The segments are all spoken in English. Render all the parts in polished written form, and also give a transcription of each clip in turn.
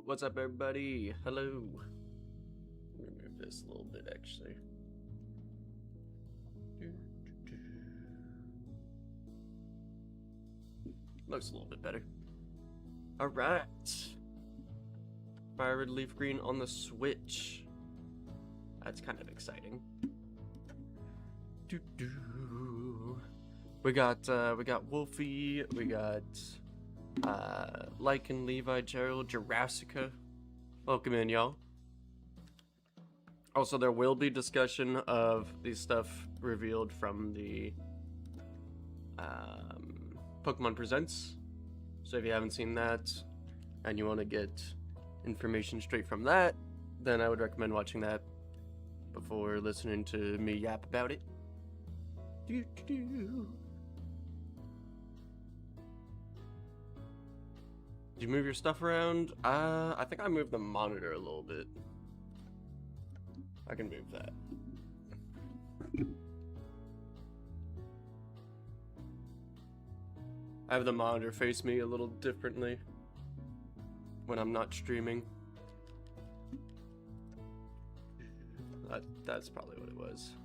What's up, everybody? Hello. Let me move this a little bit, actually. Looks a little bit better. All right. Fired Leafgreen on the Switch. That's kind of exciting. We got Wolfie. We got Lycan, Levi, Gerald, Jurassica. Welcome in, y'all. Also, there will be discussion of the stuff revealed from the Pokemon Presents. So if you haven't seen that and you want to get information straight from that, then I would recommend watching that before listening to me yap about it. Did you move your stuff around? I think I moved the monitor a little bit. I can move that. I have the monitor face me a little differently when I'm not streaming. That's probably what it was.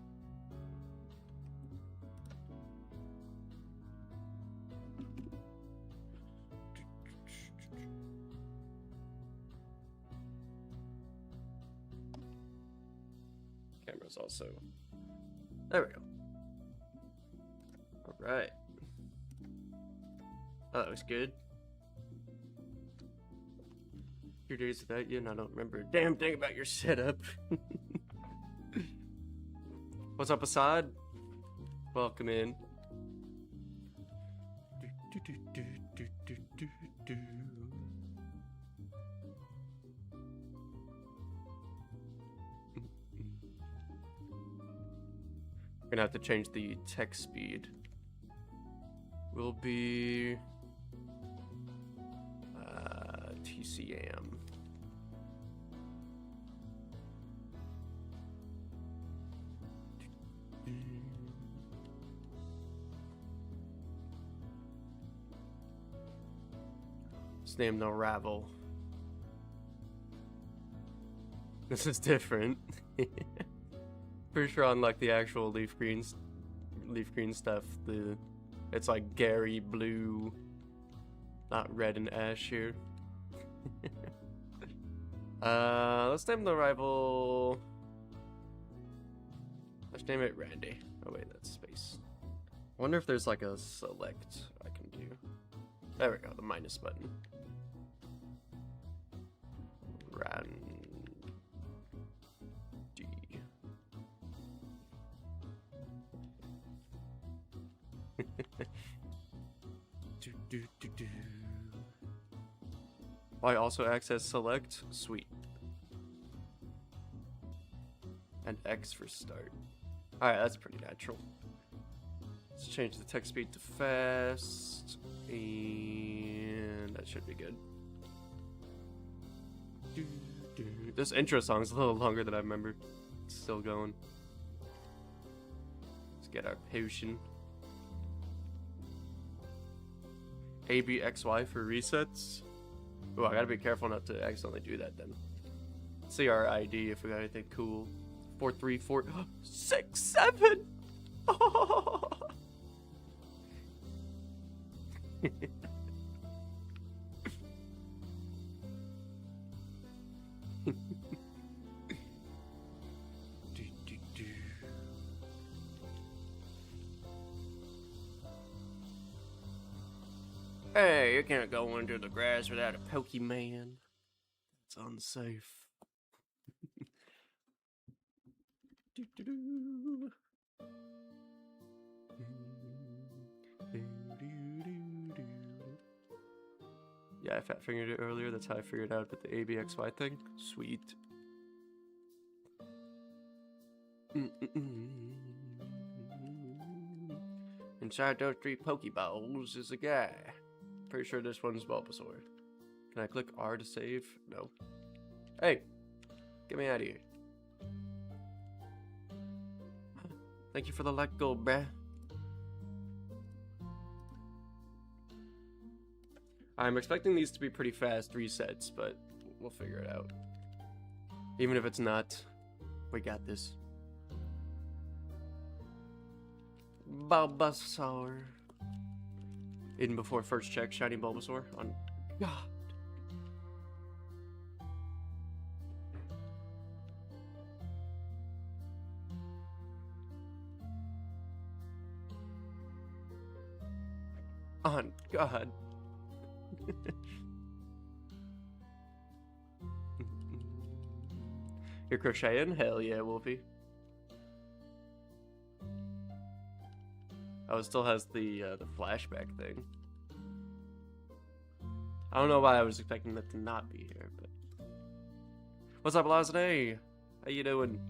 Camera's also... There we go. Alright. Oh, that was good. 2 days without you, and I don't remember a damn thing about your setup. What's up, Assad? Welcome in. We're gonna have to change the text speed. Will be TCM. It's named Unravel. This is different. Pretty sure on like the actual Leafgreen stuff, it's like Gary Blue, not red and ash here. Let's name the rival. Let's name it Randy. Oh wait, that's space. I wonder if there's like a select I can do. There we go, the minus button. Randy. I also access select, sweet, and X for start. All right, that's pretty natural. Let's change the text speed to fast, and that should be good. This intro song is a little longer than I remember. It's still going. Let's get our potion. ABXY for resets. Oh, I gotta be careful not to accidentally do that then. Let's see our ID if we got anything cool. 43467. Oh. Hey, you can't go into the grass without a Pokemon. It's unsafe. Yeah, I fat fingered it earlier. That's how I figured out with the ABXY thing. Sweet. Inside those 3 Pokeballs is a guy. Pretty sure this one's Bulbasaur. Can I click R to save? No. Hey! Get me out of here. Thank you for the let go, bruh. I'm expecting these to be pretty fast resets, but we'll figure it out. Even if it's not, we got this. Bulbasaur. Even before first check, shiny Bulbasaur on God. On God. You're crocheting? Hell yeah, Wolfie. Oh, it still has the flashback thing. I don't know why I was expecting that to not be here, but... What's up, Lazane? How you doing?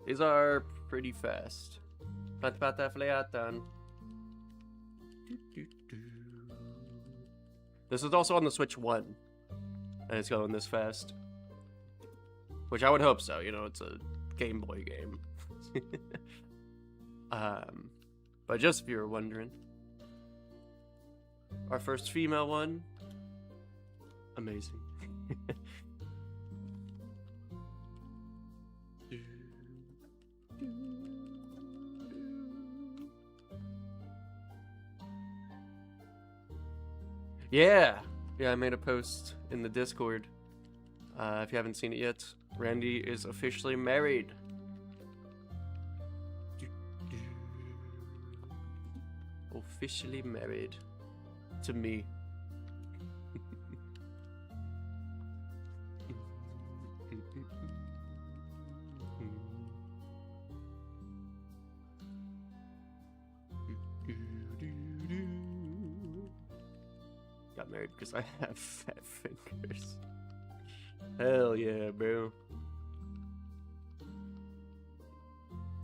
These are pretty fast. This is also on the Switch 1. And it's going this fast. Which I would hope so, you know, it's a Game Boy game. But just if you were wondering. Our first female one. Amazing. Yeah, I made a post in the Discord. If you haven't seen it yet, Randy is officially married. Officially married to me. Got married because I have fat fingers. Hell yeah, bro.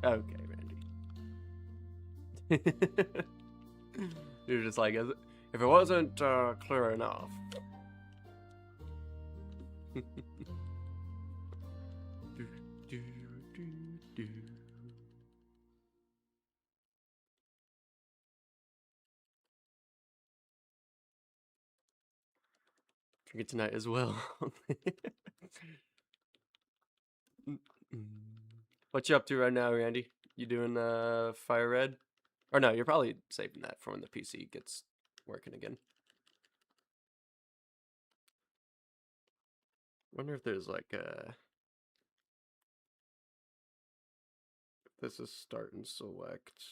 Okay, Randy. You're just like, if it wasn't clear enough. Drink it tonight as well. What you up to right now, Randy? You doing Fire Red? Or no, you're probably saving that for when the PC gets working again. Wonder if there's like a... This is start and select.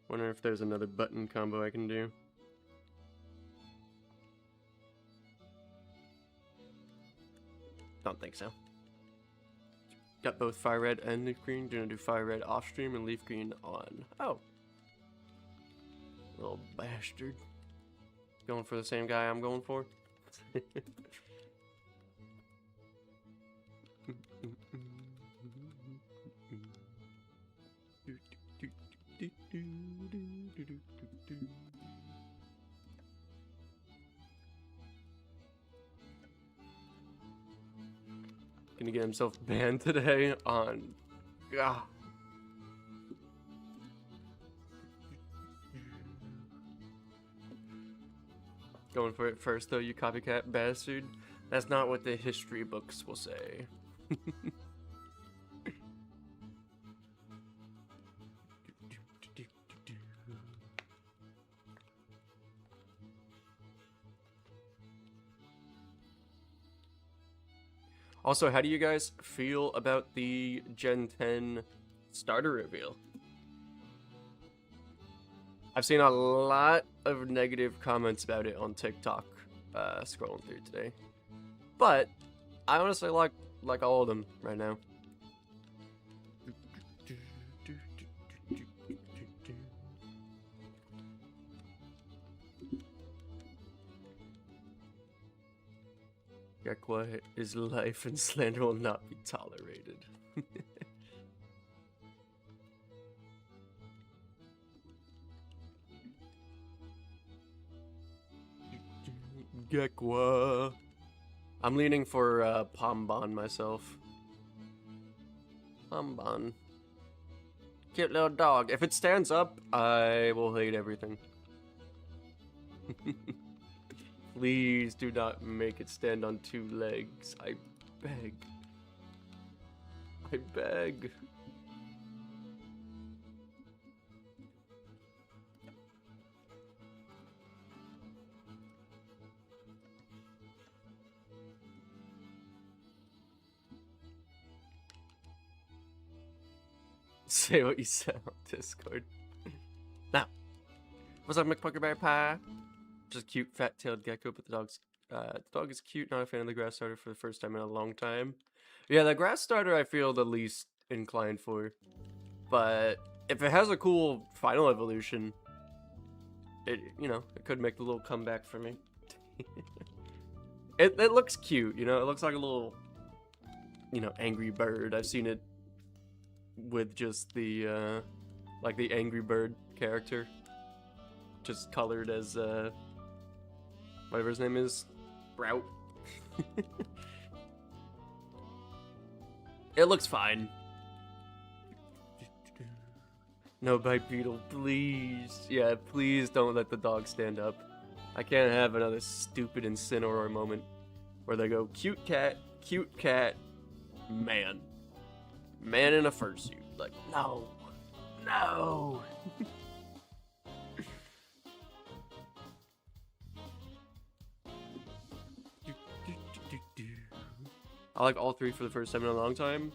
Wonder if there's another button combo I can do. Don't think so. Got both Fire Red and Leafgreen. Gonna do Fire Red off stream and Leafgreen on. Oh. Little bastard. Going for the same guy I'm going for. Gonna get himself banned today on... Ah. Going for it first though, you copycat bastard. That's not what the history books will say. Also, how do you guys feel about the Gen 10 starter reveal? I've seen a lot of negative comments about it on TikTok, scrolling through today. But I honestly like all of them right now. Gekwa is life and slander will not be tolerated. Gekwa. I'm leaning for Pombon myself. Pombon. Cute little dog. If it stands up, I will hate everything. Please do not make it stand on 2 legs. I beg. I beg. Say what you said on Discord. Now, what's up, McPuckerbear Pie? Just cute, fat-tailed gecko, but the dog is cute. Not a fan of the grass starter for the first time in a long time. Yeah, the grass starter I feel the least inclined for, but if it has a cool final evolution, it it could make a little comeback for me. It looks cute, it looks like a little angry bird. I've seen it with just the like the Angry Bird character, just colored as whatever his name is, Sprout. It looks fine. No bipedal, please. Yeah, please don't let the dog stand up. I can't have another stupid Incineroar moment where they go cute cat, man. Man in a fursuit. Like, no. No. I like all 3 for the first time in a long time.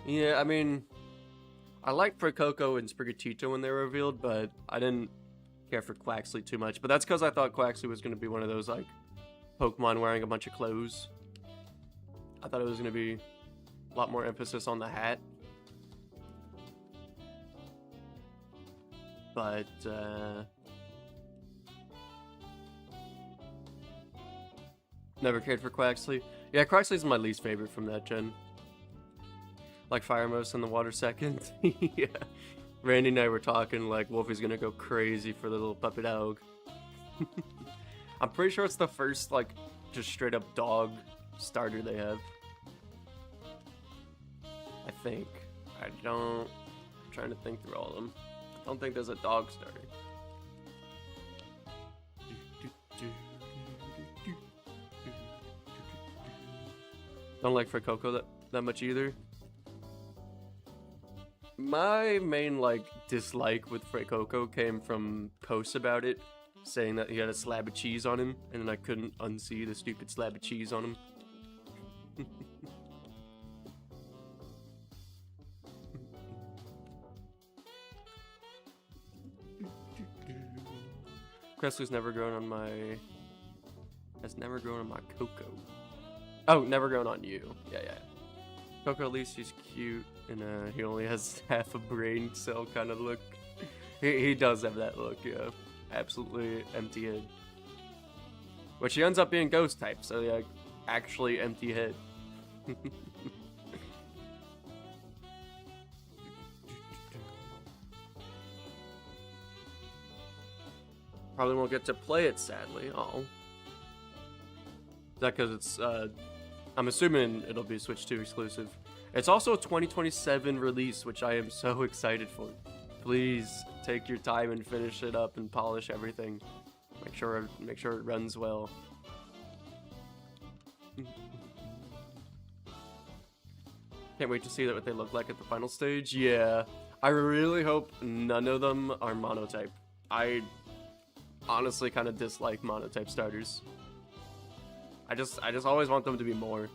Yeah, I mean, I liked Fuecoco and Sprigatito when they were revealed, but I didn't care for Quaxly too much. But that's because I thought Quaxly was going to be one of those, like, Pokemon wearing a bunch of clothes. I thought it was going to be a lot more emphasis on the hat. But, never cared for Quaxly. Yeah, Quaxly's my least favorite from that gen. Like Firemos in the water second. Yeah. Randy and I were talking like Wolfie's gonna go crazy for the little puppy dog. I'm pretty sure it's the first, like, just straight up dog starter they have. I think. I'm trying to think through all of them. I don't think there's a dog starter. Don't like Fuecoco that much either. My main, like, dislike with Fuecoco came from posts about it, saying that he had a slab of cheese on him, and then I couldn't unsee the stupid slab of cheese on him. Crestly's never grown on my... Has never grown on my Coco. Oh, never grown on you. Yeah. Coco, at least he's cute, and he only has half a brain cell kind of look. He does have that look, yeah. Absolutely empty head. Which he ends up being ghost type, so yeah, actually empty head. Probably won't get to play it, sadly. Oh. Is that because it's, I'm assuming it'll be Switch 2 exclusive. It's also a 2027 release, which I am so excited for. Please take your time and finish it up and polish everything. Make sure it runs well. Can't wait to see what they look like at the final stage. Yeah, I really hope none of them are monotype. I honestly kind of dislike monotype starters. I just always want them to be more.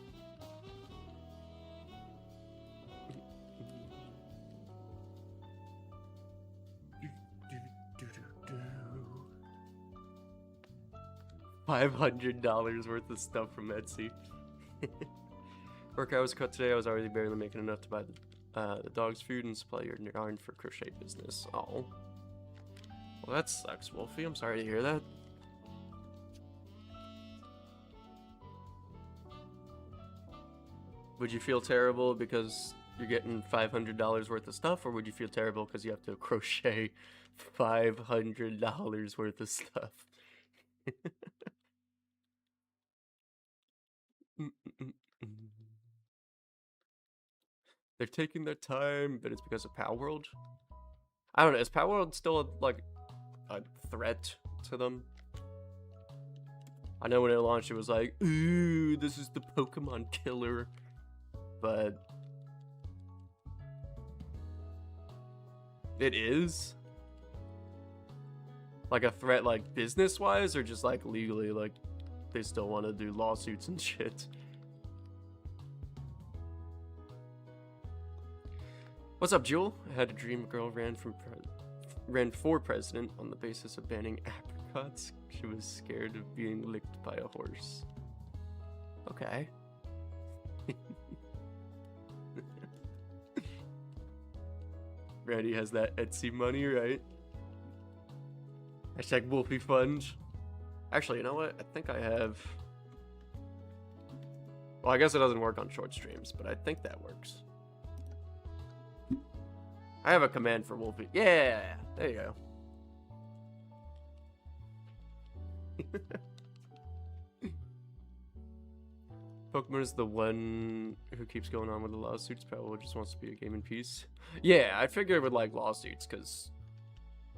$500 worth of stuff from Etsy. Work I was cut today. I was already barely making enough to buy the dog's food and supply your yarn for crochet business. Oh, well, that sucks, Wolfie. I'm sorry to hear that. Would you feel terrible because you're getting $500 worth of stuff, or would you feel terrible because you have to crochet $500 worth of stuff? They're taking their time, but it's because of Power World. I don't know. Is Power World still like a threat to them? I know when it launched, it was like, ooh, this is the Pokemon killer, but it is like a threat, like business-wise, or just like legally, like they still want to do lawsuits and shit. What's up, Jewel? I had a dream a girl ran for president on the basis of banning apricots. She was scared of being licked by a horse. Okay. Randy has that Etsy money, right? Hashtag Wolfie Fund. Actually, you know what? I think I have... Well, I guess it doesn't work on short streams, but I think that works. I have a command for Wolfie. Yeah, there you go. Pokemon is the one who keeps going on with the lawsuits. Probably just wants to be a game in peace. Yeah, I figured with like lawsuits, because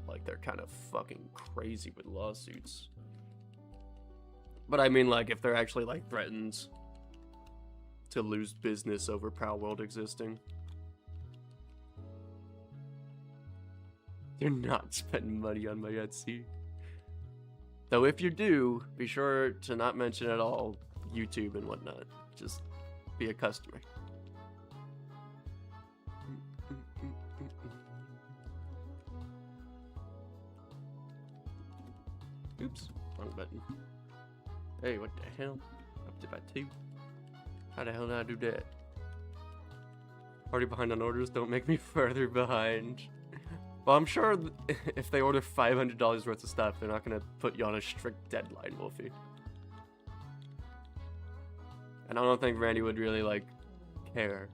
like they're kind of fucking crazy with lawsuits. But I mean, like if they're actually like threatened to lose business over Prowl World existing. Do not spend money on my Etsy. Though if you do, be sure to not mention at all YouTube and whatnot. Just be a customer. Oops, wrong button. Hey, what the hell? Up to about 2. How the hell did I do that? Already behind on orders, don't make me further behind. Well, I'm sure if they order $500 worth of stuff, they're not going to put you on a strict deadline, Wolfie. And I don't think Randy would really, like, care.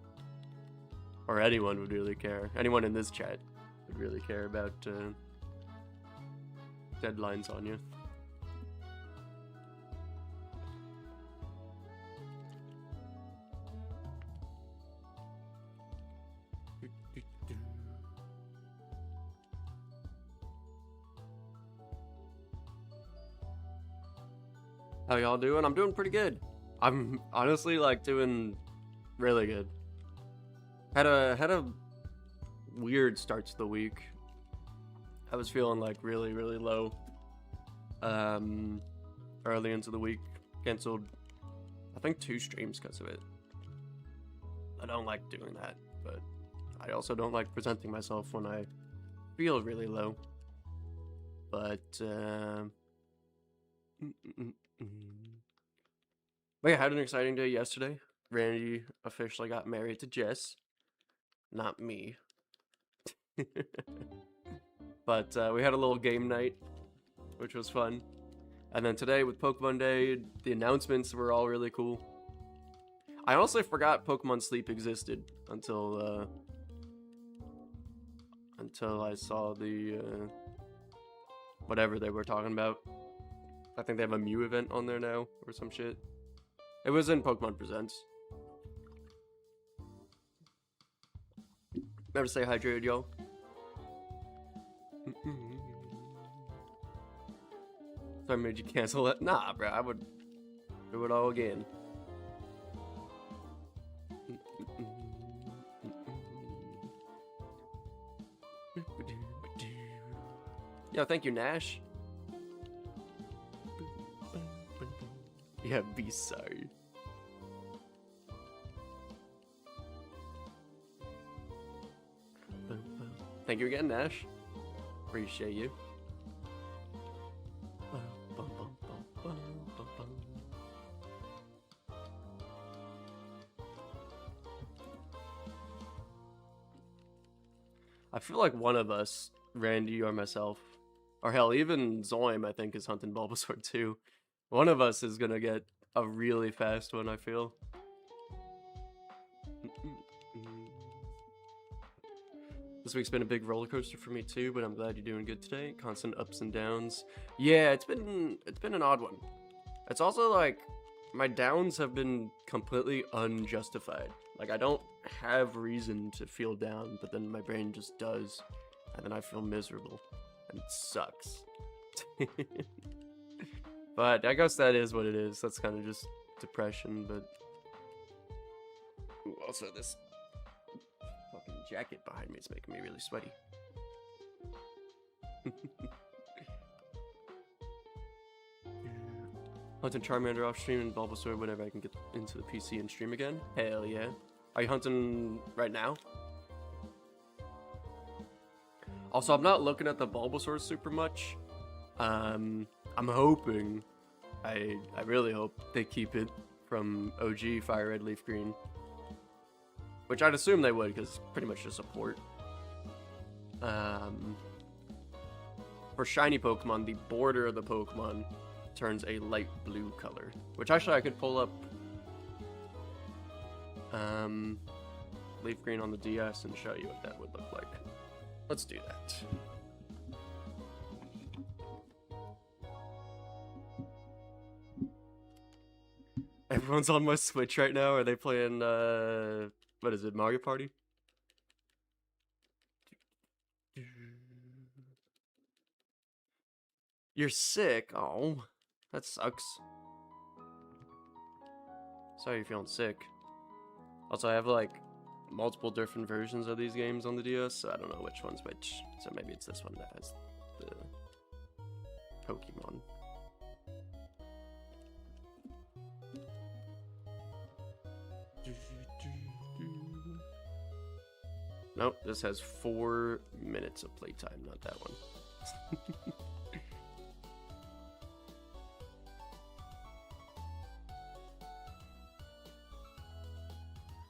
Or anyone would really care. Anyone in this chat would really care about deadlines on you. How y'all doing? I'm doing pretty good. I'm honestly like doing really good. Had a weird start to the week. I was feeling like really low early into the week. Canceled I think 2 streams because of it. I don't like doing that, but I also don't like presenting myself when I feel really low. But but yeah, I had an exciting day yesterday. Randy officially got married to Jess. Not me. But we had a little game night, which was fun. And then today with Pokemon Day, the announcements were all really cool. I honestly forgot Pokemon Sleep existed until I saw the whatever they were talking about. I think they have a Mew event on there now, or some shit. It was in Pokemon Presents. Never stay hydrated, yo. So I made you cancel it? Nah, bro, I would do it all again. Yo, thank you, Nash. Yeah, be sorry. Thank you again, Nash. Appreciate you. I feel like one of us, Randy or myself, or hell, even Zoim, I think, is hunting Bulbasaur too. One of us is gonna get a really fast one, I feel. This week's been a big roller coaster for me too, but I'm glad you're doing good today. Constant ups and downs. Yeah, it's been an odd one. It's also like my downs have been completely unjustified. Like I don't have reason to feel down, but then my brain just does, and then I feel miserable, and it sucks. But I guess that is what it is. That's kind of just depression, but ooh, also this fucking jacket behind me is making me really sweaty. Hunting Charmander off stream and Bulbasaur whenever I can get into the PC and stream again. Hell yeah. Are you hunting right now? Also, I'm not looking at the Bulbasaur super much. I'm hoping, I really hope they keep it from OG Fire Red Leaf Green. Which I'd assume they would, because it's pretty much just a port. For shiny Pokemon, the border of the Pokemon turns a light blue color. Which actually I could pull up Leaf Green on the DS and show you what that would look like. Let's do that. Everyone's on my Switch right now. Are they playing, what is it, Mario Party? You're sick? Oh, that sucks. Sorry you're feeling sick. Also, I have, like, multiple different versions of these games on the DS, so I don't know which one's which. So maybe it's this one that has the Pokemon. Nope, this has 4 minutes of playtime, not that one.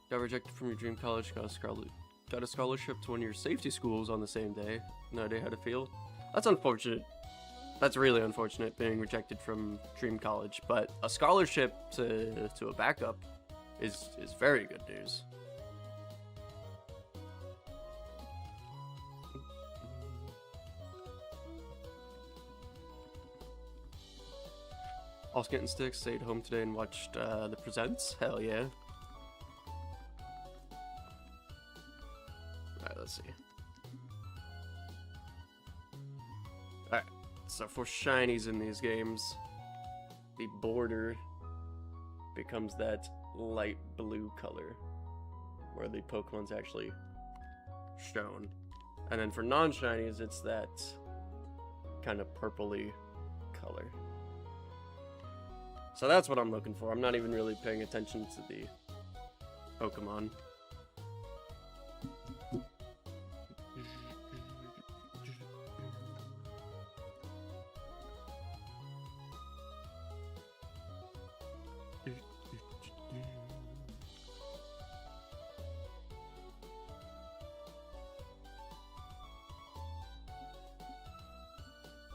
Got rejected from your dream college, got a scholarship to one of your safety schools on the same day. No idea how to feel. That's unfortunate. That's really unfortunate, being rejected from dream college, but a scholarship to a backup is very good news. Also getting sticks, stayed home today and watched the Presents. Hell yeah. Alright, let's see. Alright, so for shinies in these games, the border becomes that light blue color where the Pokemon's actually shown. And then for non-shinies, it's that kind of purpley color. So that's what I'm looking for. I'm not even really paying attention to the Pokemon.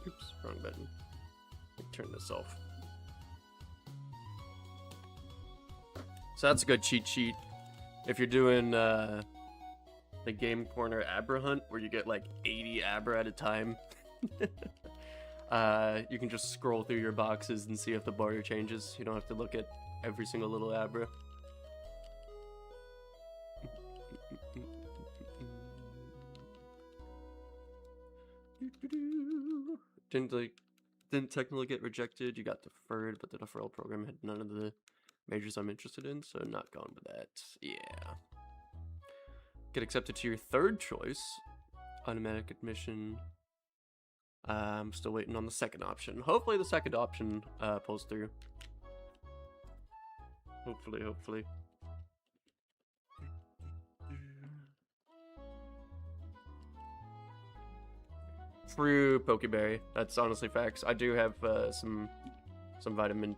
Oops, wrong button. Let me turn this off. So that's a good cheat sheet if you're doing the Game Corner Abra hunt where you get like 80 Abra at a time. You can just scroll through your boxes and see if the border changes. You don't have to look at every single little Abra. Didn't technically get rejected. You got deferred, but the deferral program had none of the majors I'm interested in, so not going with that. Yeah. Get accepted to your third choice. Automatic admission. I'm still waiting on the second option. Hopefully the second option pulls through. Hopefully. True Pokeberry. That's honestly facts. I do have some vitamin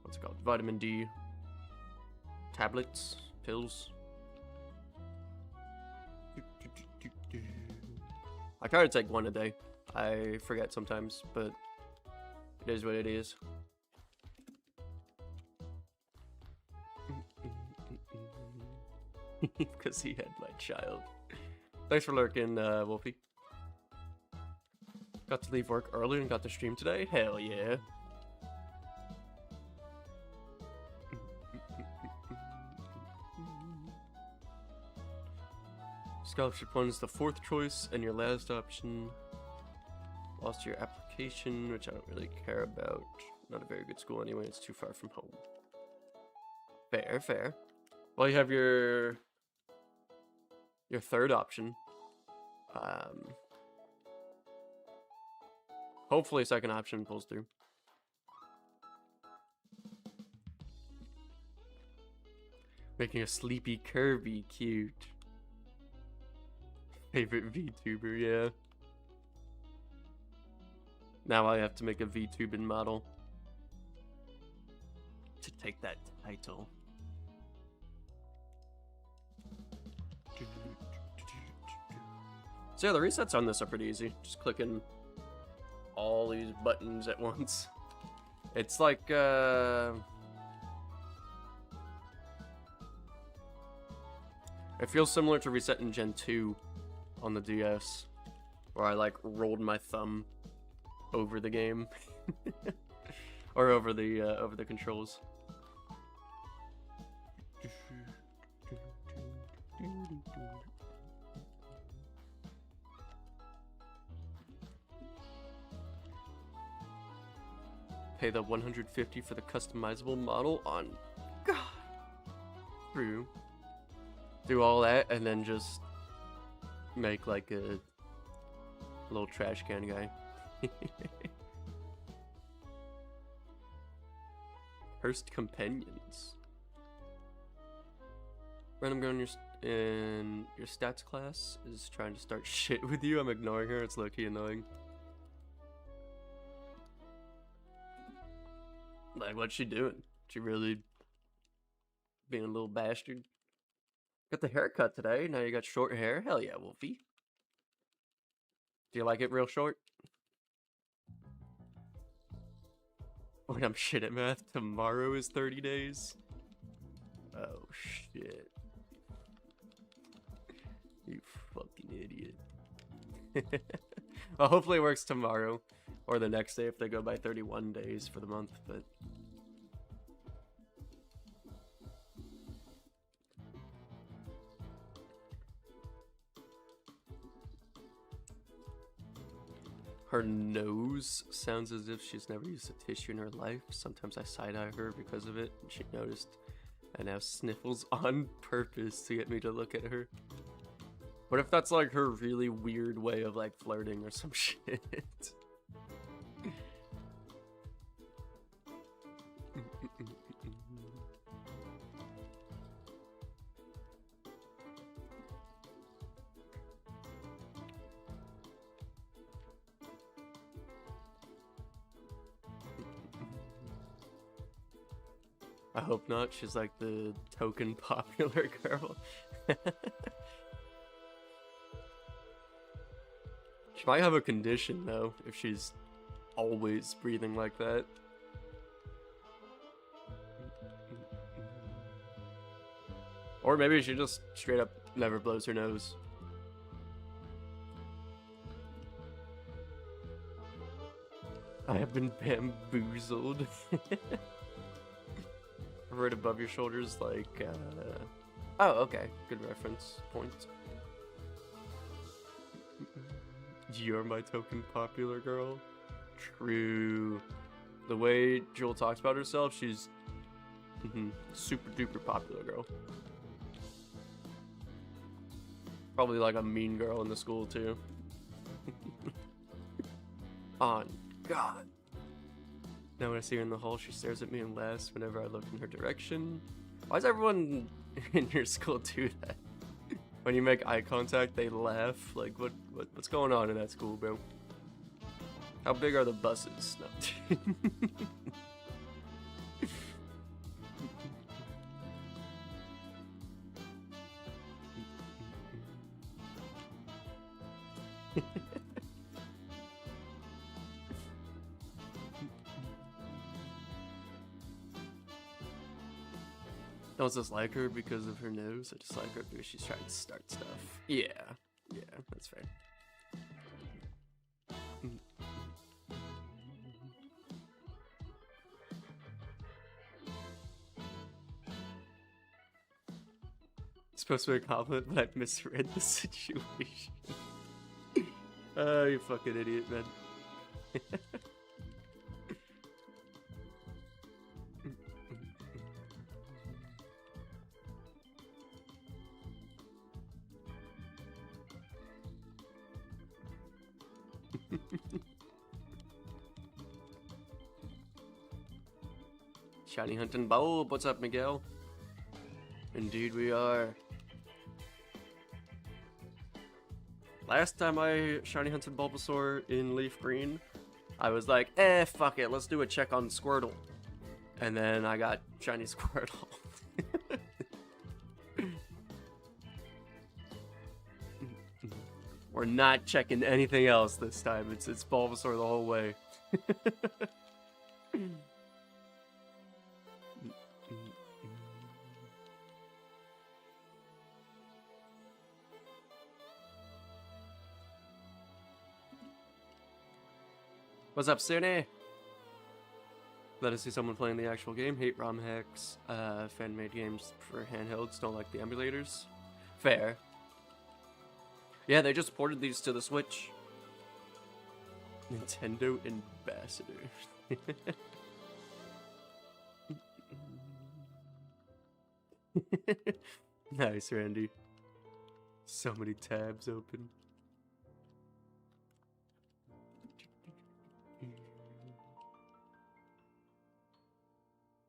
what's it called? Vitamin D tablets, pills. I try to take one a day. I forget sometimes, but it is what it is. Because he had my child. Thanks for lurking, Wolfie. Got to leave work early and got to stream today? Hell yeah. Scholarship 1 is the 4th choice and your last option. Lost your application, which I don't really care about. Not a very good school anyway, it's too far from home. Fair, fair. Well, you have your 3rd option. Hopefully 2nd option pulls through. Making a sleepy Kirby cute. Favorite VTuber, yeah. Now I have to make a VTubing model to take that title. So yeah, the resets on this are pretty easy. Just clicking all these buttons at once. It's like, it feels similar to resetting Gen 2 on the DS, where I like rolled my thumb over the game or over the controls. Pay the $150 for the customizable model on God. True. Do all that and then just make like a little trash can guy. Cursed companions. Random girl in your stats class is trying to start shit with you. I'm ignoring her. It's low-key annoying. Like, what's she doing? She really being a little bastard? Got the haircut today. Now you got short hair. Hell yeah, Wolfie. Do you like it real short? When I'm shit at math, tomorrow is 30 days. Oh shit. You fucking idiot. Well, hopefully it works tomorrow or the next day if they go by 31 days for the month, but her nose sounds as if she's never used a tissue in her life. Sometimes I side-eye her because of it, and she noticed and now sniffles on purpose to get me to look at her. What if that's like her really weird way of like flirting or some shit? I hope not. She's like the token popular girl. She might have a condition though, if she's always breathing like that. Or maybe she just straight up never blows her nose. I have been bamboozled. Right above your shoulders, like, oh, okay. Good reference point. You're my token popular girl. True. The way Jewel talks about herself, she's super duper popular girl. Probably like a mean girl in the school too. On God. Now when I see her in the hall, she stares at me and laughs whenever I look in her direction. Why does everyone in your school do that? When you make eye contact, they laugh. Like, what's going on in that school, bro? How big are the buses? No. Don't just like her because of her nose. I just like her because she's trying to start stuff. Yeah. Yeah, that's fair. It's supposed to be a compliment, but I misread the situation. Oh, you fucking idiot, man. Shiny Hunt and Bulb, what's up, Miguel? Indeed we are. Last time I shiny hunted Bulbasaur in Leafgreen, I was like, fuck it, let's do a check on Squirtle. And then I got shiny Squirtle. We're not checking anything else this time. It's Bulbasaur the whole way. What's up, Sony? Glad to see someone playing the actual game. Hate ROM hacks. Fan-made games for handhelds. Don't like the emulators. Fair. Yeah, they just ported these to the Switch. Nintendo ambassador. Nice, Randy. So many tabs open.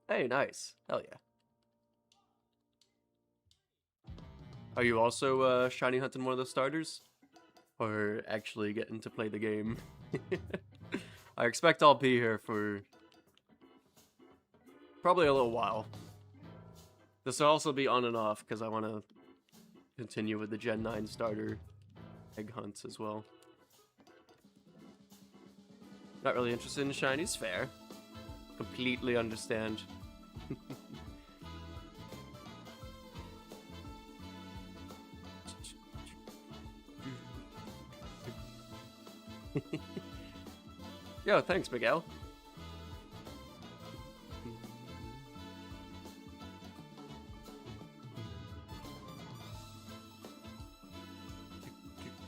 Hey, nice. Hell yeah. Are you also shiny hunting one of the starters? Or actually getting to play the game? I expect I'll be here for probably a little while. This will also be on and off because I want to continue with the Gen 9 starter egg hunts as well. Not really interested in shinies? Fair. Completely understand. Yo, thanks, Miguel.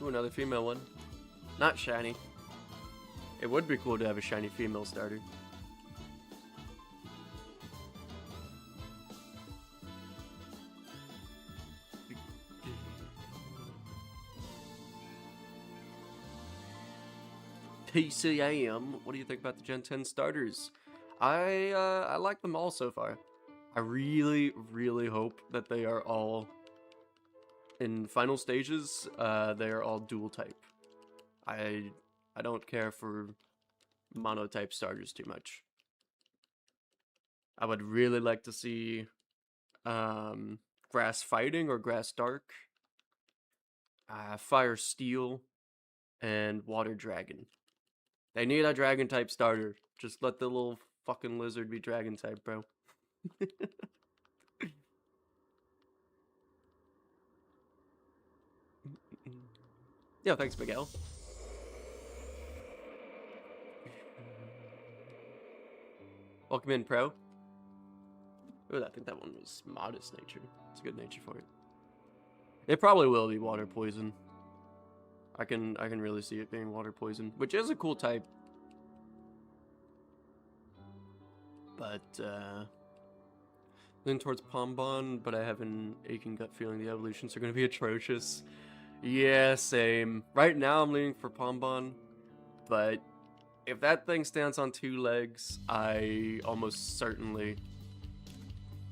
Ooh, another female one. Not shiny. It would be cool to have a shiny female starter. TCAM, what do you think about the Gen 10 starters? I like them all so far. I really, really hope that they are all in final stages. They are all dual type. I don't care for monotype starters too much. I would really like to see grass fighting or grass dark, fire steel, and water dragon. They need a dragon type starter. Just let the little fucking lizard be dragon type, bro. Yeah, thanks, Miguel. Welcome in, Pro. Ooh, I think that one was modest nature. It's a good nature for it. It probably will be water poison. I can really see it being water poison, which is a cool type. But lean towards Pombon, but I have an aching gut feeling the evolutions are going to be atrocious. Yeah, same. Right now I'm leaning for Pombon, but if that thing stands on 2 legs, I almost certainly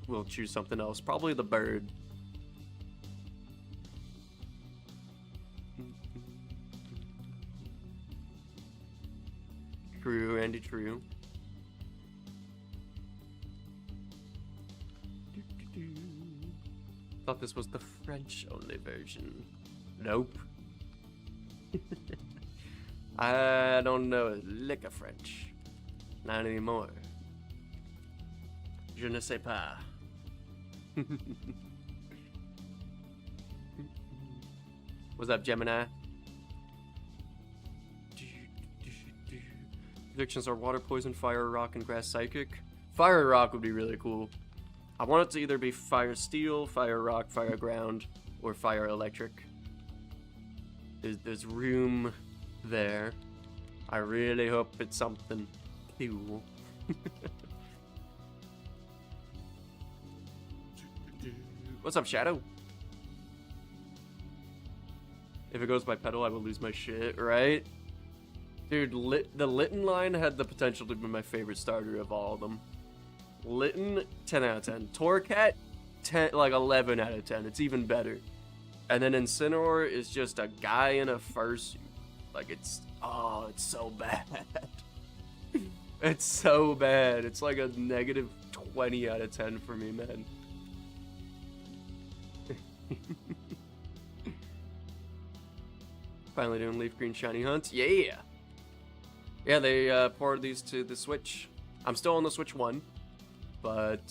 will choose something else. Probably the bird. True, Andy, true. Thought this was the French-only version. Nope. I don't know a lick of French. Not anymore. Je ne sais pas. What's up, Gemini? Predictions are water, poison, fire, rock, and grass psychic. Fire rock would be really cool. I want it to either be fire steel, fire rock, fire ground, or fire electric. There's room there. I really hope it's something cool. What's up, Shadow? If it goes by pedal, I will lose my shit, right? Dude, the Litten line had the potential to be my favorite starter of all of them. Litten, 10 out of 10. Torcat, 10, like 11 out of 10. It's even better. And then Incineroar is just a guy in a fursuit. Like, it's so bad. It's so bad. It's like a negative 20 out of 10 for me, man. Finally doing Leafgreen ShinyHunt. Yeah! Yeah, they ported these to the Switch. I'm still on the Switch 1. But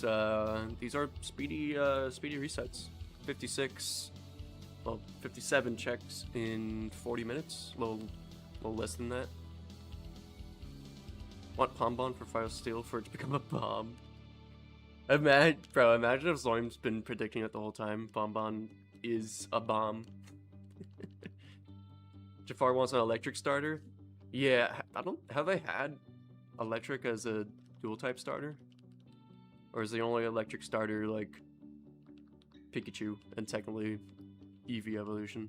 these are speedy resets. 57 checks in 40 minutes. A little less than that. Want Pombon for Fire Steel for it to become a bomb. Imagine if Zoim's been predicting it the whole time. Pombon is a bomb. Jafar wants an electric starter. Yeah, have they had electric as a dual type starter? Or is the only electric starter like Pikachu and technically Eevee evolution?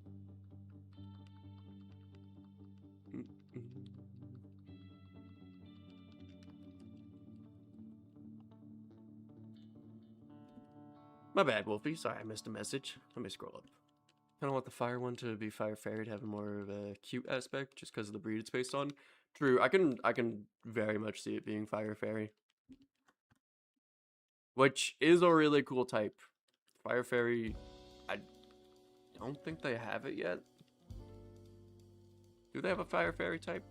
My bad, Wolfie. Sorry, I missed a message. Let me scroll up. I don't want the fire one to be Fire Fairy to have more of a cute aspect just because of the breed it's based on. True, I can very much see it being Fire Fairy. Which is a really cool type. Fire Fairy, I don't think they have it yet. Do they have a Fire Fairy type?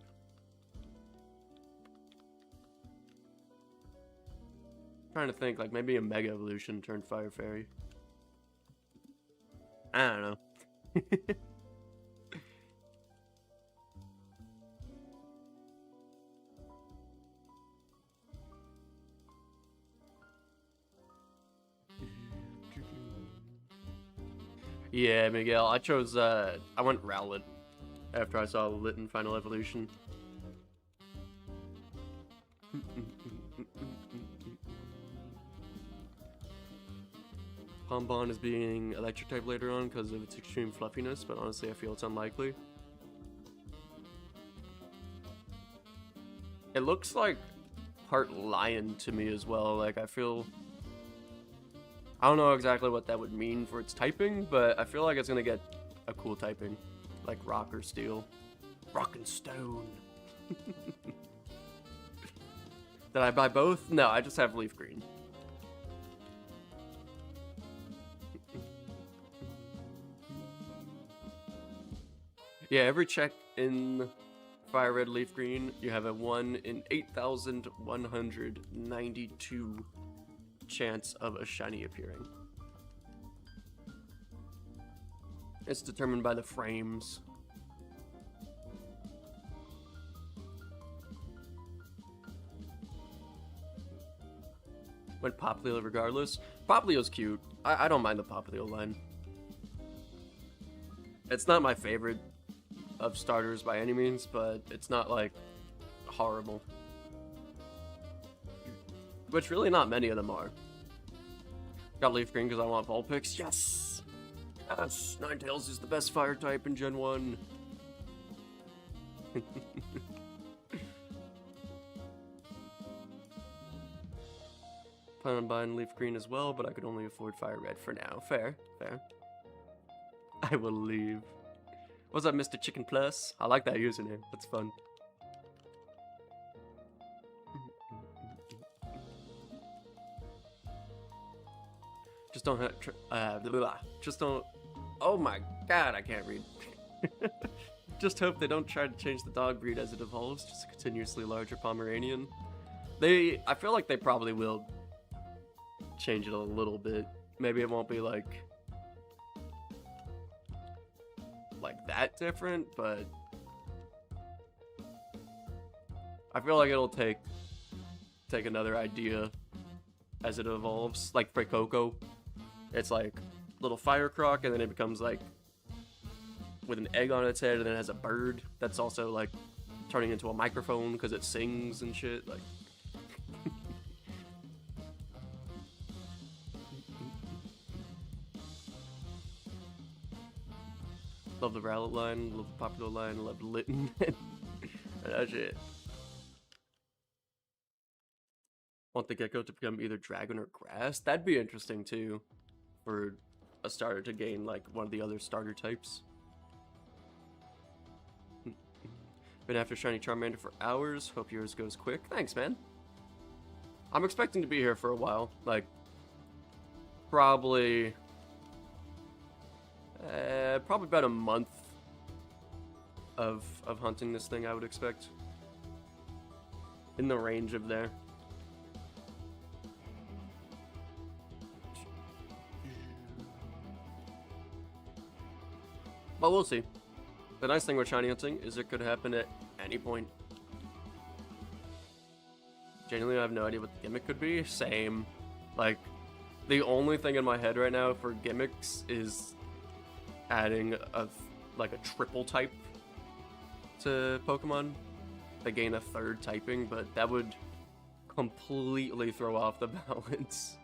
Trying to think, like maybe a Mega Evolution turned Fire Fairy. I don't know. Yeah, Miguel, I chose, I went Rowlet after I saw Litten Final Evolution. Pombon is being electric type later on because of its extreme fluffiness, but honestly I feel it's unlikely. It looks like part lion to me as well. Like I don't know exactly what that would mean for its typing, but I feel like it's gonna get a cool typing, like rock or steel. Rock and stone. Did I buy both? No, I just have Leafgreen. Yeah, every check in Fire Red Leafgreen, you have a 1 in 8,192 chance of a shiny appearing. It's determined by the frames. Went Poplio regardless. Poplio's cute. I don't mind the Poplio line. It's not my favorite of starters by any means, but it's not like horrible. Which really not many of them are. Got Leafgreen because I want Vulpix. Yes! Yes! Ninetales is the best fire type in Gen 1. Plan on buying Leafgreen as well, but I could only afford Fire Red for now. Fair, fair. I will leave. What's up, Mr. Chicken Plus? I like that username. That's fun. Just don't just don't. Oh my god, I can't read. Just hope they don't try to change the dog breed as it evolves. Just a continuously larger Pomeranian. I feel like they probably will change it a little bit. Maybe it won't be like like that different, but I feel like it'll take another idea as it evolves. Like for Coco, it's like little fire croc, and then it becomes like with an egg on its head, and then it has a bird that's also like turning into a microphone because it sings and shit. Like, love the Rowlet line, love the Popular line, love Litten. That shit. Want the Gecko to become either dragon or grass? That'd be interesting too, for a starter to gain like one of the other starter types. Been after Shiny Charmander for hours. Hope yours goes quick. Thanks, man. I'm expecting to be here for a while. Like, probably about a month of hunting this thing, I would expect. In the range of there. But we'll see. The nice thing with shiny hunting is it could happen at any point. Genuinely, I have no idea what the gimmick could be. Same. Like, the only thing in my head right now for gimmicks is adding a triple type to Pokemon. They gain a third typing, but that would completely throw off the balance.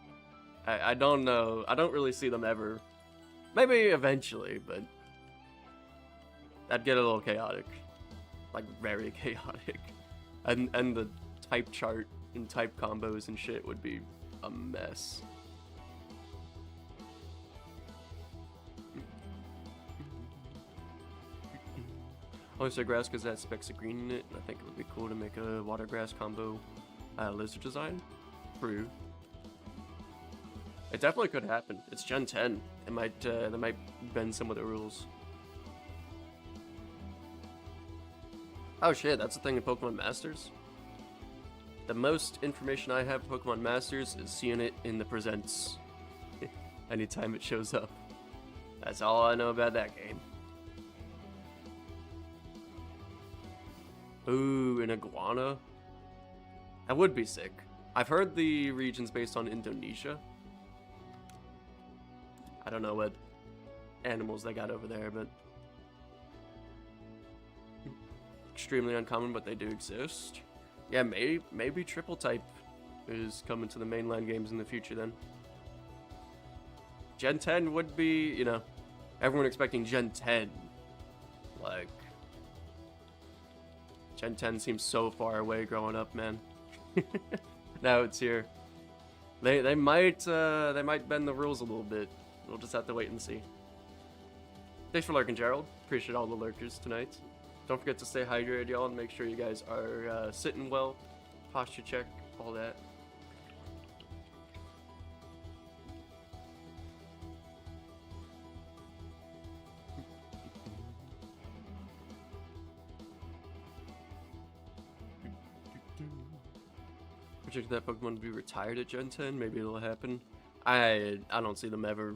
I don't know. I don't really see them ever. Maybe eventually, but that'd get a little chaotic. Like, very chaotic. And the type chart and type combos and shit would be a mess. Only say grass because that specks of green in it, and I think it would be cool to make a water grass combo lizard design. True. It definitely could happen. It's Gen 10. It might they might bend some of the rules. Oh shit, that's the thing in Pokemon Masters. The most information I have of Pokemon Masters is seeing it in the presents anytime it shows up. That's all I know about that game. Ooh, an iguana? That would be sick. I've heard the region's based on Indonesia. I don't know what animals they got over there, but extremely uncommon, but they do exist. Yeah, maybe triple type is coming to the mainline games in the future then. Gen 10 would be, you know, everyone expecting Gen 10. Like, Gen 10 seems so far away growing up, man. Now it's here. They might bend the rules a little bit. We'll just have to wait and see. Thanks for lurking, Gerald. Appreciate all the lurkers tonight. Don't forget to stay hydrated, y'all, and make sure you guys are sitting well, posture check, all that. Project that Pokemon to be retired at Gen 10. Maybe it'll happen. I don't see them ever.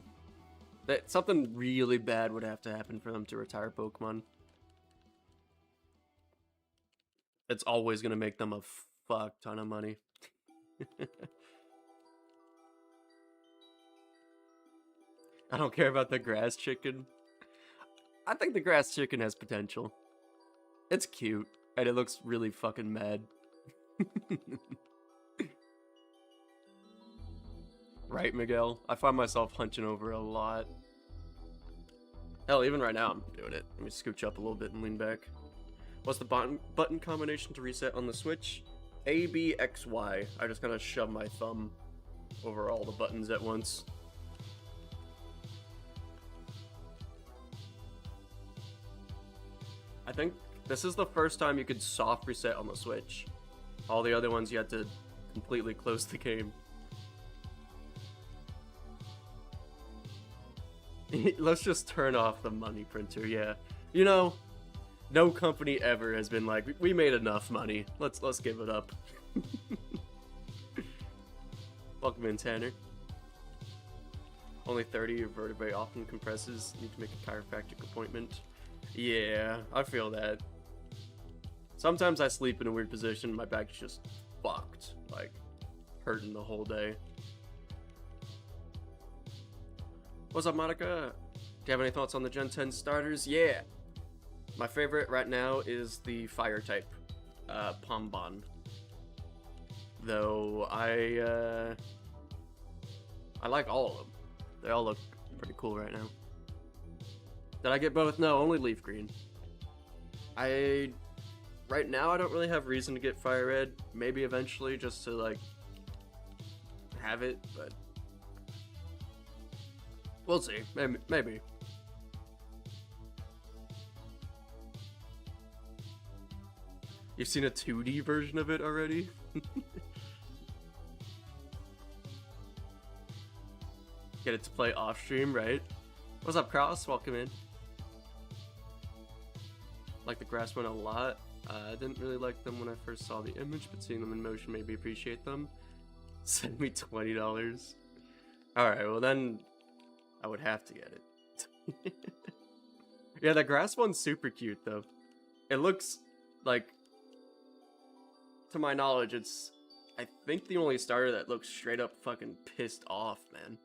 Something really bad would have to happen for them to retire Pokemon. It's always going to make them a fuck ton of money. I don't care about the grass chicken. I think the grass chicken has potential. It's cute, and it looks really fucking mad. Right, Miguel? I find myself hunching over a lot. Hell, even right now I'm doing it. Let me scooch up a little bit and lean back. What's the button combination to reset on the Switch? A, B, X, Y. I just kind of shove my thumb over all the buttons at once. I think this is the first time you could soft reset on the Switch. All the other ones you had to completely close the game. Let's just turn off the money printer, yeah. You know, no company ever has been like, we made enough money. Let's give it up. Welcome in, Tanner. Only 30, your vertebrae often compresses. Need to make a chiropractic appointment. Yeah, I feel that. Sometimes I sleep in a weird position, my back's just fucked, like, hurting the whole day. What's up, Monica? Do you have any thoughts on the Gen 10 starters? Yeah! My favorite right now is the fire type, Pombon. Though, I like all of them. They all look pretty cool right now. Did I get both? No, only Leafgreen. Right now, I don't really have reason to get Fire Red. Maybe eventually, just to, like, have it, but... we'll see. Maybe. You've seen a 2D version of it already? Get it to play off stream, right? What's up, Cross? Welcome in. Like the grass one a lot. I didn't really like them when I first saw the image, but seeing them in motion made me appreciate them. Send me $20. Alright, well then I would have to get it. Yeah, the grass one's super cute though. It looks like, to my knowledge, it's, I think, the only starter that looks straight up fucking pissed off, man.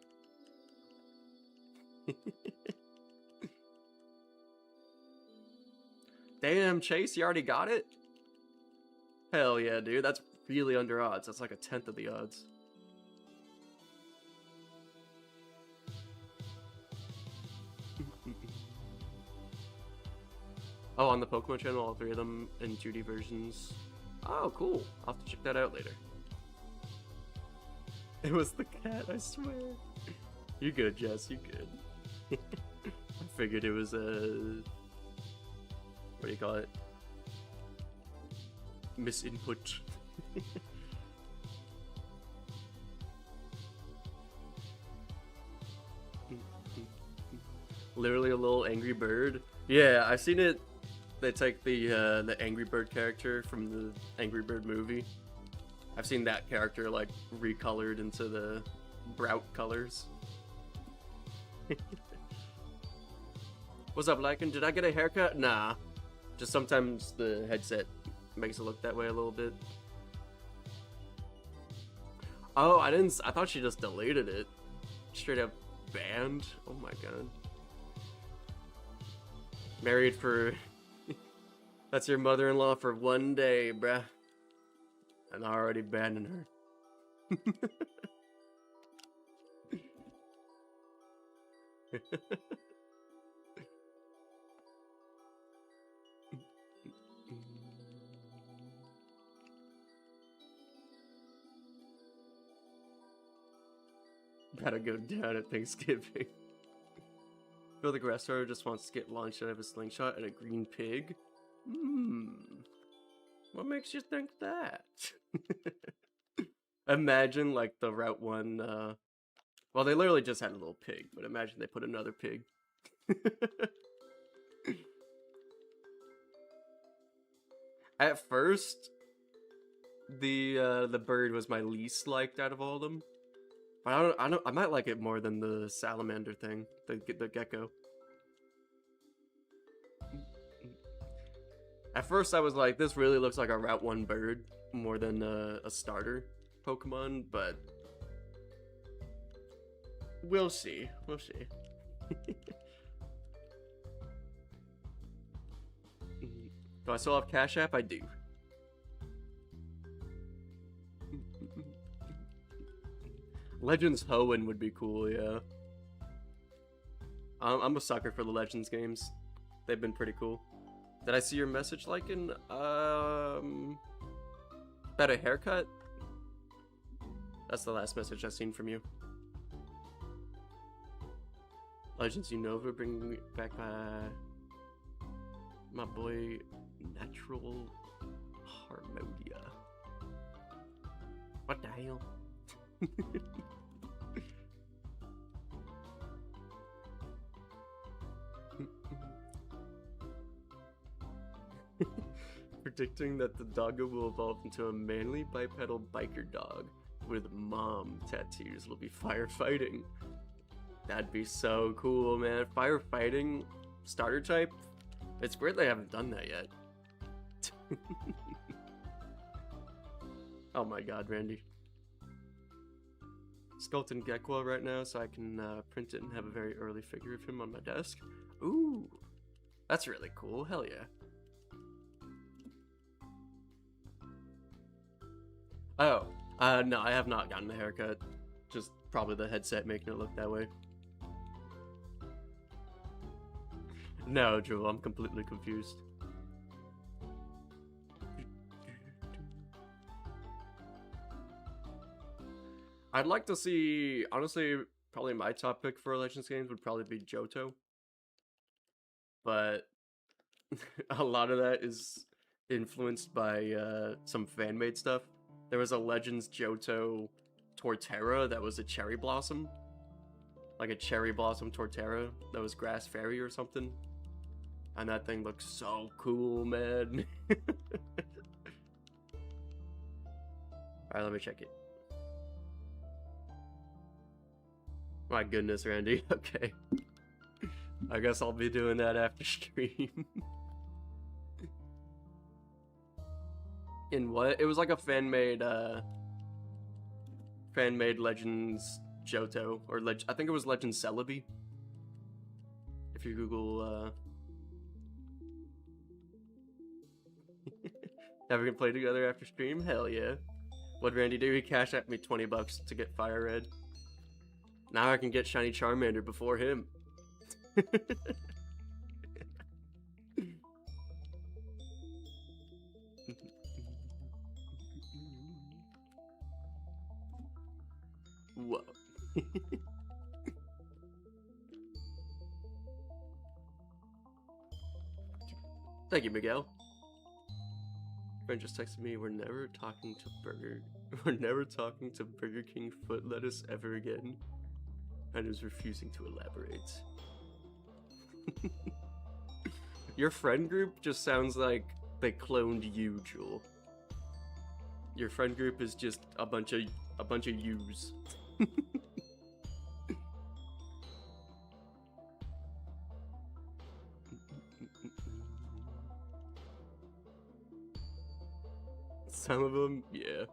Damn, Chase, you already got it? Hell yeah, dude. That's really under odds. That's like 1/10 of the odds. Oh, on the Pokemon channel, all 3 of them in 2D versions. Oh, cool. I'll have to check that out later. It was the cat, I swear. You good, Jess, you good. I figured it was a... what do you call it? Misinput. Literally a little Angry Bird. Yeah, I've seen it. They take the Angry Bird character from the Angry Bird movie. I've seen that character like recolored into the Brout colors. What's up, Lycan? Did I get a haircut? Nah. Just sometimes the headset makes it look that way a little bit. Oh, I thought she just deleted it. Straight up banned. Oh my god. Married for... That's your mother-in-law for 1 day, bruh. And I already banned her. Gotta go down at Thanksgiving. Bill the grass starter just wants to get launched out of a slingshot at a green pig. What makes you think that? Imagine like the Route 1, well, they literally just had a little pig, but imagine they put another pig. At first, the bird was my least liked out of all of them. But I might like it more than the salamander thing, the gecko. At first I was like, this really looks like a Route 1 bird more than a starter Pokemon, but we'll see. We'll see. Do I still have Cash App? I do. Legends Hoenn would be cool, yeah. I'm a sucker for the Legends games. They've been pretty cool. Did I see your message, Lycan? About a haircut? That's the last message I've seen from you. Legends Unova, bring me back my boy Natural Harmonia. What the hell? Predicting that the doggo will evolve into a manly bipedal biker dog with mom tattoos will be firefighting. That'd be so cool, man. Firefighting starter type? It's weird they haven't done that yet. Oh my god, Randy. Skeleton Gekwa right now, so I can print it and have a very early figure of him on my desk. Ooh, that's really cool. Hell yeah. Oh, no, I have not gotten a haircut. Just probably the headset making it look that way. No, Jewel, I'm completely confused. I'd like to see, honestly, probably my top pick for Legends games would probably be Johto. But a lot of that is influenced by some fan-made stuff. There was a Legends Johto Torterra that was a cherry blossom. Like a cherry blossom Torterra that was grass fairy or something. And that thing looks so cool, man. Alright, let me check it. My goodness, Randy. Okay. I guess I'll be doing that after stream. In what? It was like a fan-made Legends Johto. Or I think it was Legends Celebi. If you Google, Ever gonna play together after stream? Hell yeah. What'd Randy do? He cashed at me 20 bucks to get Fire Red. Now I can get Shiny Charmander before him. Whoa. Thank you, Miguel. Friend just texted me, we're never talking to Burger King foot lettuce ever again. And is refusing to elaborate. Your friend group just sounds like they cloned you, Jewel. Your friend group is just a bunch of yous. Some of them, yeah.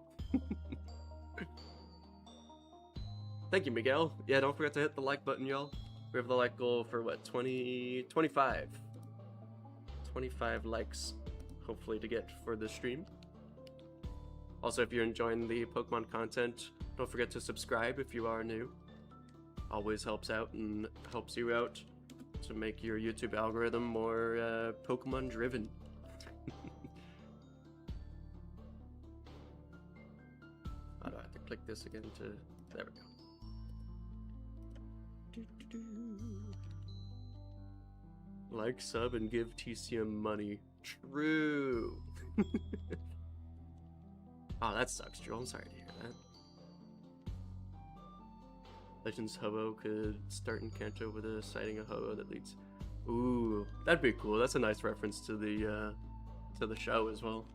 Thank you, Miguel. Yeah, don't forget to hit the like button, y'all. We have the like goal for what, 25 likes, hopefully, to get for the stream. Also, if you're enjoying the Pokemon content, don't forget to subscribe if you are new. Always helps out and helps you out to make your YouTube algorithm more Pokemon driven. How do I have to click this again to... There we go. Like, sub, and give TCM money. True. Oh, that sucks, Joel. I'm sorry to hear that. Legends Ho-Oh could start in Kanto with a sighting of Ho-Oh that leads. Ooh, that'd be cool. That's a nice reference to the show as well.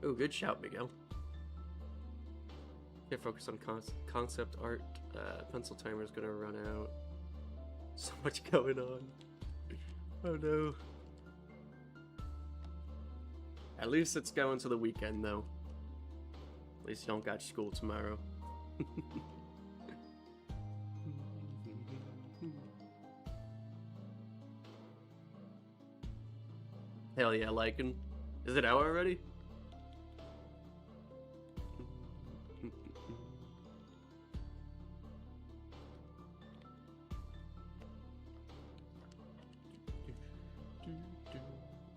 Oh, good shout, Miguel. Can't focus on concept art. Pencil timer is gonna run out. So much going on. Oh no. At least it's going to the weekend, though. At least you don't got school tomorrow. Hell yeah, Lycan. Is it out already?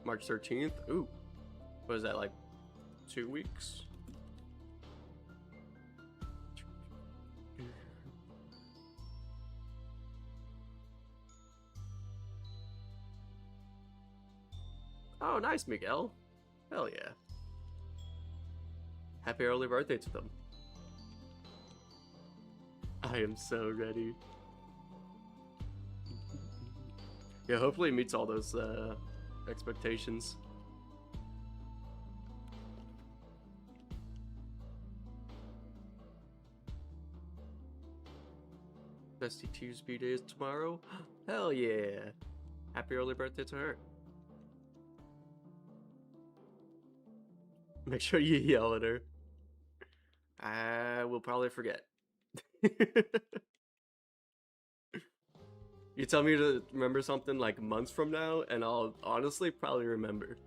March 13th? Ooh. What is that, like 2 weeks? Oh, nice, Miguel. Hell yeah. Happy early birthday to them. I am so ready. Yeah, hopefully it meets all those expectations. Bestie Tuesday is tomorrow. Hell yeah! Happy early birthday to her. Make sure you yell at her. I will probably forget. You tell me to remember something like months from now, and I'll honestly probably remember.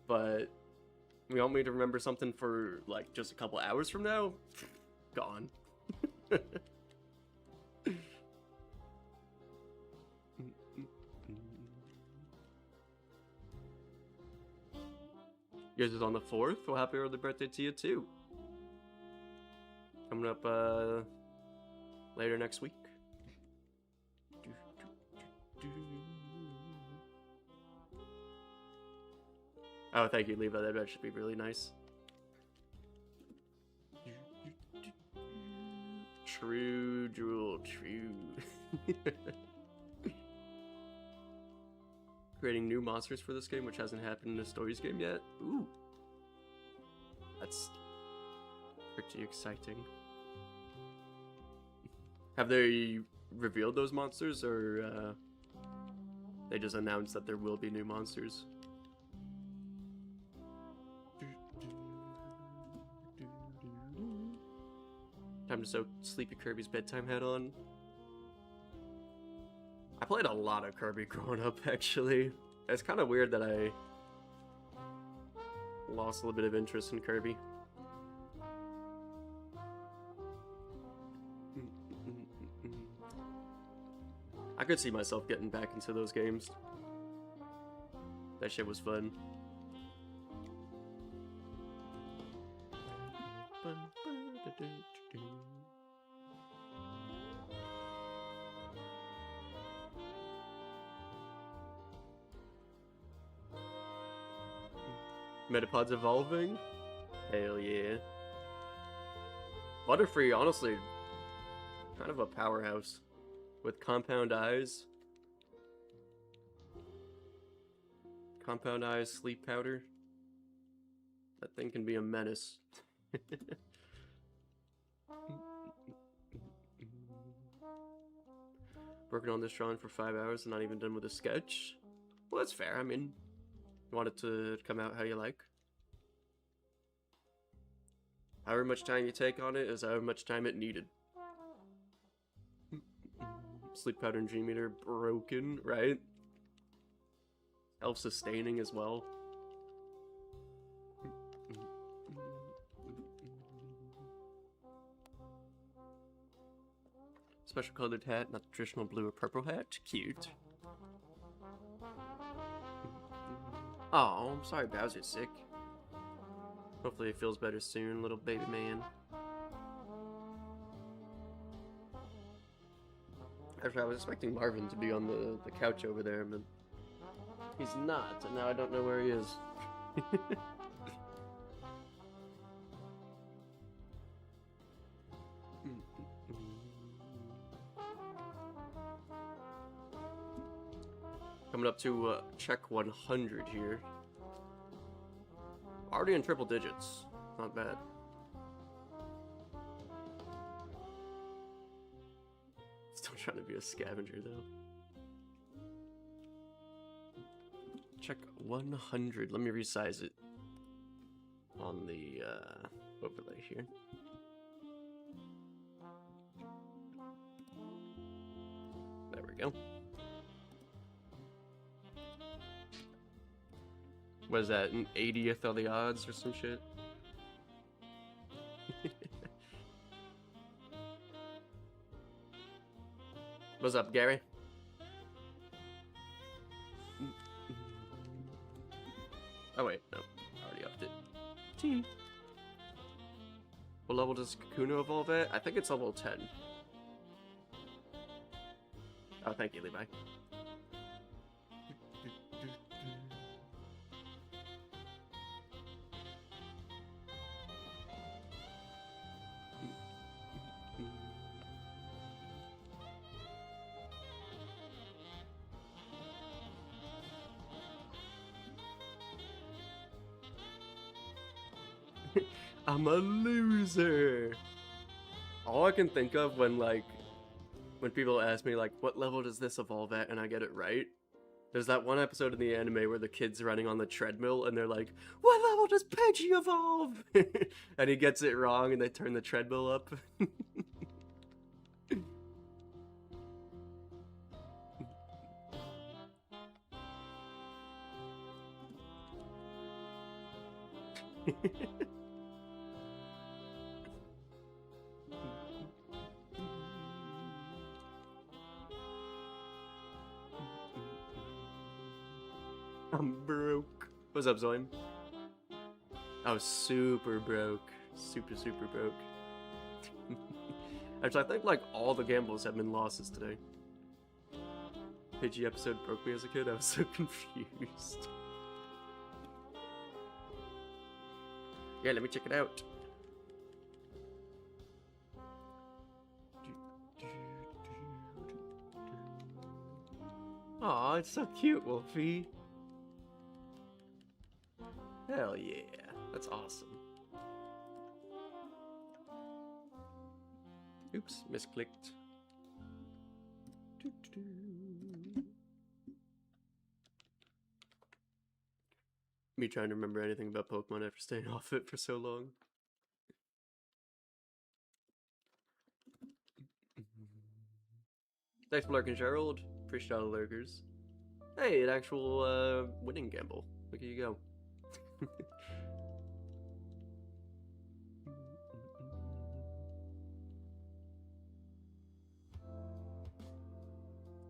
But you want me to remember something for like just a couple hours from now? Gone. Yours is on the 4th. Well, happy early birthday to you too. Coming up later next week. Oh, thank you, Levi. That should be really nice. True, Jewel, true. Creating new monsters for this game, which hasn't happened in the Stories game yet. Ooh. That's pretty exciting. Have they revealed those monsters, or they just announced that there will be new monsters? Time to sew Sleepy Kirby's bedtime hat on. I played a lot of Kirby growing up, actually. It's kind of weird that I lost a little bit of interest in Kirby. I could see myself getting back into those games. That shit was fun. Metapod's evolving? Hell yeah. Butterfree, honestly, kind of a powerhouse. With compound eyes. Compound eyes, sleep powder. That thing can be a menace. Working on this drawing for 5 hours and not even done with a sketch. Well, that's fair. I mean, you want it to come out how you like. However much time you take on it is however much time it needed. Sleep powder and Dream Eater broken, right? Self-sustaining as well. Special colored hat, not the traditional blue or purple hat. Cute. Oh, I'm sorry Bowser's sick. Hopefully it feels better soon, little baby man. Actually, I was expecting Marvin to be on the couch over there, but he's not, and now I don't know where he is. Coming up to check 100 here. Already in triple digits. Not bad. Still trying to be a scavenger though. Check 100. Let me resize it on the overlay here. There we go. What is that, an 80th of the odds or some shit? What's up, Gary? Oh wait, no, I already upped it. Gee. What level does Kakuna evolve at? I think it's level 10. Oh, thank you, Levi. I'm a loser. All I can think of when people ask me like, what level does this evolve at, and I get it right. There's that one episode in the anime where the kid's running on the treadmill and they're like, what level does Pidgey evolve? And he gets it wrong and they turn the treadmill up. I'm broke. What's up, Zoim? I was super broke. Super broke. Actually, I think like all the gambles have been losses today. Pidgey episode broke me as a kid. I was so confused. Yeah, let me check it out. Aw, it's so cute, Wolfie. Hell yeah, that's awesome. Oops, misclicked. Me trying to remember anything about Pokemon after staying off it for so long. Thanks for lurking, Gerald. Appreciate all the lurkers. Hey, an actual winning gamble. Look at you go.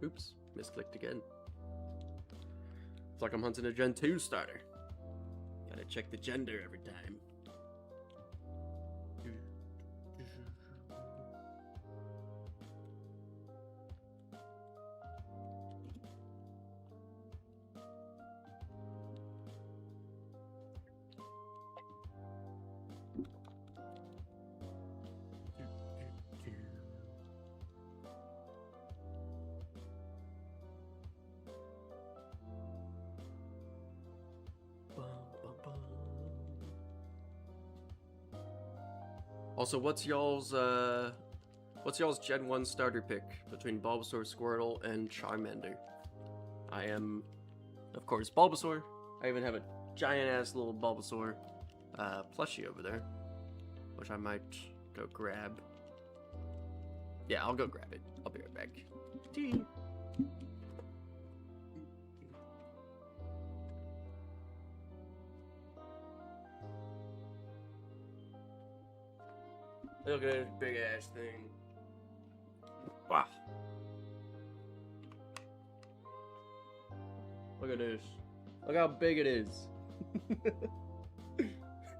Oops, misclicked again. It's like I'm hunting a Gen 2 starter. Gotta check the gender every time. Also, what's y'all's Gen 1 starter pick between Bulbasaur, Squirtle, and Charmander? I am, of course, Bulbasaur. I even have a giant-ass little Bulbasaur plushie over there, which I might go grab. Yeah, I'll go grab it. I'll be right back. Tea. Look at this big ass thing. Wow. Look at this. Look how big it is.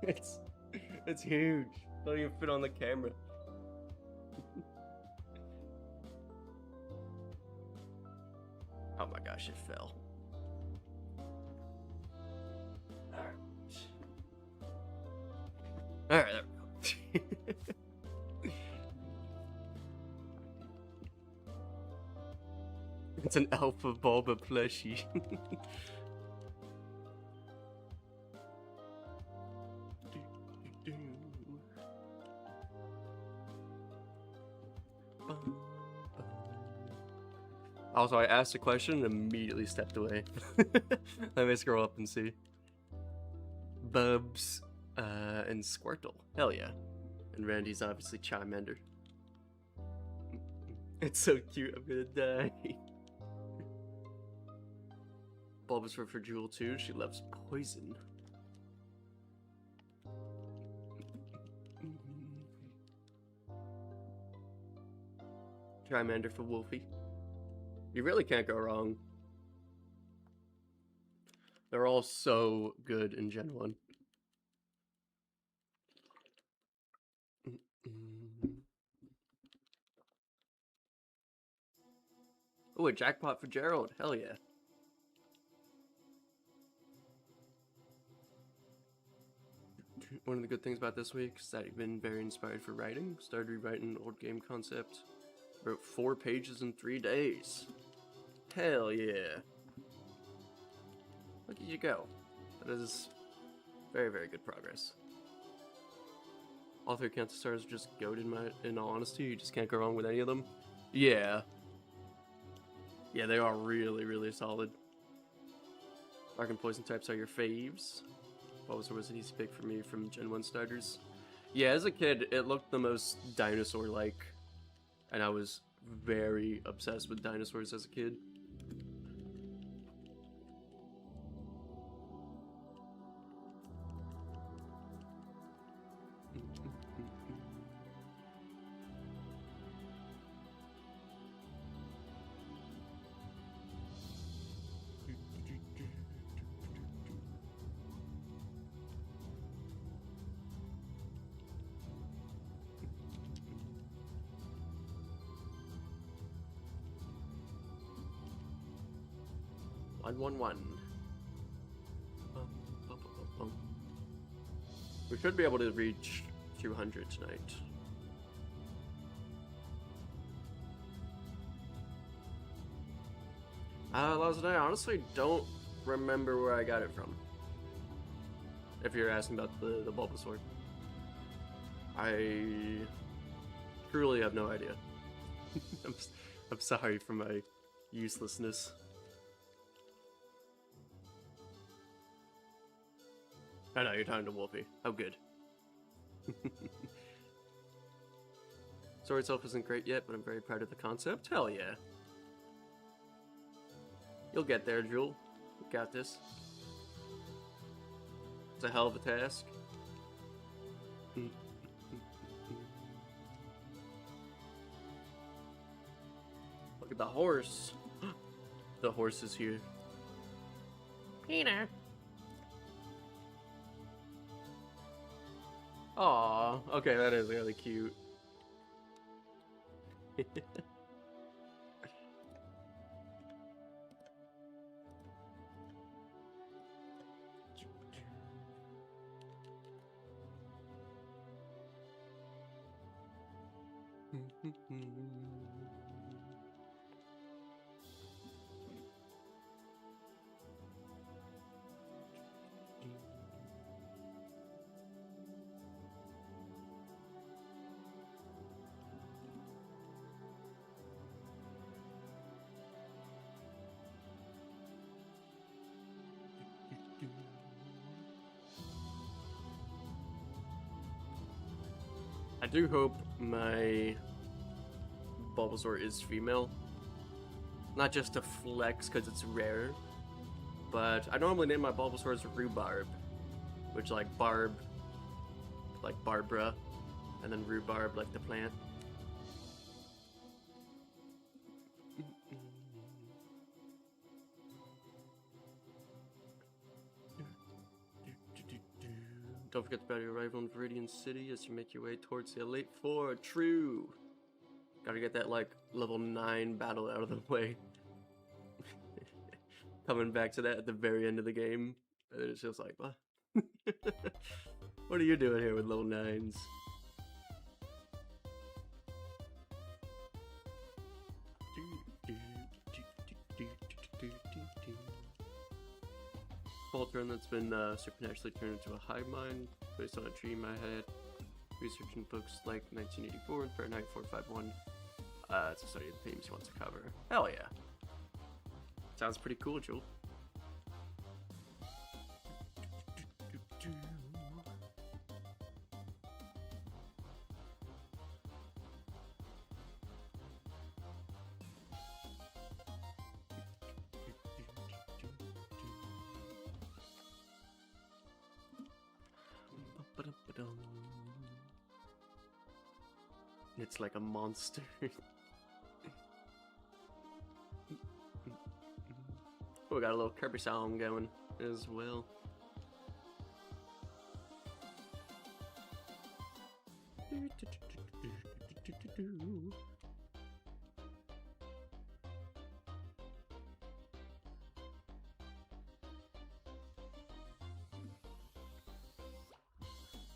It's huge. Don't even fit on the camera. Oh my gosh, it fell. Alright, there we go. It's an alpha Bulba plushie. Also, I asked a question and immediately stepped away. Let me scroll up and see. Bubs and Squirtle. Hell yeah. And Randy's obviously Charmander. It's so cute, I'm gonna die. Bulbasaur for Jewel 2, she loves poison. Charmander for Wolfie. You really can't go wrong. They're all so good in Gen 1. Oh, a jackpot for Gerald. Hell yeah. One of the good things about this week is that I've been very inspired for writing. Started rewriting an old game concept. Wrote 4 pages in 3 days. Hell yeah. Look at you go. That is very, very good progress. All three Cancer Stars are just goated in all honesty. You just can't go wrong with any of them. Yeah. Yeah, they are really, really solid. Dark and Poison types are your faves. Bulbasaur was an easy pick for me from Gen 1 starters. Yeah, as a kid, it looked the most dinosaur-like. And I was very obsessed with dinosaurs as a kid. One. We should be able to reach 200 tonight. Last night, I honestly don't remember where I got it from. If you're asking about the Bulbasaur. I truly have no idea. I'm sorry for my uselessness. I know, you're talking to Wolfie. How good. Story itself isn't great yet, but I'm very proud of the concept. Hell yeah. You'll get there, Jewel. You got this. It's a hell of a task. Look at the horse. The horse is here. Peter. Aw, okay, that is really cute. I do hope my Bulbasaur is female. Not just to flex because it's rare, but I normally name my Bulbasaur as Rhubarb, which like barb, like Barbara, and then rhubarb like the plant. Don't forget about your arrival in Viridian City as you make your way towards the Elite Four. True. Gotta get that, like, level 9 battle out of the way. Coming back to that at the very end of the game. And it's just like, what? What are you doing here with level 9s? Voltron that's been supernaturally turned into a hive mind based on a dream I had. Researching books like 1984 and Fahrenheit 451. It's a study of the themes he wants to cover. Hell yeah. Sounds pretty cool, Jewel. It's like a monster. Oh, we got a little Kirby song going as well.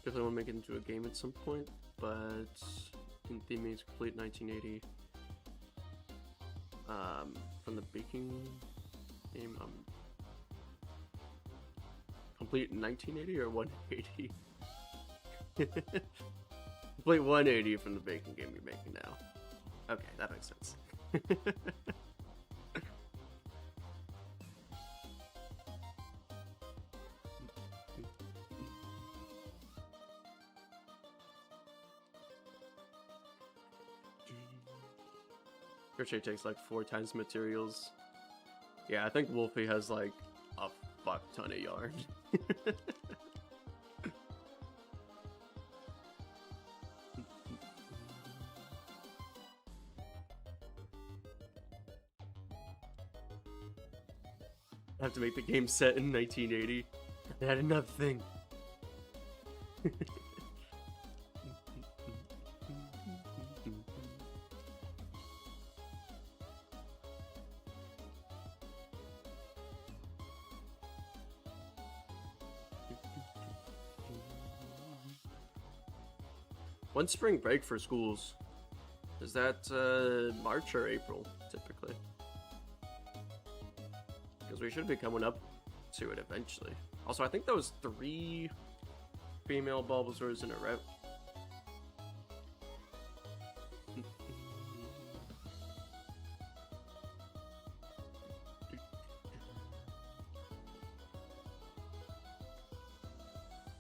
Definitely want to make it into a game at some point, but in theme is complete 1980. From the baking game, complete 1980 or 180? complete 180 from the bacon game you're making now. Okay, that makes sense. Crochet takes like 4 times materials. Yeah, I think Wolfie has like a fuck ton of yarn. I have to make the game set in 1980. I had nothing. When's spring break for schools? Is that March or April, typically? Because we should be coming up to it eventually. Also, I think that was 3 female Bulbasaurs in a row.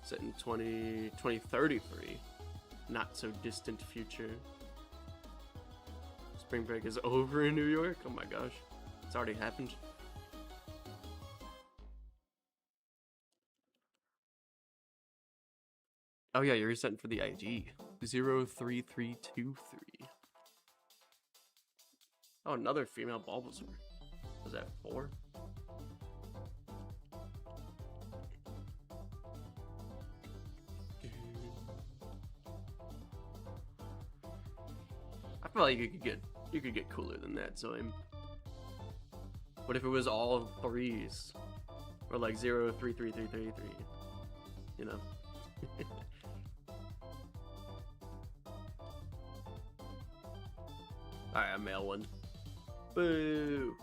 Set in 2033. Not so distant future. Spring break is over in New York? Oh my gosh. It's already happened. Oh yeah, you're resetting for the ID. 03323. Oh, another female Bulbasaur. Was that 4? I feel like you could get cooler than that, so what if it was all 3s? Or like 03333, you know? Alright, a male one. Boo!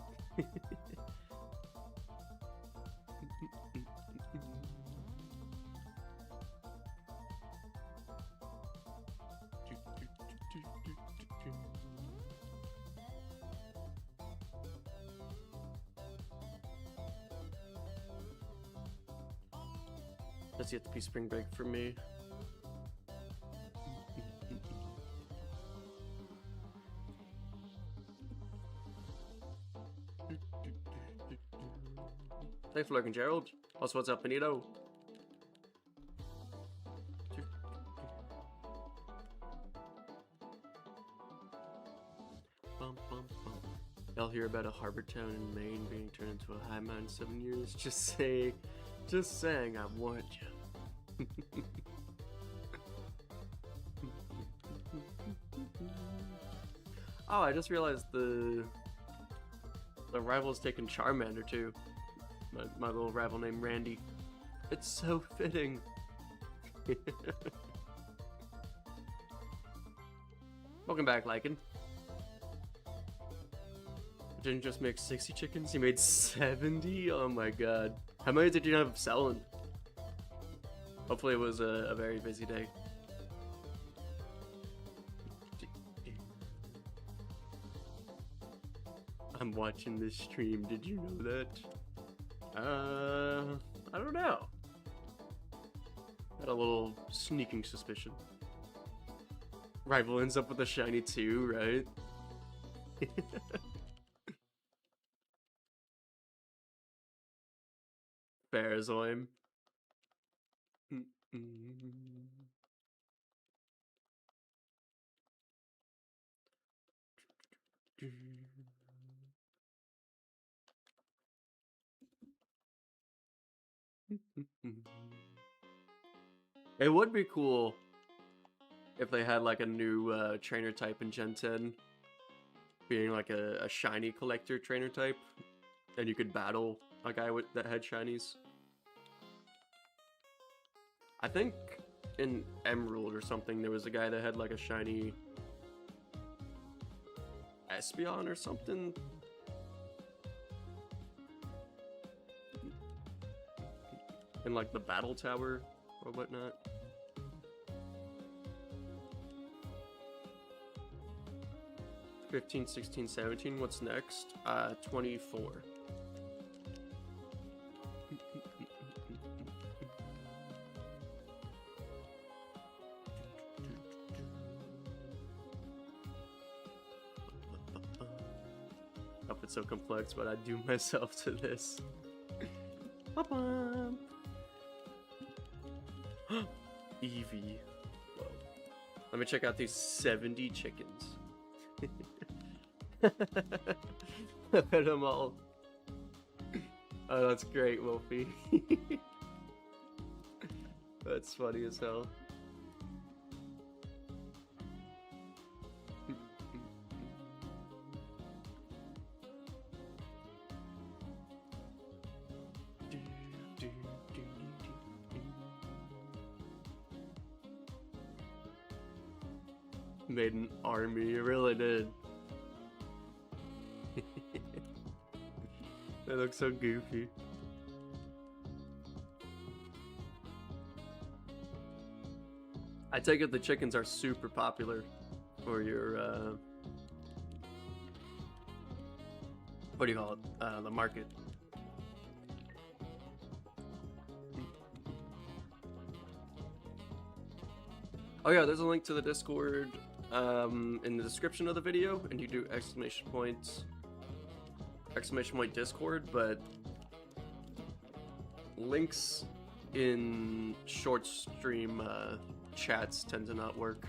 That's yet to be spring break for me. Thanks for lurking, Gerald. Also, what's up, Benito? Y'all hear about a harbor town in Maine being turned into a high mountain in 7 years? Just saying, I warned you. Oh, I just realized the rival's taking Charmander too. My little rival named Randy. It's so fitting. Welcome back, Lycan. Didn't just make 60 chickens, he made 70? Oh my god. How many did you end up selling? Hopefully it was a very busy day. I'm watching this stream, did you know that? I don't know. Had a little sneaking suspicion. Rival ends up with a shiny too, right? Barazoim. It would be cool if they had like a new trainer type in Gen 10, being like a shiny collector trainer type, and you could battle a guy that had shinies. I think in Emerald or something there was a guy that had like a shiny Espeon or something. In like the battle tower or whatnot. 15, 16, 17. What's next? 24. Oh, it's so complex, but I do myself to this. Eevee. Whoa. Let me check out these 70 chickens. Look at them all. Oh, that's great, Wolfie. That's funny as hell. Made an army, it really did. They look so goofy. I take it the chickens are super popular for your, what do you call it? The market. Oh yeah, there's a link to the Discord in the description of the video, and you do exclamation point Discord, but links in short stream chats tend to not work.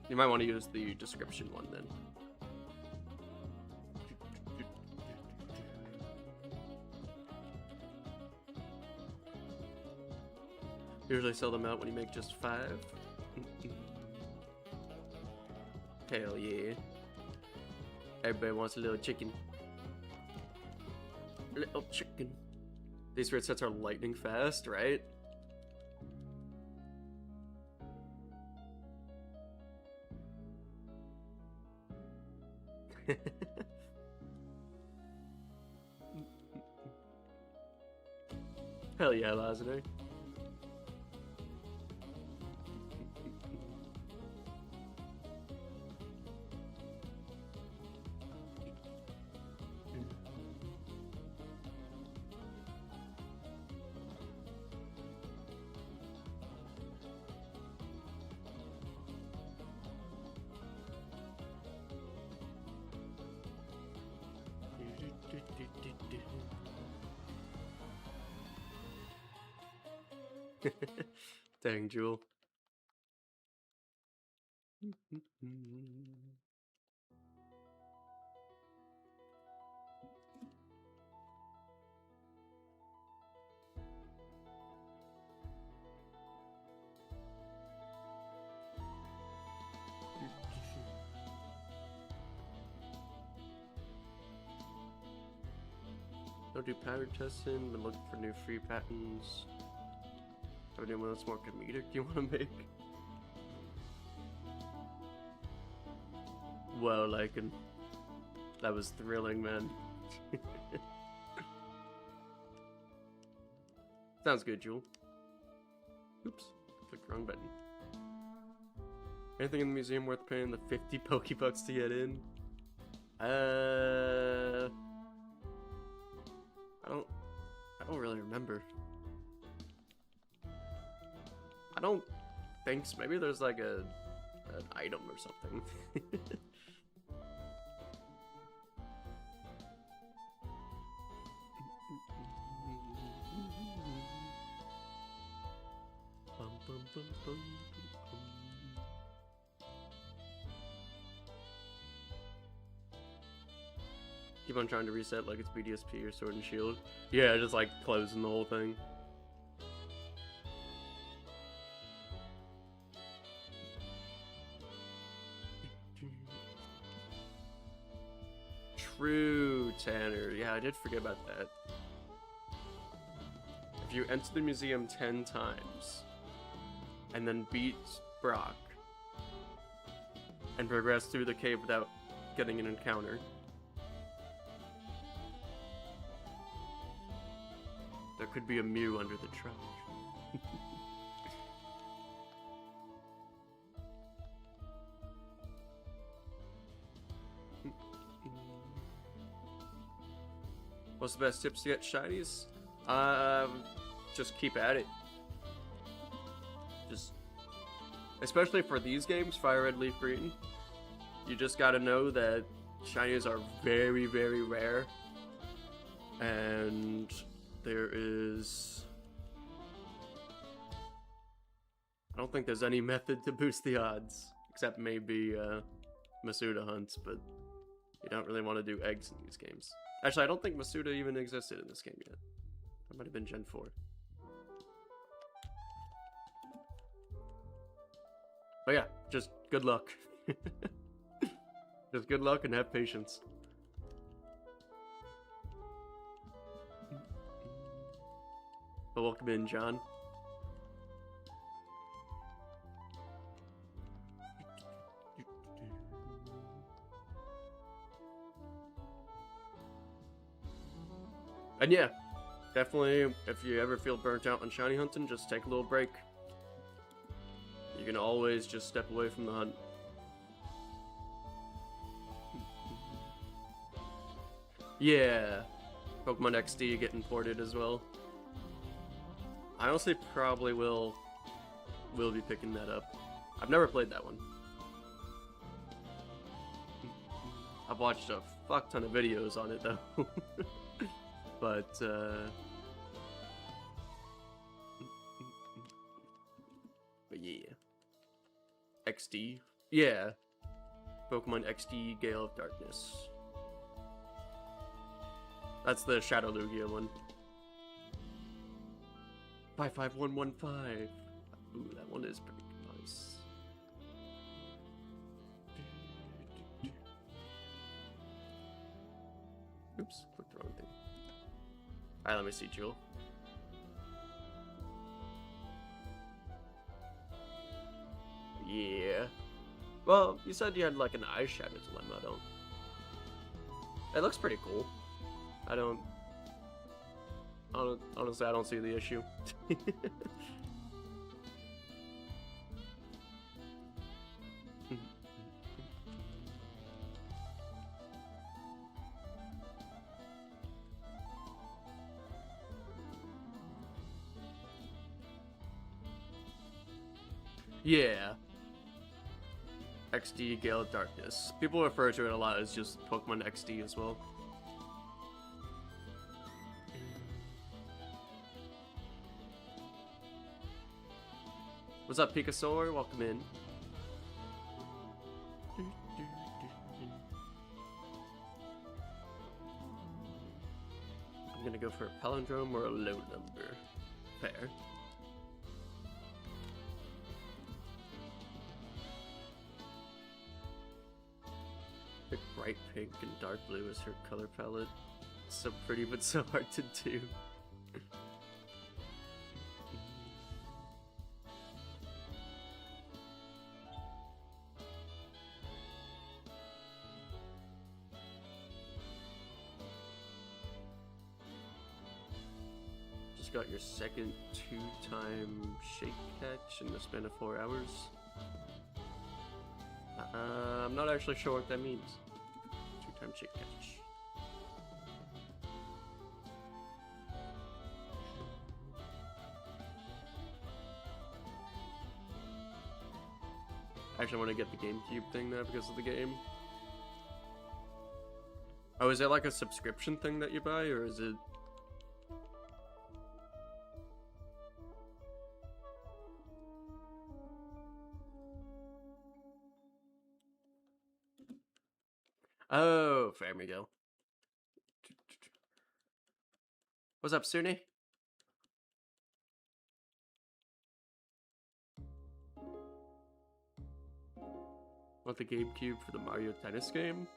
You might want to use the description one then. Usually sell them out when you make just 5. Hell yeah. Everybody wants a little chicken. Little chicken. These spirit sets are lightning fast, right? Hell yeah, Lazare. Dang, Jewel. Don't do pattern testing, been looking for new free patterns. Have anyone that's more comedic you want to make? Whoa, Lycan. That was thrilling, man. Sounds good, Jewel. Oops, clicked the wrong button. Anything in the museum worth paying the 50 Pokebucks to get in? I don't really remember. I don't think so. Maybe there's like an item or something. Keep on trying to reset like it's BDSP or Sword and Shield. Yeah, just like closing the whole thing. True, Tanner. Yeah, I did forget about that. If you enter the museum 10 times and then beat Brock and progress through the cave without getting an encounter, there could be a Mew under the trunk. What's the best tips to get shinies? Just keep at it. Just, especially for these games, Fire Red, Leaf Green, you just gotta know that shinies are very, very rare. And there is... I don't think there's any method to boost the odds, except maybe Masuda hunts, but you don't really want to do eggs in these games. Actually, I don't think Masuda even existed in this game yet. That might have been Gen 4. But yeah, just good luck. Just good luck and have patience. But welcome in, John. And yeah, definitely, if you ever feel burnt out on shiny hunting, just take a little break. You can always just step away from the hunt. Yeah, Pokemon XD getting ported as well. I honestly probably will be picking that up. I've never played that one. I've watched a fuck ton of videos on it though. But yeah. XD? Yeah. Pokemon XD Gale of Darkness. That's the Shadow Lugia one. 55115. Ooh, that one is pretty nice. Oops, clicked the wrong thing. Alright, let me see, Jewel. Yeah. Well, you said you had like an eyeshadow dilemma, don't... It looks pretty cool. Honestly, I don't see the issue. Yeah. XD Gale of Darkness. People refer to it a lot as just Pokemon XD as well. What's up, Pikasaur? Welcome in. I'm gonna go for a palindrome or a low number. Fair. Pick bright pink and dark blue as her color palette. So pretty but so hard to do. Just got your second 2-time shake catch in the span of 4 hours. I'm not actually sure what that means. 2-time shake catch. Actually, I want to get the GameCube thing now because of the game. Oh, is it like a subscription thing that you buy, or is it... Oh, there we go. What's up, Suni? Want the GameCube for the Mario Tennis game?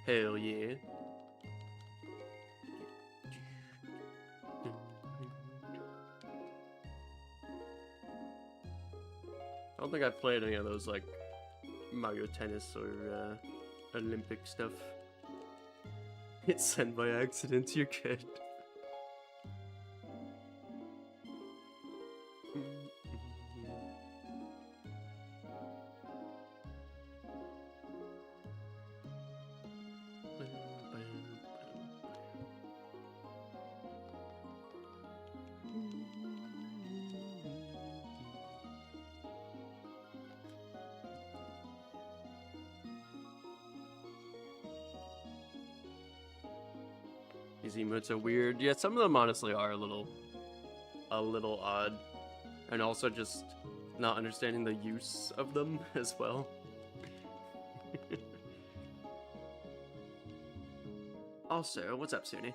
Hell yeah. I don't think I've played any of those, like, Mario Tennis or Olympic stuff. It's sent by accident, you're good. These emotes are weird. Yeah, some of them honestly are a little odd. And also just not understanding the use of them as well. Also, what's up, Suni?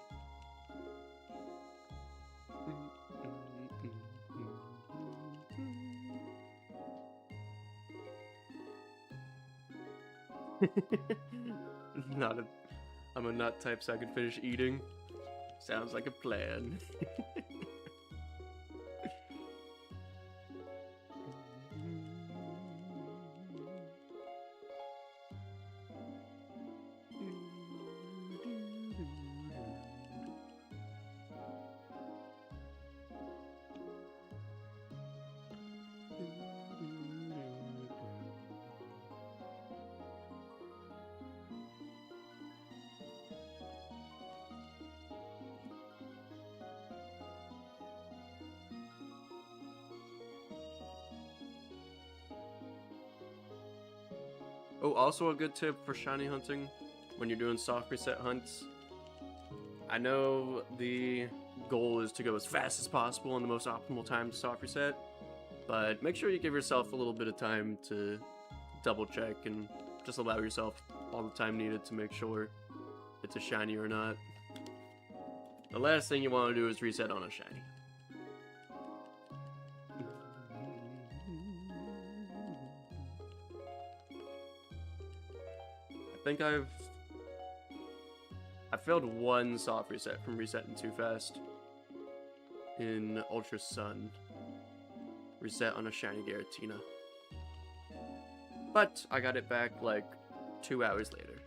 I'm a nut type, so I can finish eating. Sounds like a plan. Oh, also a good tip for shiny hunting when you're doing soft reset hunts. I know the goal is to go as fast as possible in the most optimal time to soft reset, but make sure you give yourself a little bit of time to double check and just allow yourself all the time needed to make sure it's a shiny or not. The last thing you want to do is reset on a shiny. I think I failed one soft reset from resetting too fast in Ultra Sun. Reset on a shiny Giratina. But I got it back like 2 hours later.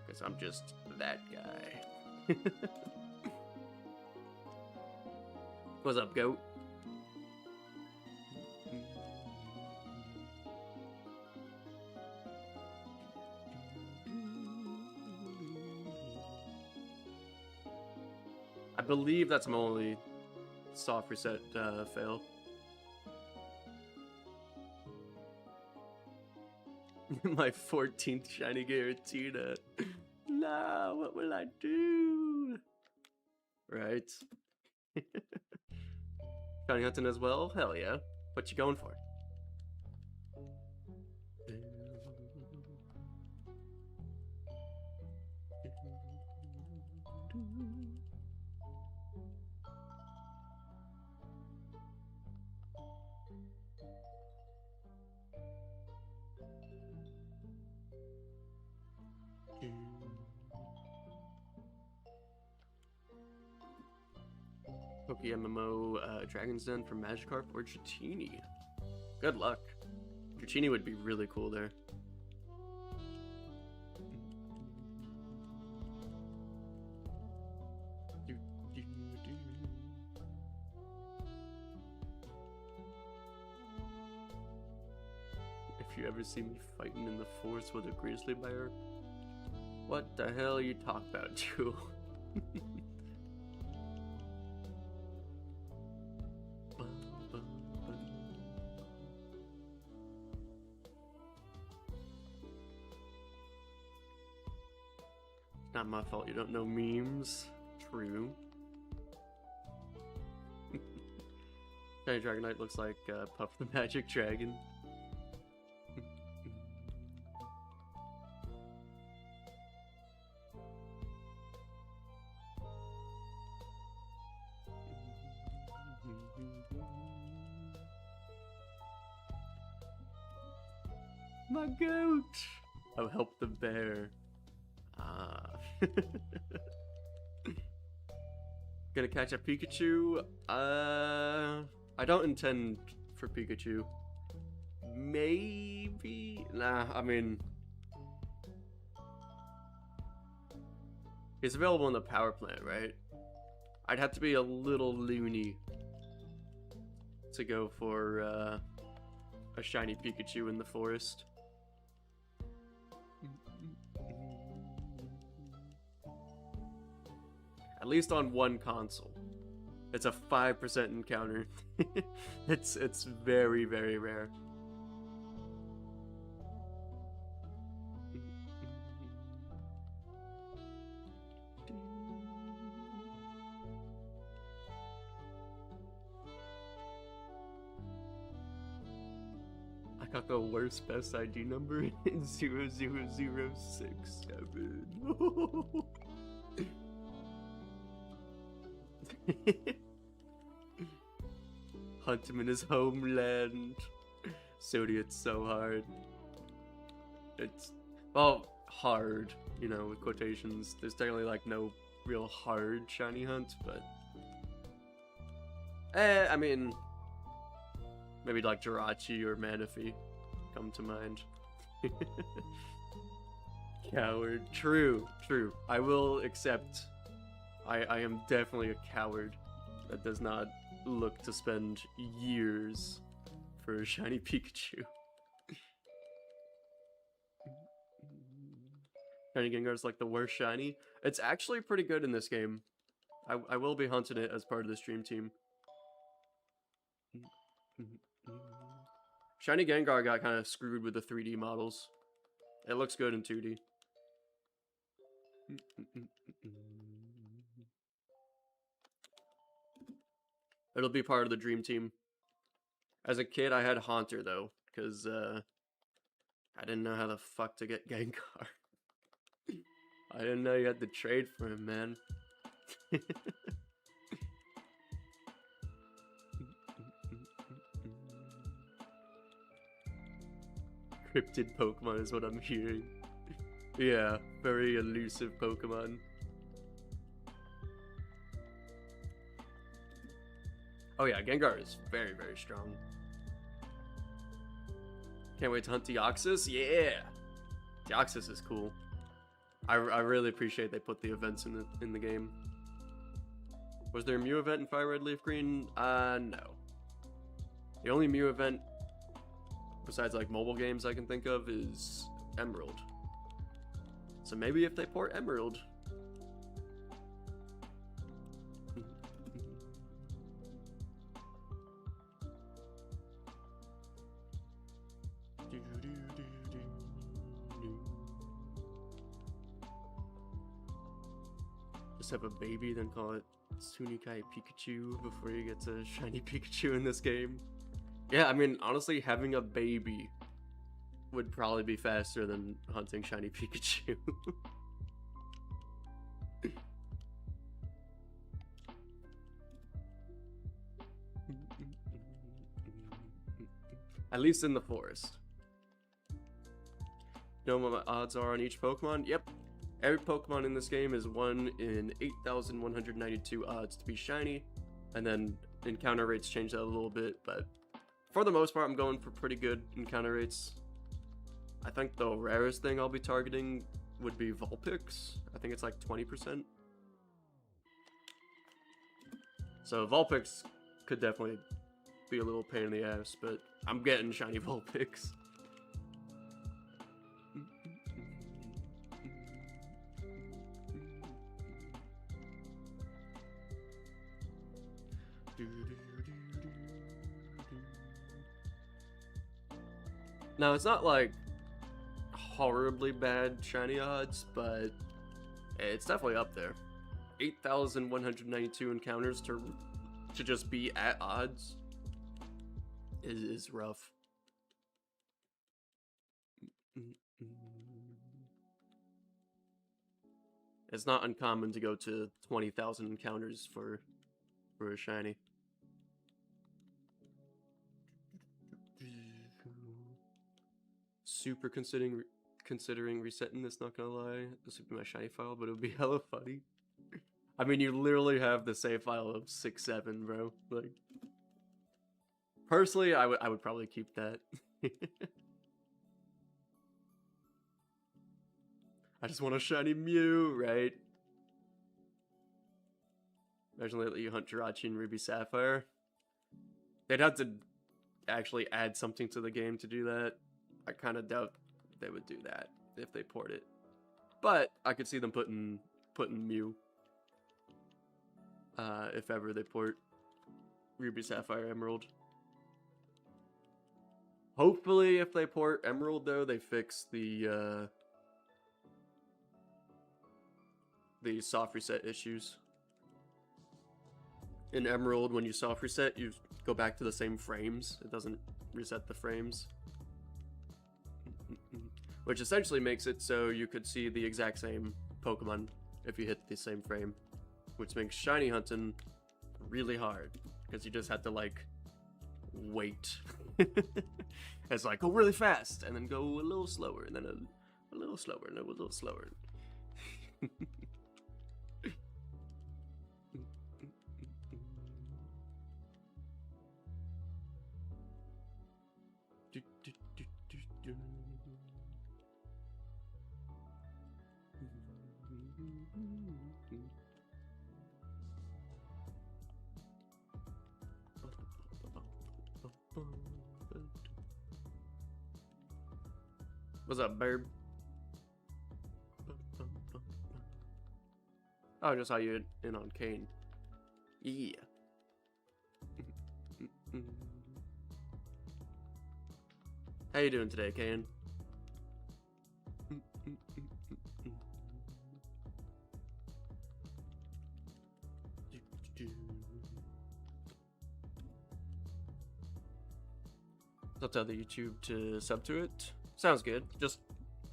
Because I'm just that guy. What's up, goat? I believe that's my only soft reset fail. My 14th shiny Giratina. Nah, what will I do? Right. Shiny hunting as well? Hell yeah. What you going for? PokeMMO Dragon's Den for Magikarp or Dratini. Good luck. Dratini would be really cool there. If you ever see me fighting in the forest with a grizzly bear, what the hell are you talking about, Jewel? Not my fault you don't know memes. True. Shiny Dragonite looks like Puff the Magic Dragon. My goat! Oh, help the bear. Ah. Gonna catch a Pikachu? I don't intend for Pikachu. Maybe? Nah, I mean... He's available in the power plant, right? I'd have to be a little loony to go for a shiny Pikachu in the forest. At least on one console. It's a 5% encounter. It's very, very rare. Got the worst best ID number in 00067. Hunt him in his homeland. Sodi, it's so hard. It's, well, hard, you know, with quotations. There's technically like no real hard shiny hunt, but I mean, maybe like Jirachi or Manaphy come to mind. Coward. True, true. I will accept. I am definitely a coward that does not look to spend years for a shiny Pikachu. Shiny Gengar's like the worst shiny. It's actually pretty good in this game. I will be hunting it as part of the stream team. Shiny Gengar got kind of screwed with the 3D models. It looks good in 2D. It'll be part of the dream team. As a kid, I had Haunter though, because I didn't know how the fuck to get Gengar. I didn't know you had to trade for him, man. Cryptid Pokemon is what I'm hearing. Yeah, very elusive Pokemon. Oh yeah, Gengar is very, very strong. Can't wait to hunt Deoxys. Yeah! Deoxys is cool. I really appreciate they put the events in the game. Was there a Mew event in Fire Red Leaf Green? No. The only Mew event, besides like mobile games I can think of, is Emerald. So maybe if they port Emerald. Just have a baby, then call it Sunikai Pikachu before you get to shiny Pikachu in this game. Yeah, I mean, honestly, having a baby would probably be faster than hunting shiny Pikachu. At least in the forest. Know what my odds are on each Pokemon? Yep. Every Pokemon in this game is 1 in 8,192 odds to be shiny. And then encounter rates change that a little bit, but for the most part, I'm going for pretty good encounter rates. I think the rarest thing I'll be targeting would be Vulpix. I think it's like 20%. So Vulpix could definitely be a little pain in the ass, but I'm getting shiny Vulpix. Now, it's not like horribly bad shiny odds, but it's definitely up there. 8,192 encounters to just be at odds is rough. It's not uncommon to go to 20,000 encounters for a shiny. Super considering resetting this, not gonna lie. This would be my shiny file, but it would be hella funny. I mean, you literally have the save file of 6-7, bro. Like, personally, I would probably keep that. I just want a shiny Mew, right? Imagine they let you hunt Jirachi and Ruby Sapphire. They'd have to actually add something to the game to do that. I kind of doubt they would do that if they port it. But I could see them putting Mew. If ever they port Ruby, Sapphire, Emerald. Hopefully if they port Emerald though, they fix the soft reset issues. In Emerald, when you soft reset, you go back to the same frames. It doesn't reset the frames. which essentially makes it so you could see the exact same Pokemon if you hit the same frame, which makes shiny hunting really hard because you just have to like wait. It's like go really fast and then go a little slower and then a little slower and a little slower. What's up, Burb? Oh, I just saw you in on Kane. Yeah. How you doing today, Kane? I'll tell the YouTube to sub to it. Sounds good. Just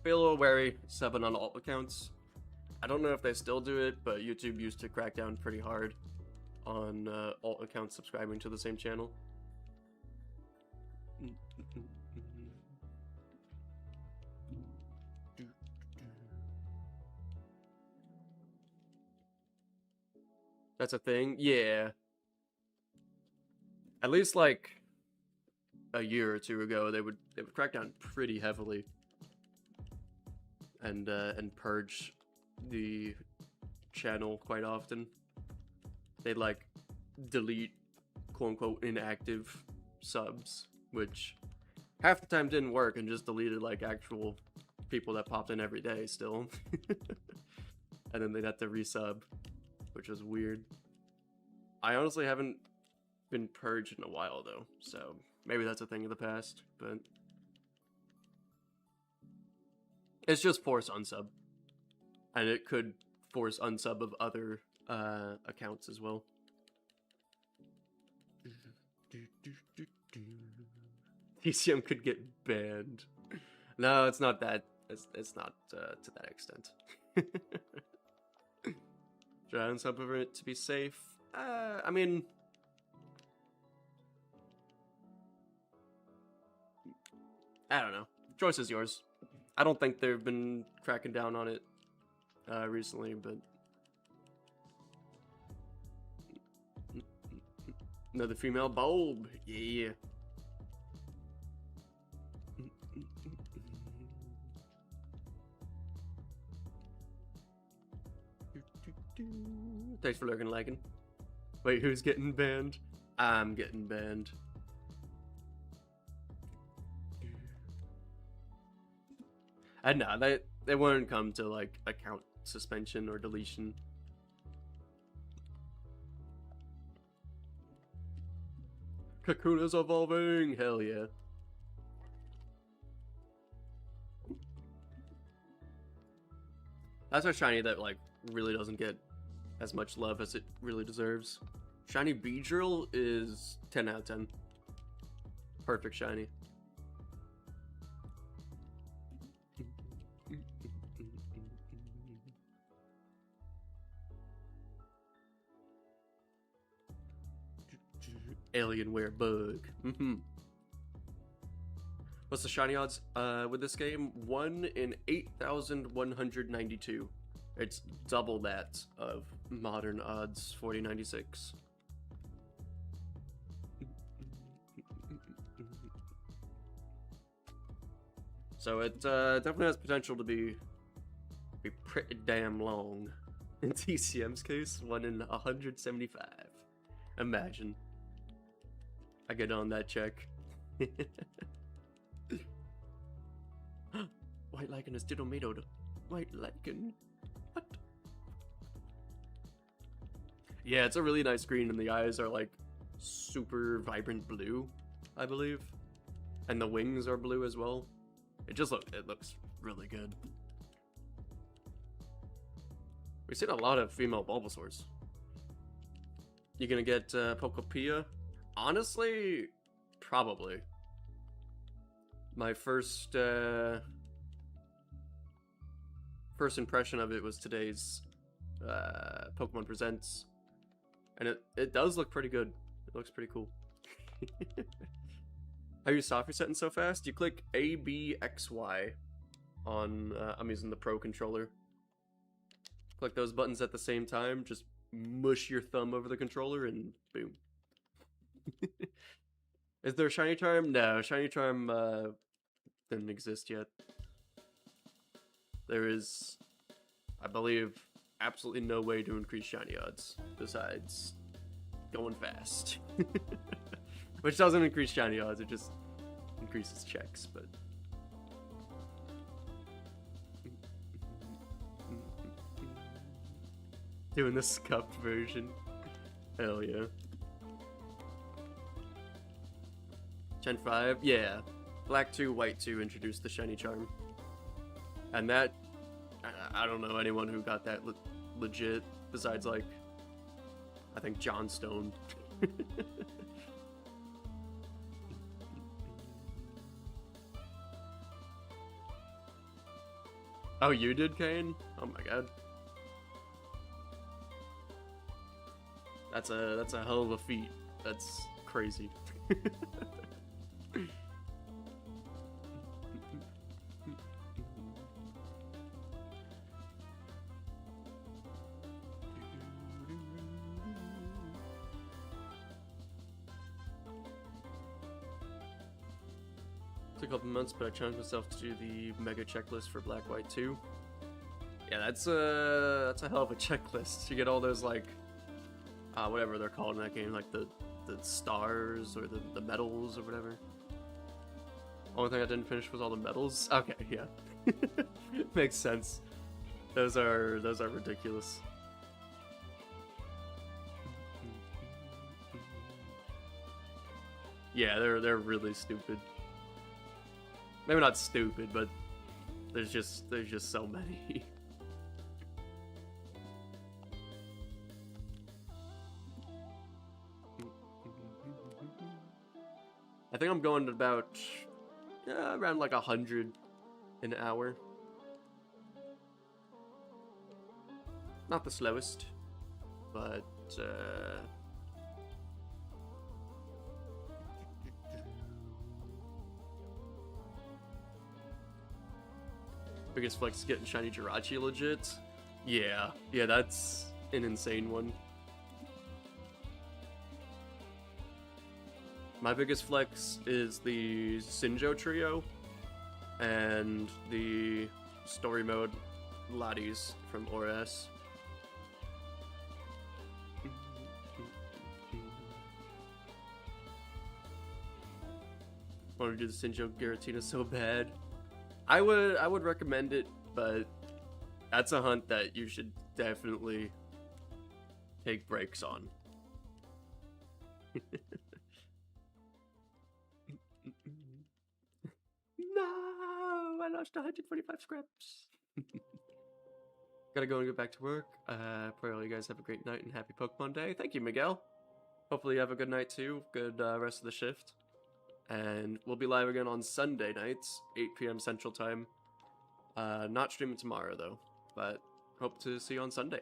be a little wary subbing on alt accounts. I don't know if they still do it, but YouTube used to crack down pretty hard on alt accounts subscribing to the same channel. That's a thing? Yeah. At least like a year or two ago, they would crack down pretty heavily and purge the channel quite often. They'd like delete quote unquote inactive subs, which half the time didn't work, and just deleted like actual people that popped in every day still. And then they'd have to resub, which was weird. I honestly haven't been purged in a while though, so maybe that's a thing of the past, but it's just force unsub. And it could force unsub of other accounts as well. TCM could get banned. No, it's not that. It's not to that extent. Should I unsub over it to be safe? I mean, I don't know. Choice is yours. I don't think they've been cracking down on it recently, but another female bulb, yeah. Thanks for lurking, liking. Wait, who's getting banned? I'm getting banned. And no, they wouldn't come to like account suspension or deletion. Kakuna's evolving, hell yeah. That's a shiny that like really doesn't get as much love as it really deserves. Shiny Beedrill is 10 out of 10. Perfect shiny. Alienware bug. What's the shiny odds with this game? 1 in 8,192. It's double that of modern odds 4096. So it definitely has potential to be pretty damn long. In TCM's case, 1 in 175. Imagine. I get on that check. White lichen is diddle-matoed. White lichen? What? Yeah, it's a really nice green, and the eyes are like super vibrant blue, I believe. And the wings are blue as well. It looks really good. We've seen a lot of female Bulbasaurs. You gonna get Pokopia? Honestly, probably. My first first impression of it was today's Pokemon Presents, and it does look pretty good. It looks pretty cool. How you soft resetting so fast? You click A, B, X, Y on, I'm using the Pro controller. Click those buttons at the same time, just mush your thumb over the controller and boom. Is there a Shiny Charm? No, Shiny Charm didn't exist yet. There is, I believe, absolutely no way to increase Shiny odds besides going fast. Which doesn't increase Shiny odds, it just increases checks, but... Doing the scuffed version. Hell yeah. Gen 5? Yeah. Black 2, White 2 introduced the Shiny Charm. And that... I don't know anyone who got that legit, besides, like... I think Johnstone. Oh, you did, Kane? Oh my god. That's a hell of a feat. That's crazy. Took a couple months, but I challenged myself to do the mega checklist for Black White 2. Yeah, that's a hell of a checklist. You get all those, like, whatever they're called in that game, like the stars or the medals or whatever. Only thing I didn't finish was all the medals. Okay, yeah. Makes sense. Those are ridiculous. Yeah, they're really stupid. Maybe not stupid, but there's just so many. I think I'm going to about around like 100 an hour. Not the slowest, but biggest flex is getting shiny Jirachi legit. Yeah, that's an insane one. My biggest flex is the Sinjo trio and the story mode Lotties from ORS. I want to do the Sinjo Giratina so bad. I would recommend it, but that's a hunt that you should definitely take breaks on. No, I lost 145 scraps. Gotta go and get back to work. Pray all you guys have a great night and happy Pokemon Day. Thank you, Miguel. Hopefully you have a good night too. Good rest of the shift. And we'll be live again on Sunday nights, 8 p.m. Central Time. Not streaming tomorrow though, but hope to see you on Sunday.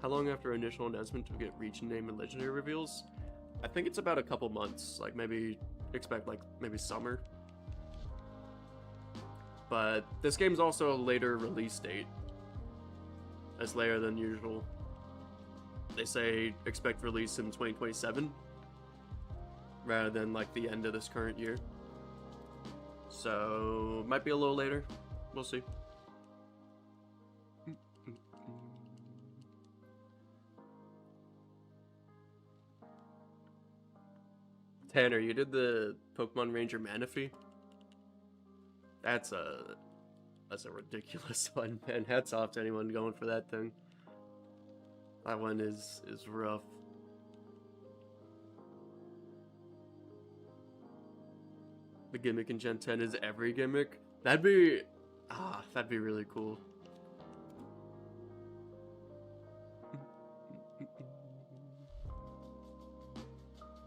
How long after initial announcement do we get region name and legendary reveals? I think it's about a couple months, like maybe expect like maybe summer. But this game's also a later release date, as later than usual. They say expect release in 2027 rather than like the end of this current year. So might be a little later. We'll see. Tanner, you did the Pokemon Ranger Manaphy? That's a ridiculous one, man. Hats off to anyone going for that thing. That one is rough. The gimmick in Gen 10 is every gimmick. That'd be really cool.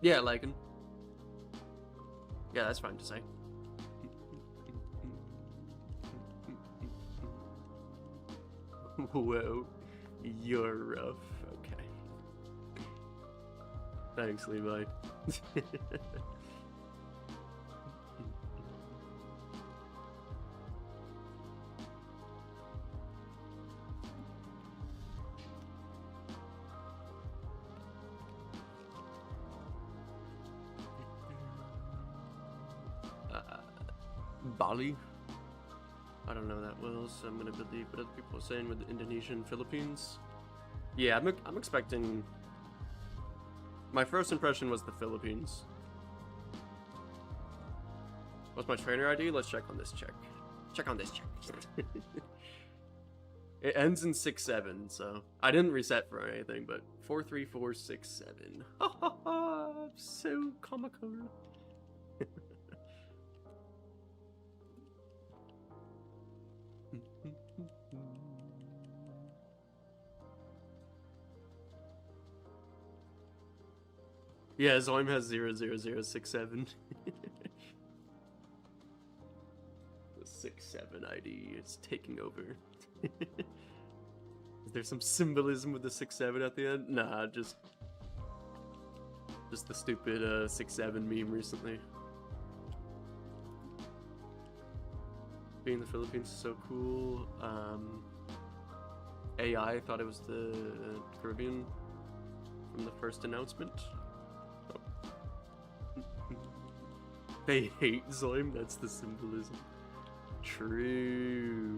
Yeah, Lycan. Yeah, that's fine to say. Whoa, you're rough. Okay. Thanks, Levi. Bali? I don't know that well, so I'm gonna believe what other people are saying with the Indonesia and Philippines. Yeah, I'm expecting... My first impression was the Philippines. What's my trainer ID? Let's check on this check. Check on this check. It ends in 6-7, so... I didn't reset for anything, but 43467. Ha ha ha! So comical. Yeah, Zoim has 00067. The 67 ID is taking over. Is there some symbolism with the 67 at the end? Nah, just the stupid 67 meme recently. Being in the Philippines is so cool. AI thought it was the Caribbean from the first announcement. They hate Zoim, that's the symbolism. True.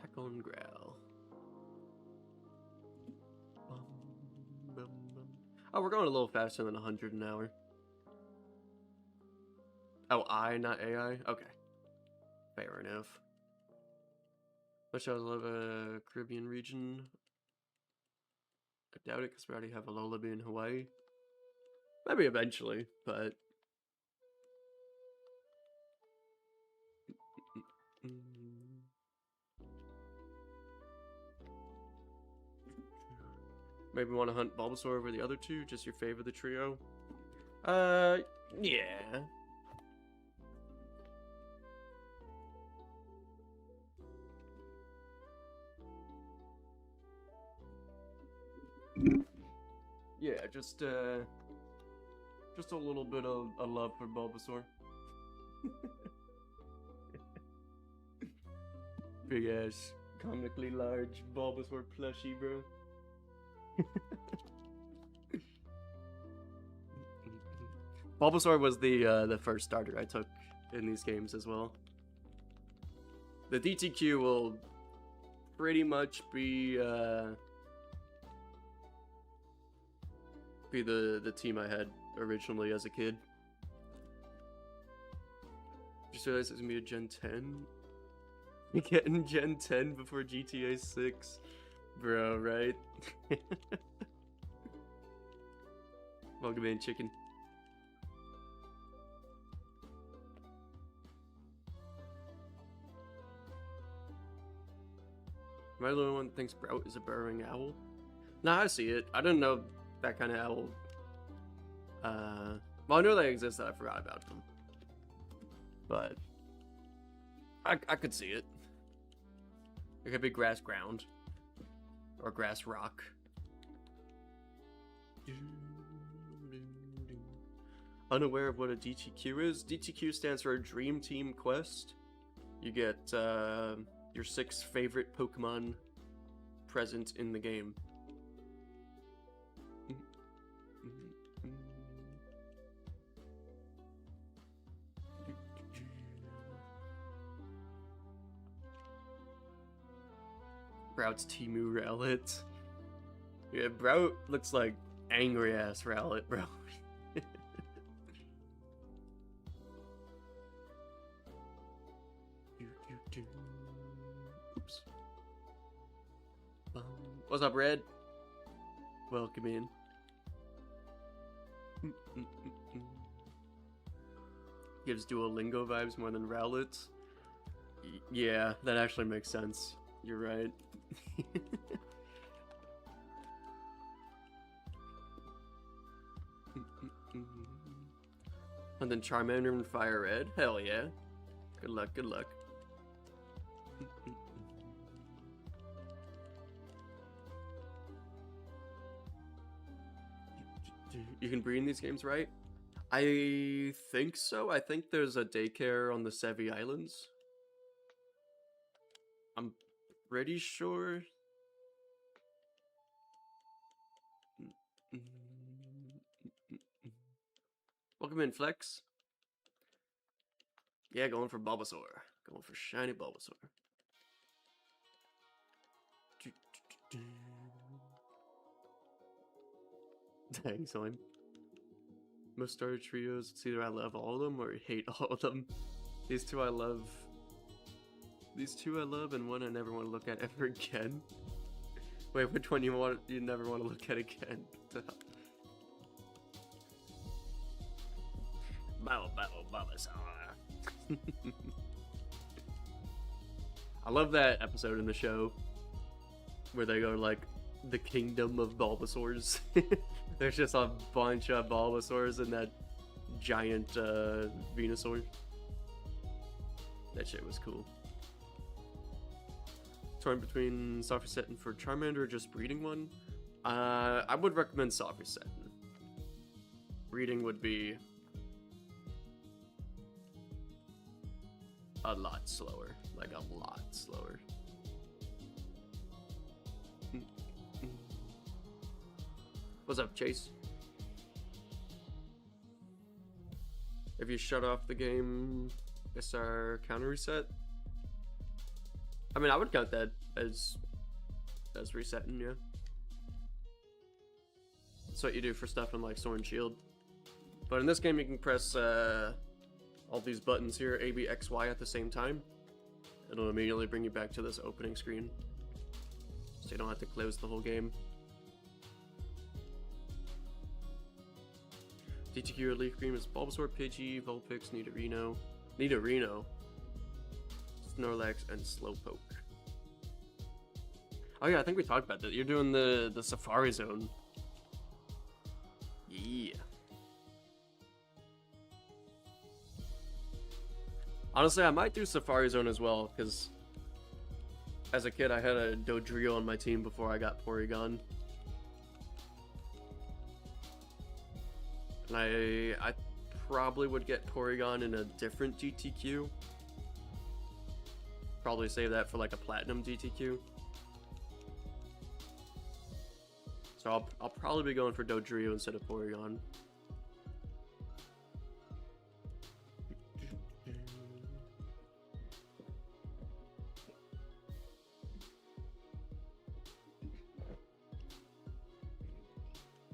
Tackle and growl. Oh, we're going a little faster than 100 an hour. Oh, not AI? Okay. Fair enough. Which I love a Caribbean region. I doubt it because we already have a lullaby in Hawaii. Maybe eventually, but... Maybe want to hunt Bulbasaur over the other two? Just your favorite of the trio? Yeah. Yeah, just a little bit of a love for Bulbasaur. Big ass, comically large Bulbasaur plushie, bro. Bulbasaur was the first starter I took in these games as well. The DTQ will pretty much be the team I had originally as a kid. Just realized it's gonna be a Gen 10. We getting Gen 10 before GTA 6, bro, right? Welcome in, chicken. Am I the only one that thinks Sprout is a burrowing owl? Nah, I see it. I didn't know that kind of owl. Well, I know they existed. I forgot about them. But I could see it. It could be grass ground or grass rock. Unaware of what a DTQ is? DTQ stands for a Dream Team Quest. You get your 6 favorite Pokemon present in the game. Sprout's Timu Rowlet. Yeah, Sprout looks like angry ass Rowlet, bro. Oops. What's up, Red? Welcome in. Gives Duolingo vibes more than Rowlet. Yeah, that actually makes sense. You're right. And then Charmander and Fire Red. Hell yeah. Good luck, good luck. You can breed in these games, right? I think so. I think there's a daycare on the Sevi Islands. I'm pretty sure. Welcome in, Flex. Yeah, going for Bulbasaur. Going for shiny Bulbasaur. Dang, Slime. Most starter trios, it's either I love all of them or hate all of them. These two I love. These two I love, and one I never want to look at ever again. Wait, which one you never want to look at again? Bulbasaur. I love that episode in the show where they go to, like, the kingdom of Bulbasaurs. There's just a bunch of Bulbasaurs and that giant Venusaur. That shit was cool. Torn between soft resetting for Charmander or just breeding one? I would recommend soft resetting. Breeding would be a lot slower. Like, a lot slower. What's up, Chase? If you shut off the game, it's our counter reset. I mean, I would count that as resetting, yeah. That's what you do for stuff in like Sword and Shield. But in this game, you can press all these buttons here, A, B, X, Y at the same time. It'll immediately bring you back to this opening screen, so you don't have to close the whole game. DTQ or Leafgreen is Bulbasaur, Pidgey, Vulpix, Nidorino, Snorlax, and Slowpoke. Oh yeah, I think we talked about that. You're doing the Safari Zone. Yeah. Honestly, I might do Safari Zone as well, because as a kid I had a Dodrio on my team before I got Porygon. And I probably would get Porygon in a different DTQ. Probably save that for like a Platinum DTQ. So I'll probably be going for Dodrio instead of Porygon.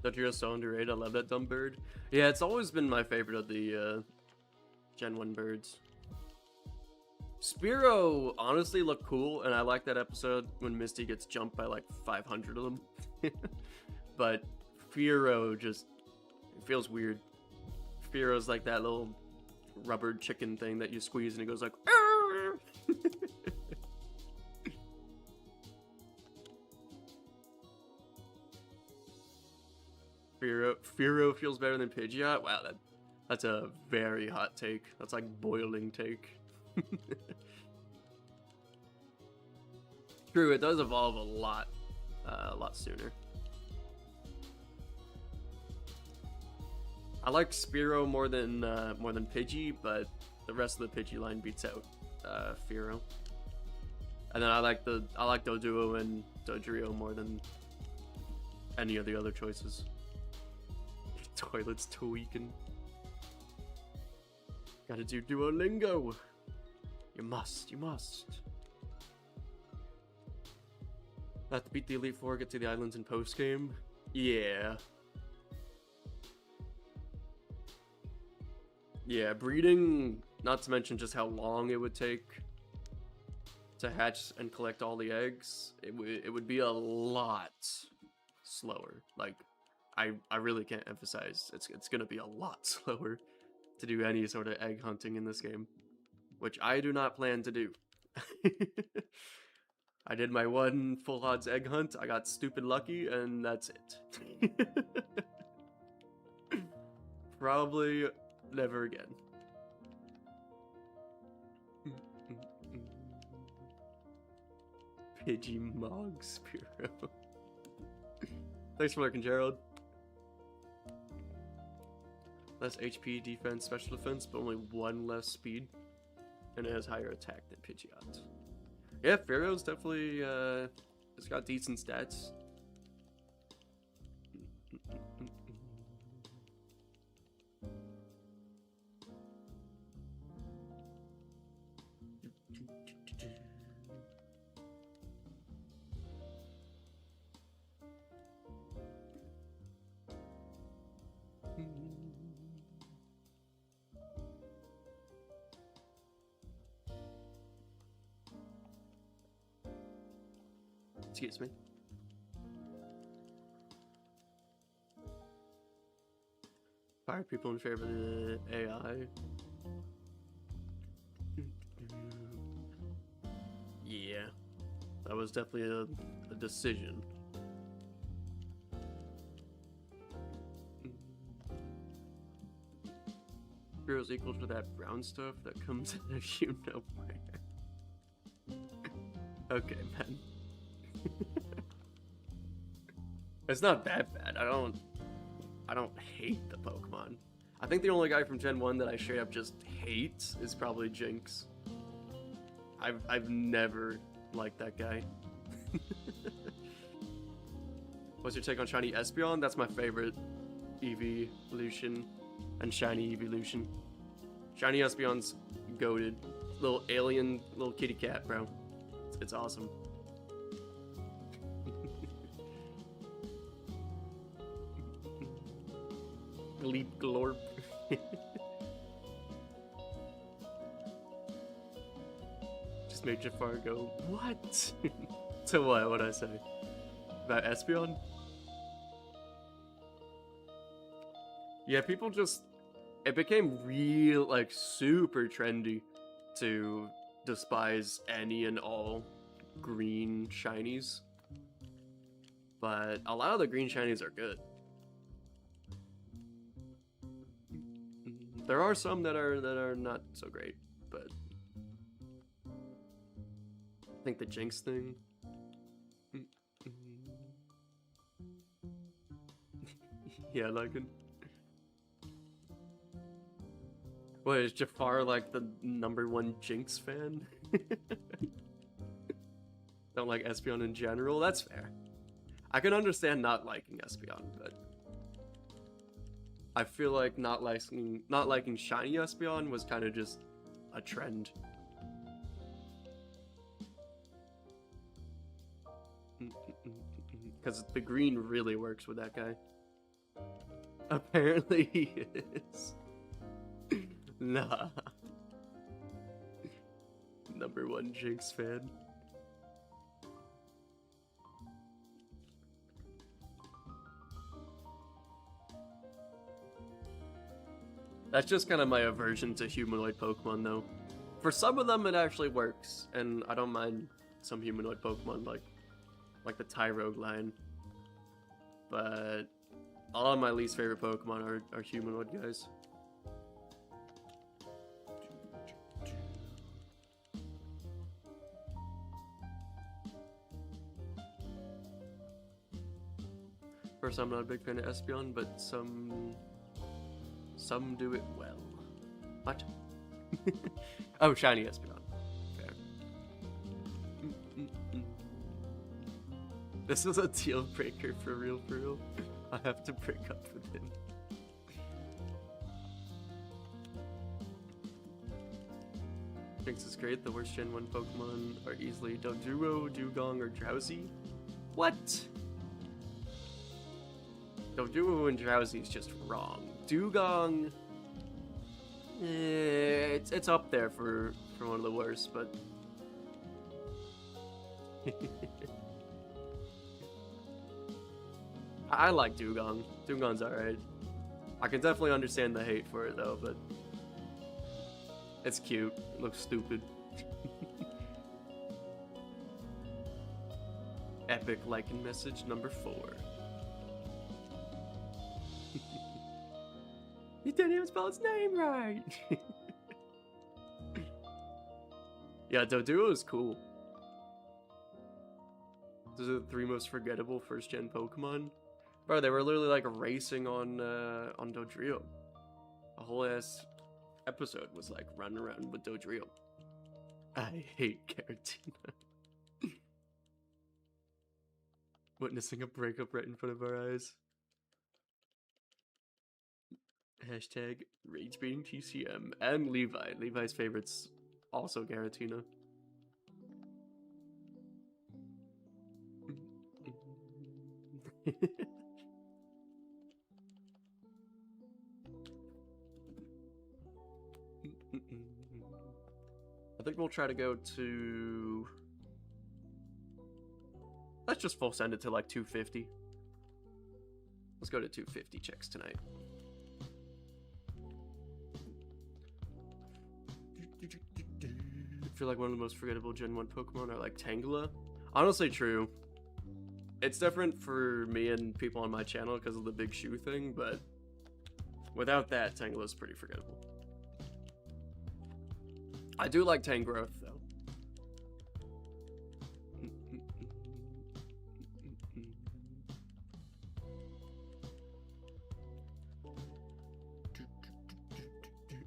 Dodrio's so underrated. I love that dumb bird. Yeah, it's always been my favorite of the Gen 1 birds. Spearow honestly looked cool, and I like that episode when Misty gets jumped by like 500 of them. But Fearow just, it feels weird. Fearow's like that little rubber chicken thing that you squeeze and it goes like Fearow feels better than Pidgeot? Wow, that's a very hot take. That's like boiling take. True, it does evolve a lot sooner. I like Spearow more than Pidgey, but the rest of the Pidgey line beats out Fearow. And then I like Doduo and Dodrio more than any of the other choices. Toilet's tweaking. Gotta do Duolingo. You must. Have to beat the Elite Four, get to the islands in post-game? Yeah. Yeah, breeding, not to mention just how long it would take to hatch and collect all the eggs, it would be a lot slower. Like, I really can't emphasize, it's gonna be a lot slower to do any sort of egg hunting in this game, which I do not plan to do. I did my one full odds egg hunt, I got stupid lucky, and that's it. Probably never again. Pidgeymog Spiro. Thanks for lurking, Gerald. Less HP, defense, special defense, but only 1 less speed. And it has higher attack than Pidgeot. Yeah, Pharaoh's definitely, it's got decent stats. Excuse me. Fire people in favor of the AI. Yeah, that was definitely a decision. Heroes equal to that brown stuff that comes out of you nowhere. Okay, man. It's not that bad. I don't hate the Pokemon. I think the only guy from Gen 1 that I straight up just hate is probably Jinx. I've never liked that guy. What's your take on Shiny Espeon? That's my favorite evolution and Shiny evolution. Shiny Espeon's goated. Little alien, little kitty cat, bro. It's awesome. Leap Glorp. Just made Jafar go, what? So what'd I say? About Espeon? Yeah, people just... It became real, like, super trendy to despise any and all green shinies. But a lot of the green shinies are good. There are some that are not so great, but I think the Jinx thing. Yeah, like it. What, is Jafar like the #1 Jinx fan? Don't like Espeon in general? That's fair. I can understand not liking Espeon, but I feel like not liking Shiny Espeon was kind of just a trend. Because the green really works with that guy. Apparently he is. Nah. #1 Jinx fan. That's just kind of my aversion to humanoid Pokemon, though. For some of them, it actually works, and I don't mind some humanoid Pokemon, like the Tyrogue line. But a lot of my least favorite Pokemon are humanoid guys. First, I'm not a big fan of Espeon, but some do it well. What? Oh, Shiny Espeon. Fair. This is a deal breaker for real, for real. I have to break up with him. Jinx is great. The worst Gen 1 Pokemon are easily Doduo, Dugong, or Drowsy. What? Doduo and Drowsy is just wrong. Dugong, it's up there for one of the worst, but I like Dugong. Dugong's alright. I can definitely understand the hate for it though, but it's cute. It looks stupid. Epic liking message number 4. You didn't even spell his name right. Yeah, Doduo is cool. Those are the 3 most forgettable first-gen Pokemon. Bro, they were literally like racing on Dodrio. A whole ass episode was like running around with Dodrio. I hate Garatina. Witnessing a breakup right in front of our eyes. Hashtag Rage Beating TCM and Levi. Levi's favorites also Garatina. I think we'll try to go to... Let's just full send it to like 250. Let's go to 250 checks tonight. I feel like one of the most forgettable Gen 1 Pokemon are like Tangela. Honestly, true. It's different for me and people on my channel because of the big shoe thing, but without that, Tangela's pretty forgettable. I do like Tangrowth, though.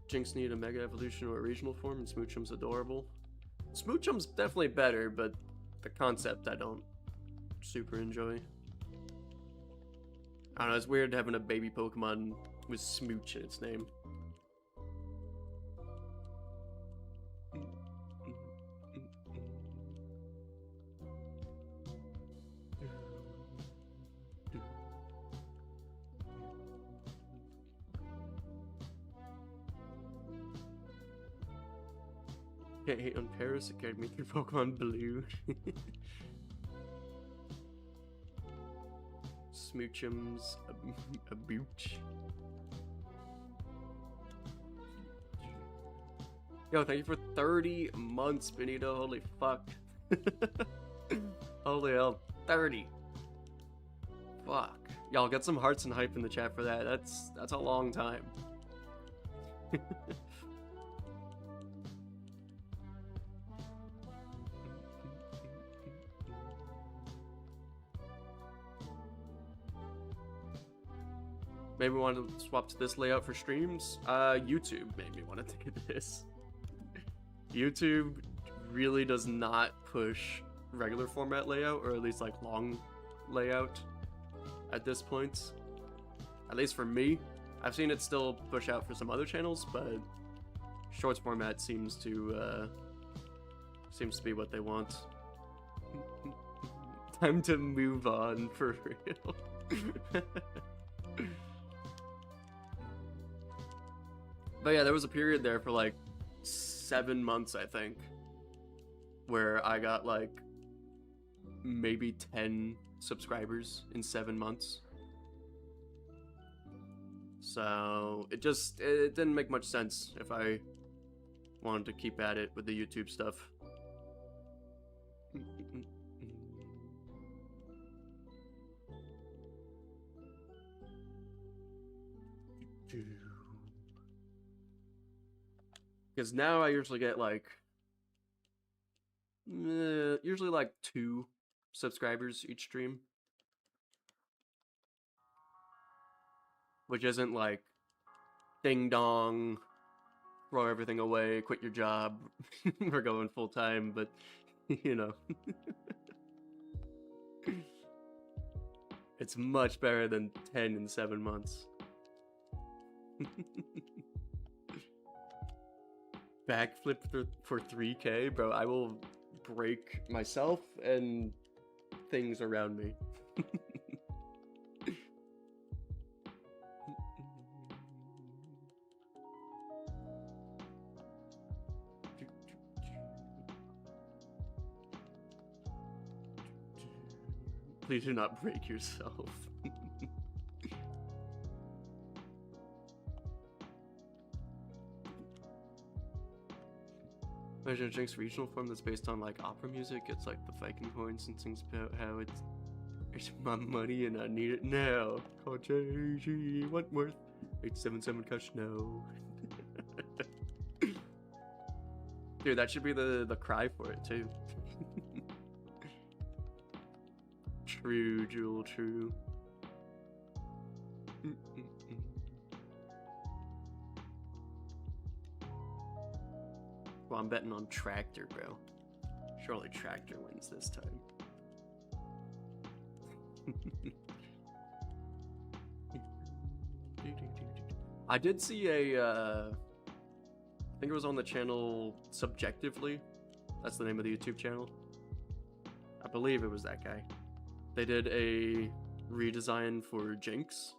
Jinx need a Mega Evolution or a regional form, and Smoochum's adorable. Smoochum's definitely better, but the concept I don't super enjoy. I don't know, it's weird having a baby Pokemon with Smooch in its name. Can't hate on Paris, it carried me through Pokemon Blue. Smoochum's a booch. Yo, thank you for 30 months, Benito. Holy fuck. Holy hell, 30. Fuck. Y'all get some hearts and hype in the chat for that. That's a long time. Maybe we want to swap to this layout for streams. YouTube made me want to do this. YouTube really does not push regular format layout, or at least like long layout at this point. At least for me. I've seen it still push out for some other channels, but shorts format seems to be what they want. Time to move on for real. But yeah, there was a period there for like 7 months, I think, where I got like maybe 10 subscribers in 7 months. So it didn't make much sense if I wanted to keep at it with the YouTube stuff. Because now I usually get like, usually like 2 subscribers each stream. Which isn't like, ding dong, throw everything away, quit your job, we're going full time, but, you know. It's much better than 10 in 7 months. Backflip for 3K, bro. I will break myself and things around me. Please do not break yourself. Imagine a Jinx regional form that's based on like opera music. It's like the Viking horns and sings about how it's my money and I need it now. Call JG Wentworth 877 Cush no. Dude, that should be the cry for it too. True, Jewel, true. Well, I'm betting on Tractor, bro. Surely Tractor wins this time. I did see a, I think it was on the channel Subjectively. That's the name of the YouTube channel. I believe it was that guy. They did a redesign for Jinx.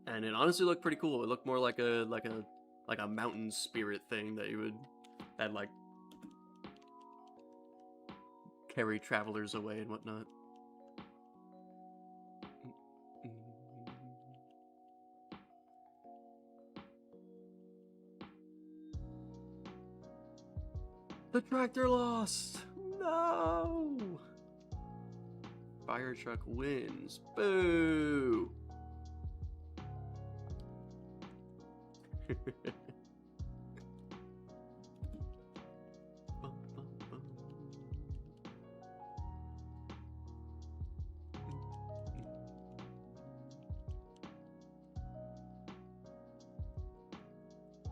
And it honestly looked pretty cool. It looked more like a mountain spirit thing that you would like carry travelers away and whatnot. The tractor lost! No! Fire truck wins. Boo!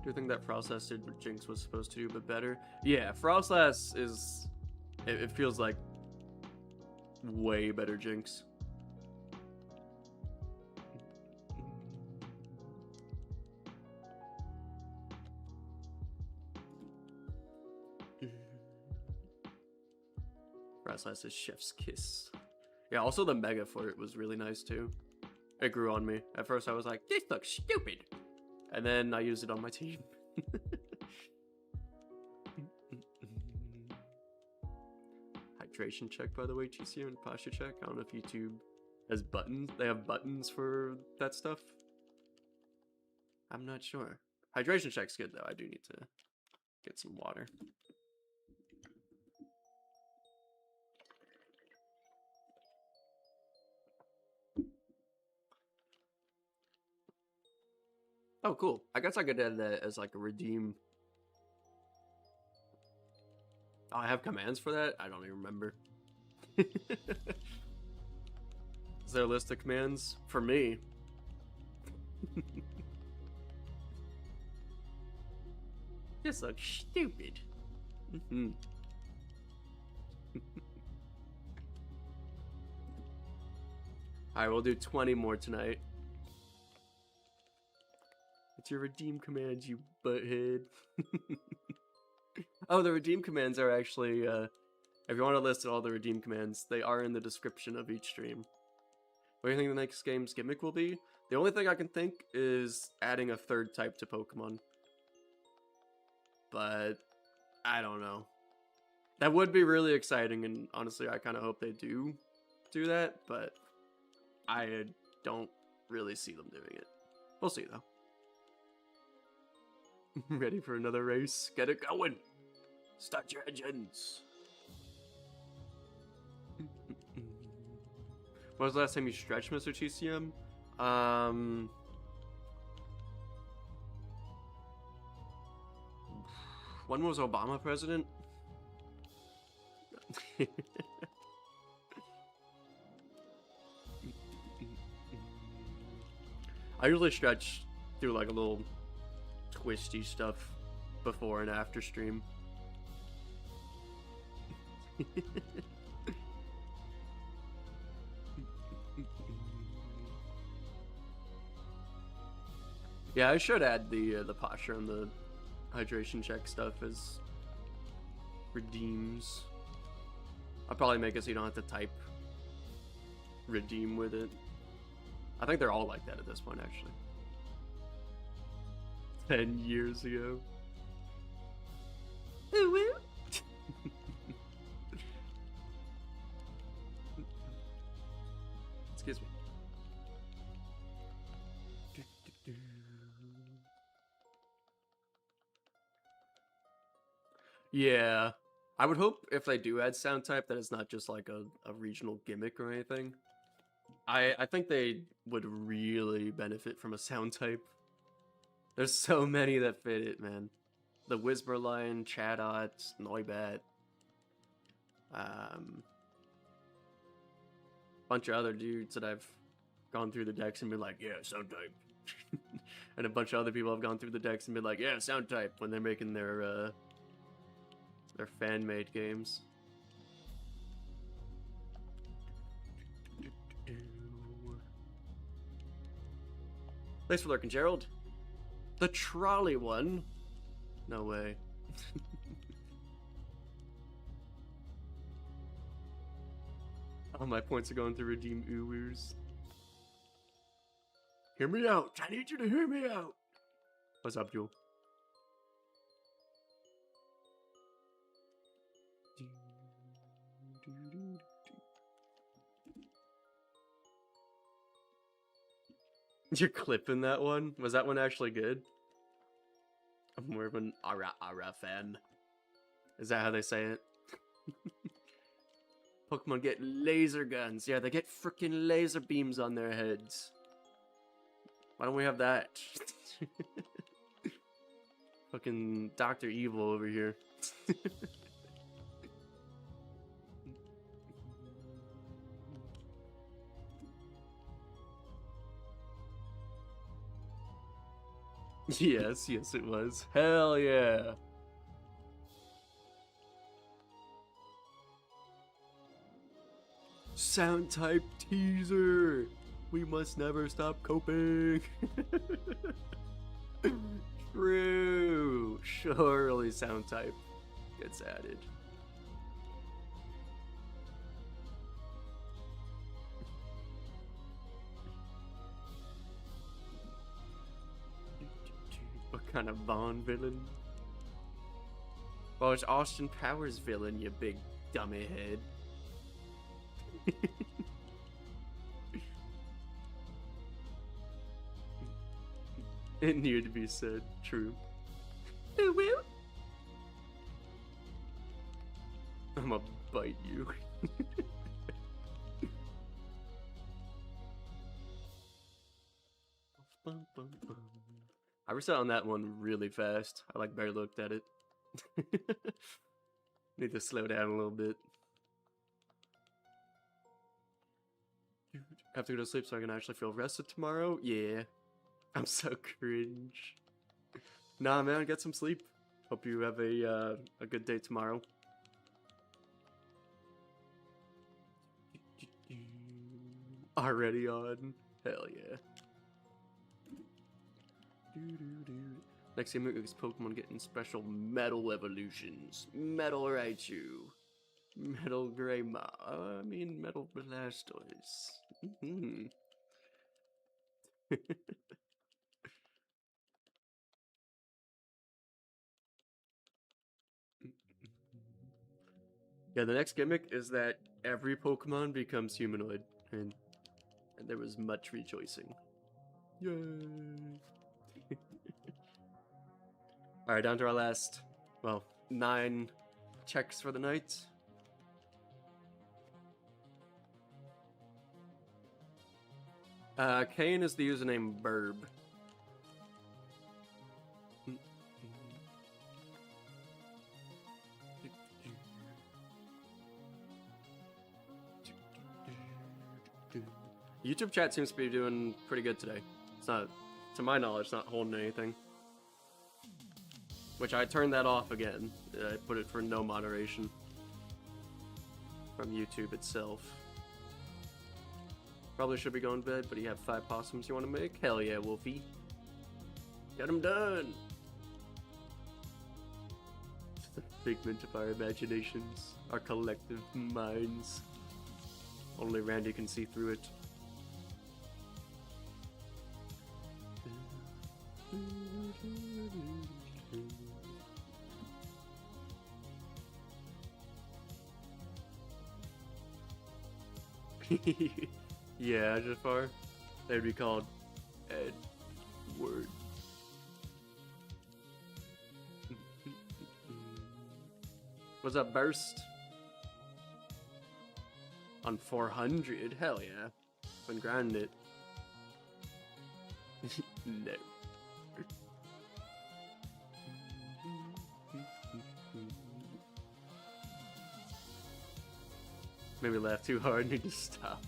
Do you think that Frostlass did what Jinx was supposed to do, but better? Yeah, Frostlass is... It feels like way better Jinx. Frostlass is Chef's Kiss. Yeah, also the Mega for it was really nice too. It grew on me. At first I was like, this looks stupid. And then I used it on my team. Hydration check, by the way, TCU, and posture check. I don't know if YouTube has buttons. They have buttons for that stuff. I'm not sure. Hydration check's good, though. I do need to get some water. Oh, cool. I guess I could add that as like a redeem. Oh, I have commands for that? I don't even remember. Is there a list of commands? For me. This looks stupid. Alright, we'll do 20 more tonight. It's your redeem commands, you butthead. Oh, the redeem commands are actually, if you want to list all the redeem commands, they are in the description of each stream. What do you think the next game's gimmick will be? The only thing I can think is adding a third type to Pokemon. But, I don't know. That would be really exciting, and honestly, I kind of hope they do that, but I don't really see them doing it. We'll see, though. Ready for another race? Get it going! Start your engines! When was the last time you stretched, Mr. TCM? When was Obama president? I usually stretch through like a little twisty stuff before and after stream. Yeah, I should add the posture and the hydration check stuff as redeems. I'll probably make it so you don't have to type redeem with it. I think they're all like that at this point, actually. 10 years ago. Ooh, ooh. Excuse me. Yeah. I would hope if they do add sound type that it's not just like a regional gimmick or anything. I think they would really benefit from a sound type. There's so many that fit it, man. The Whisperline, Chatot, Noibat. Bunch of other dudes that I've gone through the decks and been like, yeah, sound type. And a bunch of other people have gone through the decks and been like, yeah, sound type, when they're making their fan-made games. Thanks for lurking, Gerald. The trolley one? No way. All my points are going to RedeemUwus. Hear me out. I need you to hear me out. What's up, Jewel? You're clipping that one? Was that one actually good? I'm more of an ara fan. Is that how they say it? Pokemon get laser guns. Yeah, they get freaking laser beams on their heads. Why don't we have that? Fucking Dr. Evil over here. Yes, yes it was. Hell yeah. Sound type teaser. We must never stop coping. True. Surely sound type gets added. What kind of Bond villain? Well, it's Austin Powers villain, you big dummy head. It needed to be said. True. I'ma bite you. I reset on that one really fast. I like barely looked at it. Need to slow down a little bit. Have to go to sleep so I can actually feel rested tomorrow? Yeah. I'm so cringe. Nah, man, get some sleep. Hope you have a good day tomorrow. Already on? Hell yeah. Next game is Pokemon getting special metal evolutions. Metal Raichu. Metal Greymon. I mean, Metal Blastoise. Yeah, the next gimmick is that every Pokemon becomes humanoid, and there was much rejoicing. Yay! Alright, down to our last, well, 9 checks for the night. Kane is the username Burb. YouTube chat seems to be doing pretty good today. It's not, to my knowledge, it's not holding anything. Which I turned that off again. I put it for no moderation from YouTube itself. Probably should be going to bed, but you have 5 possums you want to make? Hell yeah, Wolfie. Get them done! The figment of our imaginations, our collective minds. Only Randy can see through it. Yeah, Jafar. They'd be called Edward. What's up, Burst? On 400? Hell yeah. Been grinding it. No. Maybe laugh too hard, need to stop.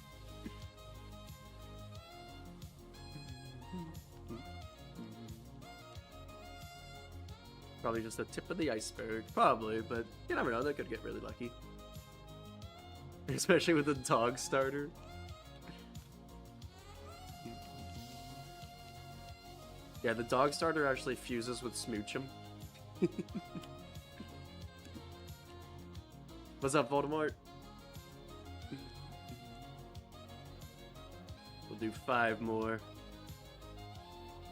Probably just the tip of the iceberg. Probably, but you never know, they could get really lucky. Especially with the dog starter. Yeah, the dog starter actually fuses with Smoochum. What's up, Voldemort? We'll do 5 more.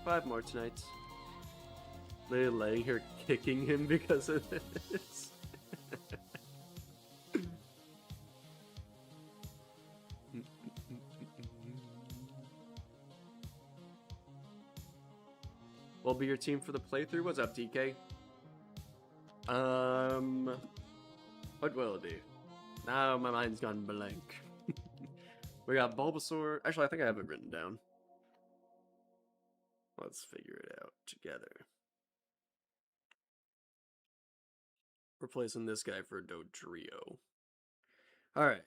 5 more tonight. Literally laying here kicking him because of this. What'll be your team for the playthrough? What's up, DK? What will it be? Now my mind's gone blank. We got Bulbasaur. Actually, I think I have it written down. Let's figure it out together. Replacing this guy for Dodrio. Alright.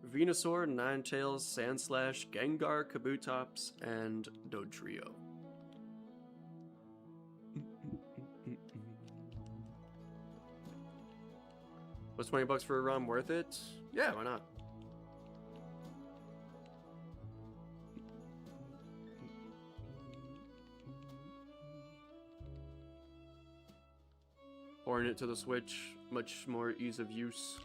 Venusaur, Ninetales, Sandslash, Gengar, Kabutops, and Dodrio. Was $20 for a ROM worth it? Yeah, why not? Pouring it to the Switch, much more ease of use.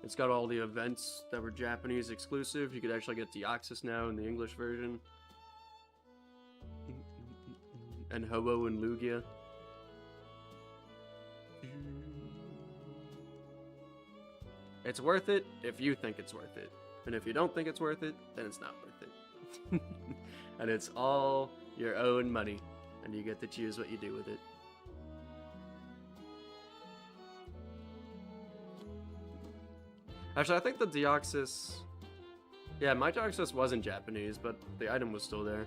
It's got all the events that were Japanese exclusive. You could actually get Deoxys now in the English version. And Ho-Oh and Lugia. It's worth it if you think it's worth it. And if you don't think it's worth it, then it's not worth it. And it's all your own money. And you get to choose what you do with it. Actually, I think the Deoxys... Yeah, my Deoxys wasn't Japanese, but the item was still there.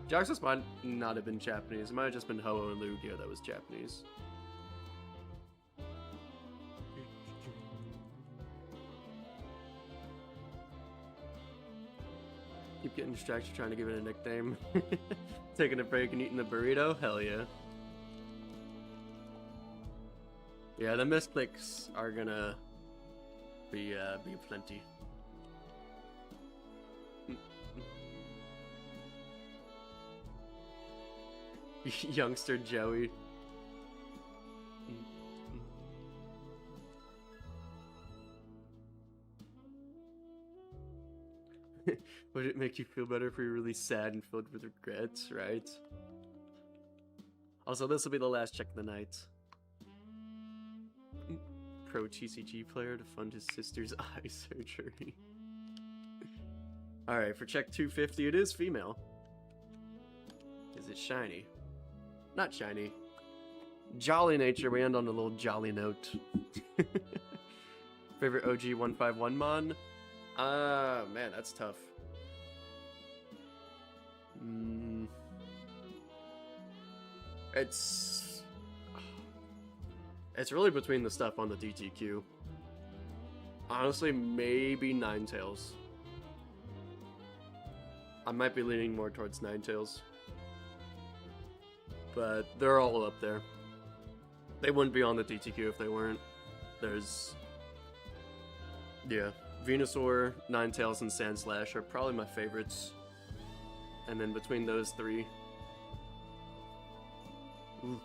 Deoxys might not have been Japanese. It might have just been Ho-Oh and Lugia that was Japanese. Keep getting distracted trying to give it a nickname. Taking a break and eating a burrito? Hell yeah. Yeah, the misclicks are gonna be plenty. Youngster Joey. Would it make you feel better if you're really sad and filled with regrets, right? Also, this will be the last check of the night. Pro TCG player to fund his sister's eye surgery. Alright, for check 250, it is female. Is it shiny? Not shiny. Jolly nature, we end on a little jolly note. Favorite OG 151 mon? Man, that's tough. It's really between the stuff on the DTQ. Honestly, maybe Ninetales. I might be leaning more towards Ninetales. But they're all up there. They wouldn't be on the DTQ if they weren't. There's... Yeah. Venusaur, Ninetales, and Sandslash are probably my favorites. And then between those three... Ooh.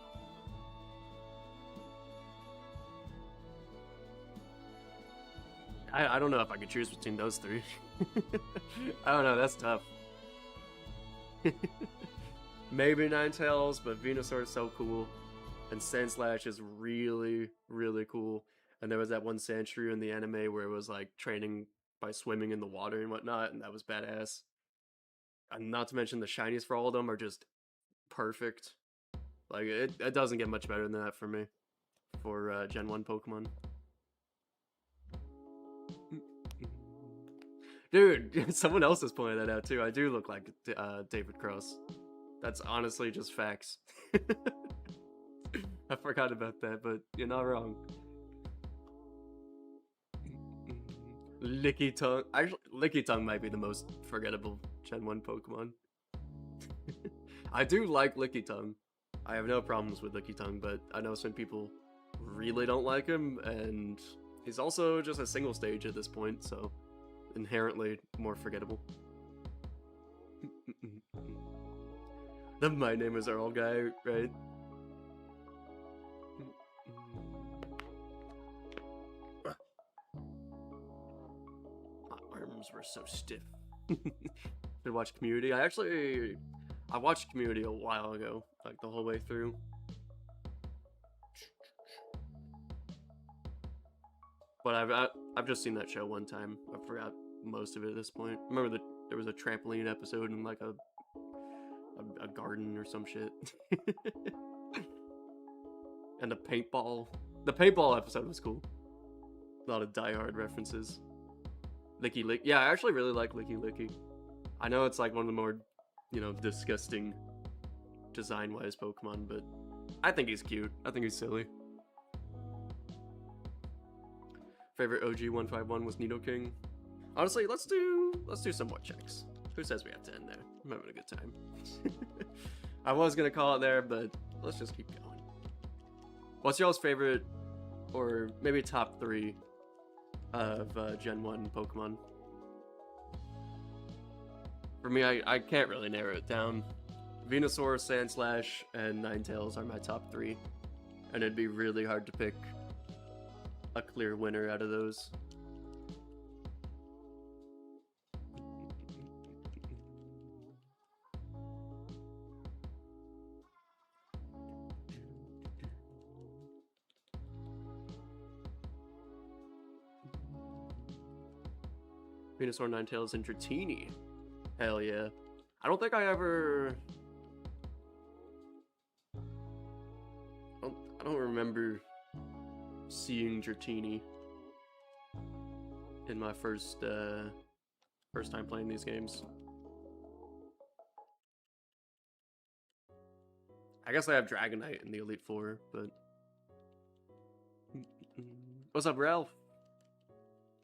I don't know if I could choose between those three. I don't know, that's tough. Maybe Ninetales, but Venusaur is so cool. And Sandslash is really, really cool. And there was that one Sandshrew in the anime where it was like training by swimming in the water and whatnot, and that was badass. And not to mention the shinies for all of them are just perfect. Like, it doesn't get much better than that for me. For Gen 1 Pokemon. Dude, someone else has pointed that out too. I do look like David Cross. That's honestly just facts. I forgot about that, but you're not wrong. Licky Tongue. Actually, Licky Tongue might be the most forgettable Gen 1 Pokemon. I do like Licky Tongue. I have no problems with Licky Tongue, but I know some people really don't like him, and he's also just a single stage at this point, so inherently more forgettable. The My Name Is Earl guy, right? My arms were so stiff. Did watch Community? I watched Community a while ago, like the whole way through. But I've just seen that show one time. I forgot most of it at this point. Remember that there was a trampoline episode in like a garden or some shit. And a paintball. The paintball episode was cool. A lot of Die Hard references. Licky Licky. Yeah, I actually really like Licky Licky. I know it's like one of the more, you know, disgusting design-wise Pokemon, but I think he's cute. I think he's silly. Favorite OG 151 was Nidoking. Honestly, let's do some more checks. Who says we have to end there? I'm having a good time. I was gonna call it there, but let's just keep going. What's y'all's favorite, or maybe top 3 of Gen 1 Pokemon? For me, I can't really narrow it down. Venusaur, Sandslash, and Ninetales are my top 3. And it'd be really hard to pick a clear winner out of those. Venusaur, Ninetales, and Dratini. Hell yeah. I don't think I ever... I don't remember seeing Dratini in my first time playing these games. I guess I have Dragonite in the Elite Four, but... What's up, Ralph?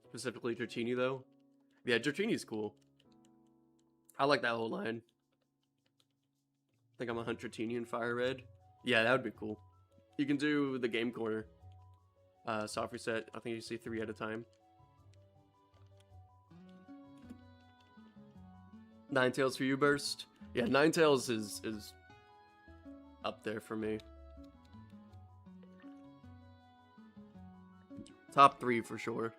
Specifically Dratini, though. Yeah, Dratini's cool. I like that whole line. I think I'm a Hunt Dratini in Fire Red. Yeah, that would be cool. You can do the game corner. Soft reset. I think you see 3 at a time. Ninetales for you, Burst. Yeah, Ninetales is up there for me. Top 3 for sure.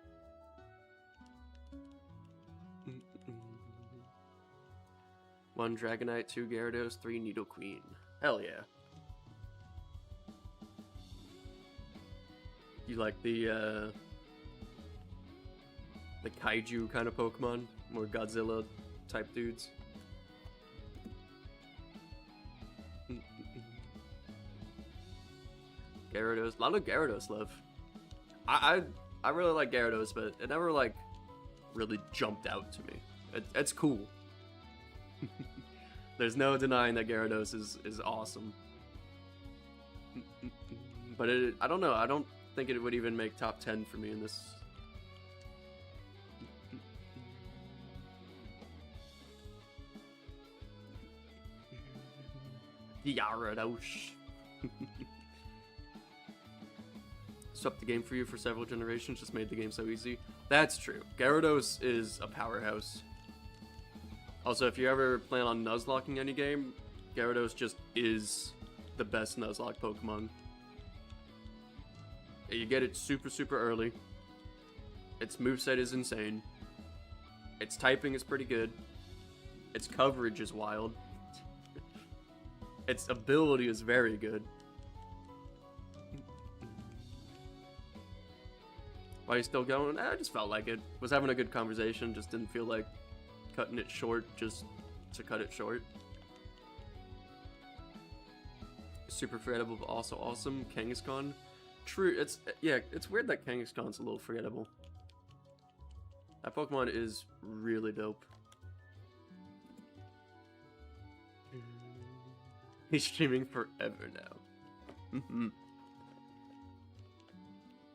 One Dragonite, 2 Gyarados, 3 Nidoqueen. Hell yeah. You like the kaiju kind of Pokemon? More Godzilla type dudes? Gyarados. A lot of Gyarados love. I really like Gyarados, but it never like really jumped out to me. It's cool. There's no denying that Gyarados is awesome. But I don't know. I don't think it would even make top 10 for me in this. Gyarados. Swept the game for you for several generations, just made the game so easy. That's true. Gyarados is a powerhouse. Also, if you ever plan on Nuzlocking any game, Gyarados just is the best Nuzlocke Pokemon. You get it super, super early. Its moveset is insane. Its typing is pretty good. Its coverage is wild. Its ability is very good. Why are you still going? I just felt like it. Was having a good conversation, just didn't feel like cutting it short just to cut it short. Super forgettable, but also awesome. Kangaskhan. True, it's weird that Kangaskhan's a little forgettable. That Pokemon is really dope. He's streaming forever now.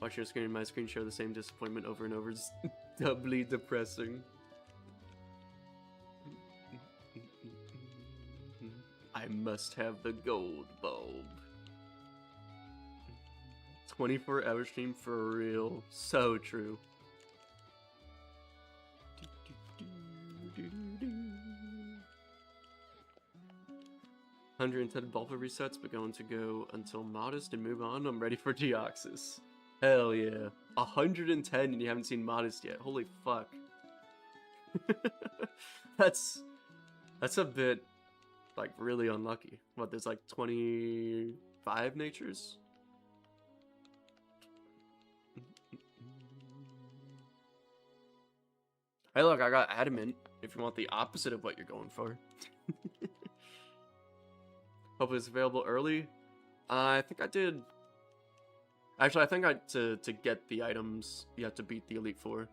Watch your screen and my screen share the same disappointment over and over. It's doubly depressing. I must have the gold bulb. 24-hour stream for real. So true. 110 Bulba resets, but going to go until Modest and move on. I'm ready for Deoxys. Hell yeah. 110 and you haven't seen Modest yet. Holy fuck. That's a bit, like, really unlucky. What, there's like 25 natures? Hey look, I got Adamant, if you want the opposite of what you're going for. Hopefully it's available early. I think I did. Actually, I think to get the items, you have to beat the Elite Four.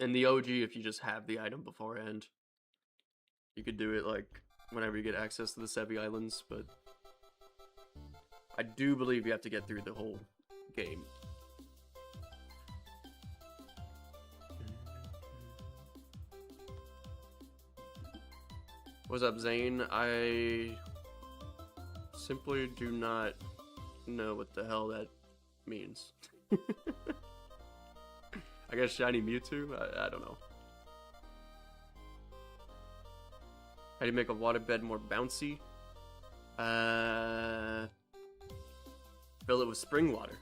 And the OG, if you just have the item beforehand, you could do it like whenever you get access to the Sevi Islands, but I do believe you have to get through the whole game. What's up, Zane? I simply do not know what the hell that means. I guess shiny Mewtwo? I don't know. How do you make a waterbed more bouncy? Fill it with spring water.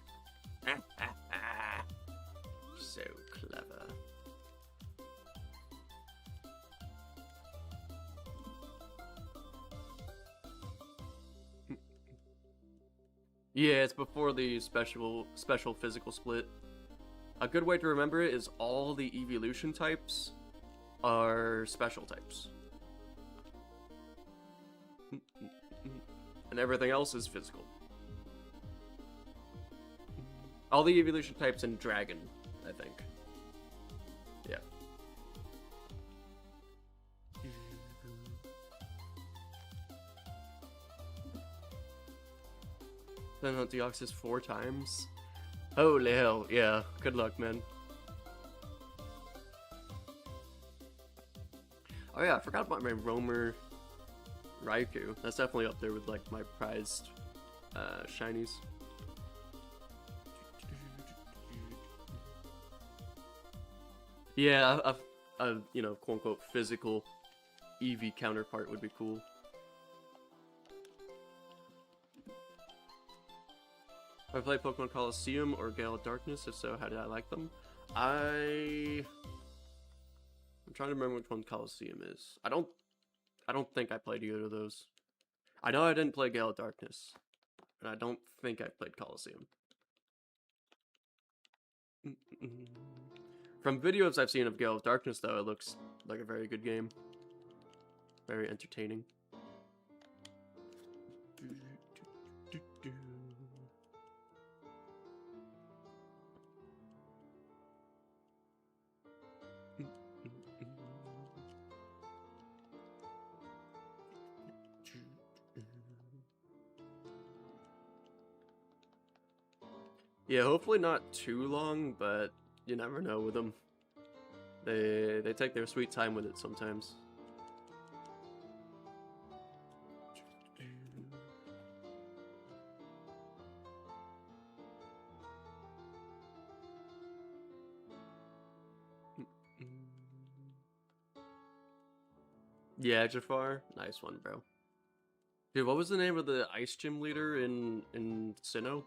So clever. Yeah, it's before the special physical split. A good way to remember it is all the evolution types are special types. And everything else is physical. All the evolution types in Dragon, I think. Yeah. Then hunt Deoxys 4 times. Holy hell, yeah. Good luck, man. Oh yeah, I forgot about my Roamer Raikou. That's definitely up there with like my prized shinies. Yeah, a you know, quote unquote physical Eevee counterpart would be cool. Have I played Pokemon Coliseum or Gale of Darkness? If so, how did I like them? I'm trying to remember which one Coliseum is. I don't think I played either of those. I know I didn't play Gale of Darkness, and I don't think I played Coliseum. From videos I've seen of Gale of Darkness, though, it looks like a very good game. Very entertaining. Yeah, hopefully not too long, but you never know with them. They take their sweet time with it sometimes. Yeah, Jafar, nice one, bro. Dude, what was the name of the ice gym leader in Sinnoh?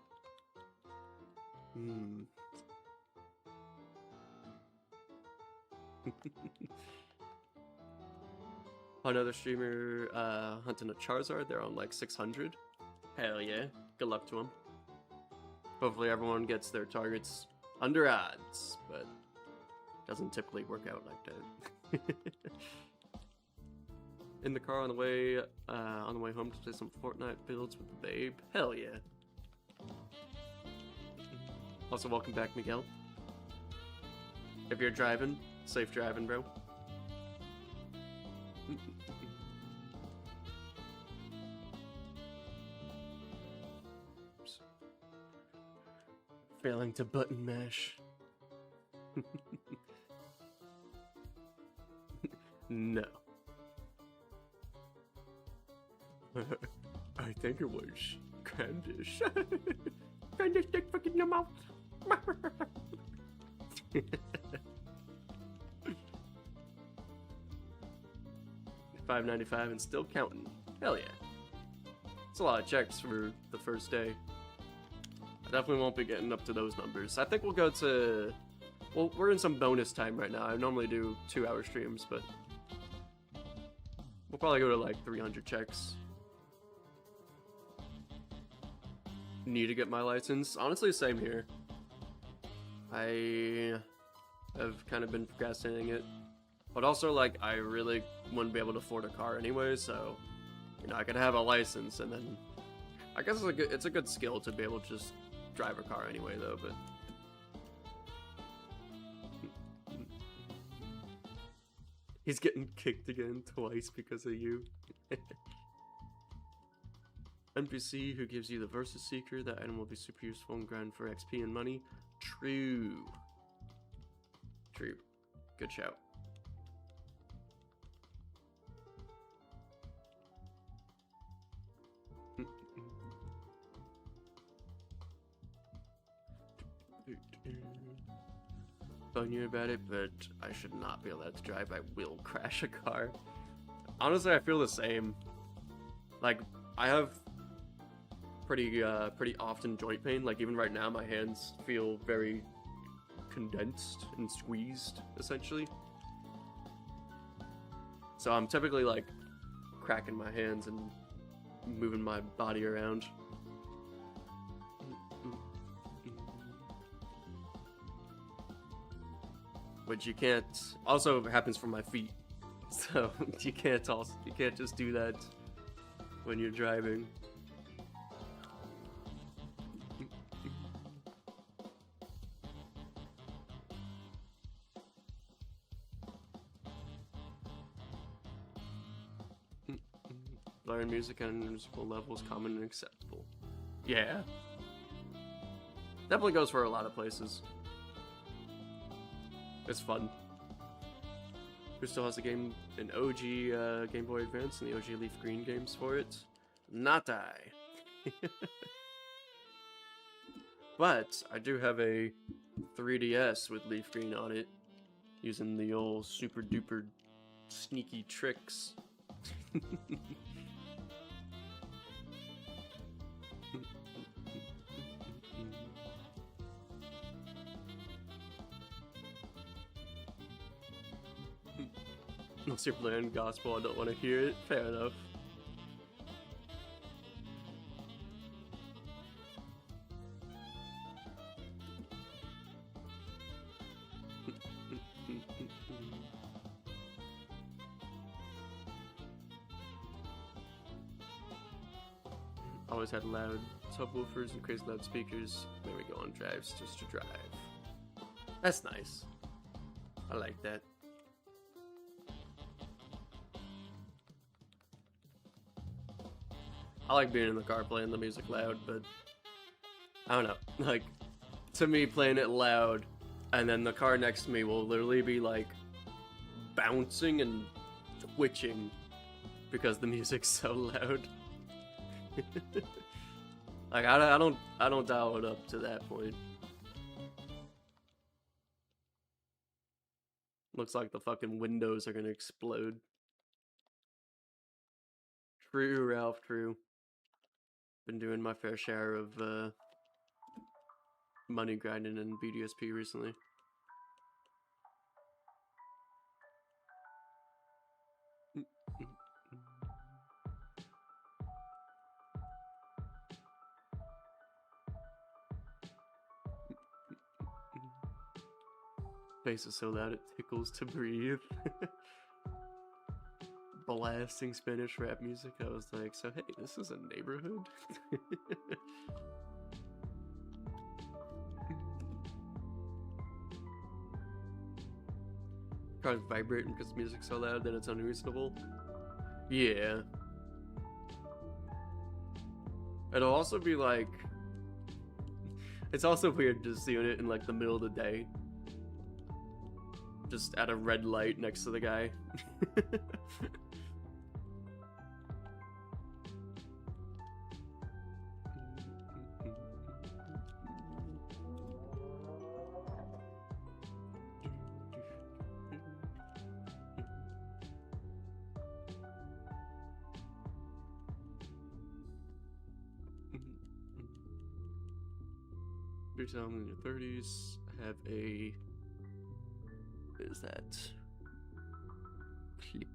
Another streamer hunting a Charizard. They're on like 600. Hell yeah. Good luck to them. Hopefully everyone gets their targets under odds, but it doesn't typically work out like that. 100 in the car on the way home to play some Fortnite builds with the babe. Hell yeah. Also, welcome back, Miguel. If you're driving, safe driving, bro. Failing to button mash. No. I think it was Candice. Candice, stick fucking your mouth. $5.95 and still counting. Hell yeah. It's a lot of checks for the first day. I definitely won't be getting up to those numbers. I think we'll go to... Well, we're in some bonus time right now. I normally do 2-hour streams, but... We'll probably go to like 300 checks. Need to get my license. Honestly, same here. I have kind of been procrastinating it. But also, like, I really wouldn't be able to afford a car anyway, so... You know, I could have a license, and then... I guess it's a good skill to be able to just drive a car anyway, though, but... He's getting kicked again twice because of you. NPC who gives you the Versus Seeker. That item will be super useful and grind for XP and money. True. True. Good shout. Telling you about it, but I should not be allowed to drive. I will crash a car. Honestly, I feel the same. Like, I have pretty often joint pain. Like, even right now, my hands feel very condensed and squeezed, essentially. So I'm typically, like, cracking my hands and moving my body around. Which you can't. Also, it happens for my feet, so you can't just do that when you're driving. Learn music at an musical level is common and acceptable. Yeah, definitely goes for a lot of places. It's fun. Who still has the game, an OG Game Boy Advance and the OG Leafgreen games for it? Not I. But I do have a 3DS with Leafgreen on it, using the old super duper sneaky tricks. Unless you're playing gospel, I don't want to hear it. Fair enough. Always had loud subwoofers and crazy loud speakers. There we go on drives just to drive. That's nice. I like that. I like being in the car playing the music loud, but I don't know. Like, to me, playing it loud, and then the car next to me will literally be like bouncing and twitching because the music's so loud. Like, I don't dial it up to that point. Looks like the fucking windows are gonna explode. True, Ralph, true. Been doing my fair share of money grinding in BDSP recently. Bass is so loud it tickles to breathe. blasting Spanish rap music. I was like, so hey, this is a neighborhood? Car's vibrating because music's so loud that it's unreasonable. Yeah. It'll also be like, it's also weird just seeing it in like the middle of the day. Just at a red light next to the guy. Yourself in your 30s, have a, what is that? Clip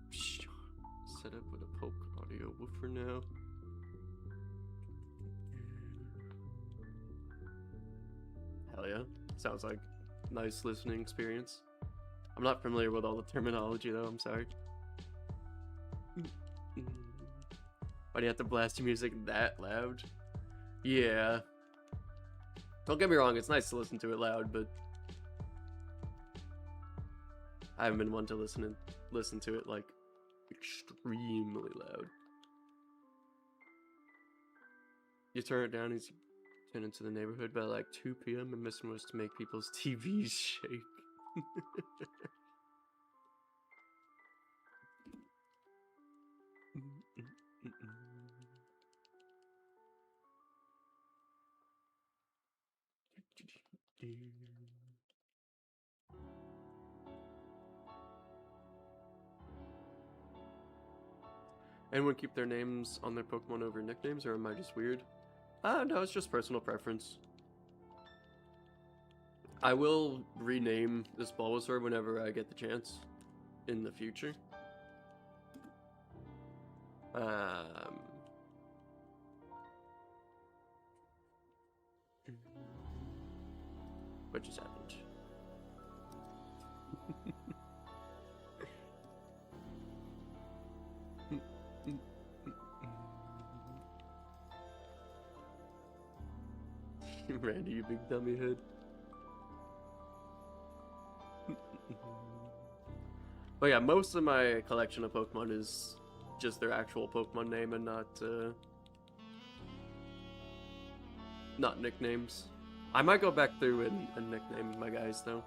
set up with a poke audio woofer now. Hell yeah, sounds like nice listening experience. I'm not familiar with all the terminology though, I'm sorry. Why do you have to blast your music that loud? Yeah. Don't get me wrong, it's nice to listen to it loud, but I haven't been one to listen to it like extremely loud. You turn it down, he's turned into the neighborhood by like 2 p.m. and mission was to make people's TVs shake. Anyone keep their names on their Pokemon over nicknames, or am I just weird? No, it's just personal preference. I will rename this Bulbasaur whenever I get the chance in the future. What just happened? Randy, you big dummy head. But yeah, most of my collection of Pokemon is just their actual Pokemon name and not nicknames. I might go back through and nickname my guys though.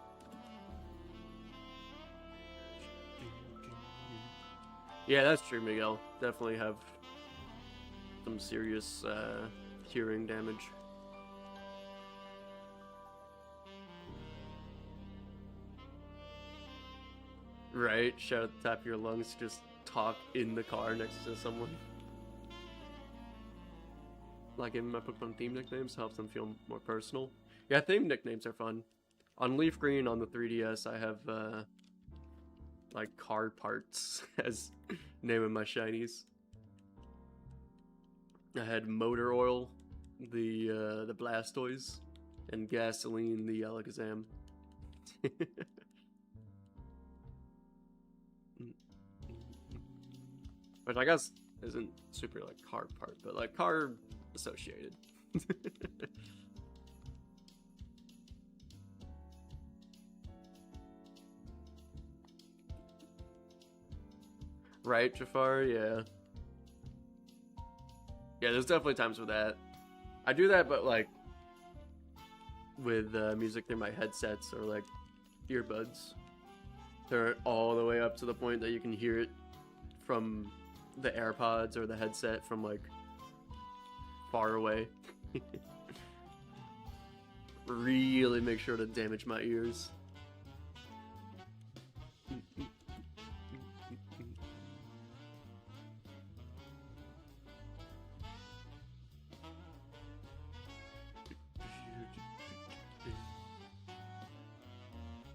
Yeah, that's true, Miguel. Definitely have some serious hearing damage. Right, shout at the top of your lungs, just talk in the car next to someone. Like giving my Pokemon theme nicknames helps them feel more personal. Yeah, theme nicknames are fun. On Leafgreen on the 3DS, I have like car parts as name of my shinies. I had motor oil, the Blastoise, and gasoline, the Alakazam. Which I guess isn't super like car part, but like car associated. Right, Jafar? Yeah. Yeah, there's definitely times with that. I do that, but like with music through my headsets or like earbuds. They're all the way up to the point that you can hear it from the AirPods or the headset from like far away. Really make sure to damage my ears.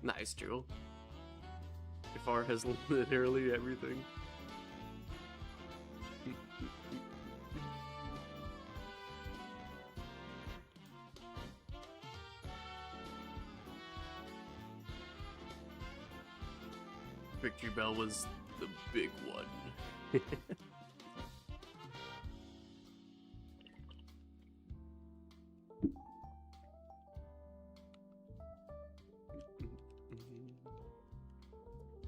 Nice, Jewel. Jafar has literally everything. Victory Bell was the big one.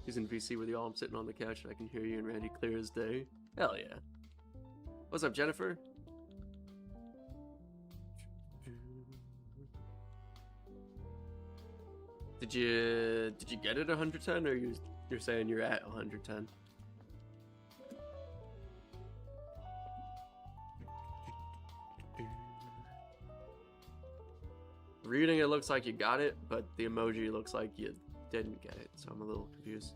He's in VC with y'all. I'm sitting on the couch and I can hear you and Randy clear as day. Hell yeah. What's up, Jennifer? Did you get it 110 or you're saying you're at 110? Reading it looks like you got it, but the emoji looks like you didn't get it, so I'm a little confused.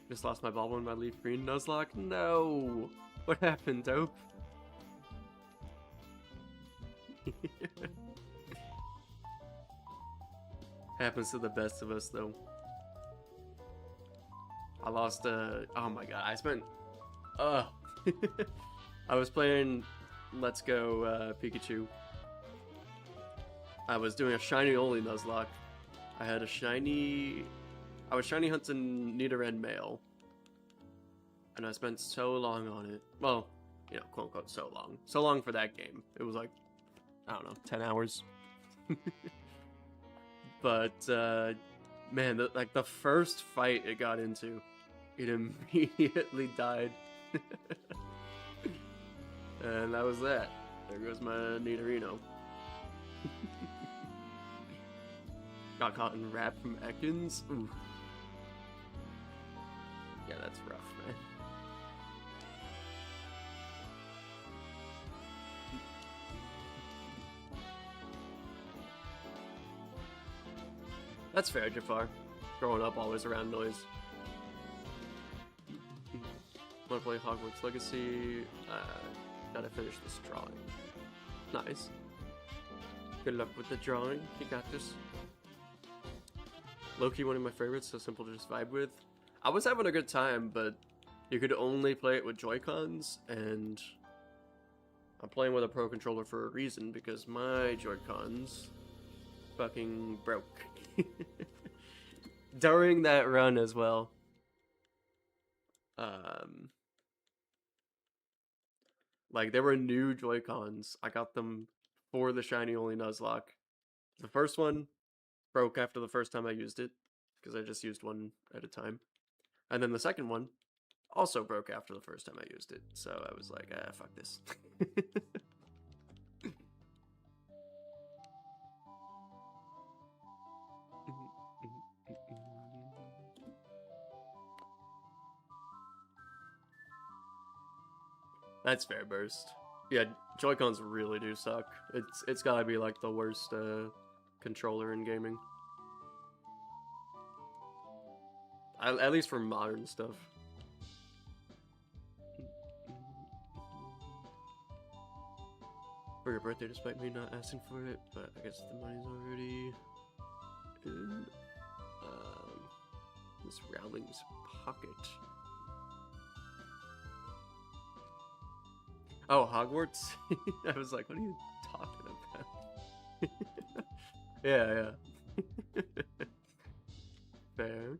Just lost my ball in my Leafgreen Nuzlocke. No! What happened, Dope? Happens to the best of us, though. I lost, oh my god, I spent, I was playing Let's Go Pikachu. I was doing a shiny only Nuzlocke. I had a shiny, I was shiny hunting Nidoran male. And I spent so long on it. Well, you know, quote unquote so long. So long for that game. It was like, I don't know, 10 hours. But, man, like the first fight it got into, it immediately died. And that was that. There goes my Nidorino. Got caught in rap from Ekans. Ooh. Yeah, that's rough, man. That's fair, Jafar. Growing up always around noise. Wanna play Hogwarts Legacy? Gotta finish this drawing. Nice. Good luck with the drawing. You got this. Low-key one of my favorites, so simple to just vibe with. I was having a good time, but you could only play it with Joy-Cons, and I'm playing with a Pro Controller for a reason, because my Joy-Cons fucking broke. During that run as well. Like, there were new Joy-Cons. I got them for the shiny only Nuzlocke. The first one broke after the first time I used it, because I just used one at a time. And then the second one also broke after the first time I used it. So I was like, ah, fuck this. That's fair, Burst. Yeah, Joy-Cons really do suck. It's gotta be like the worst controller in gaming. At least for modern stuff. For your birthday, despite me not asking for it, but I guess the money's already in Miss Rowling's pocket. Oh, Hogwarts? I was like, what are you talking about? Yeah. Fair.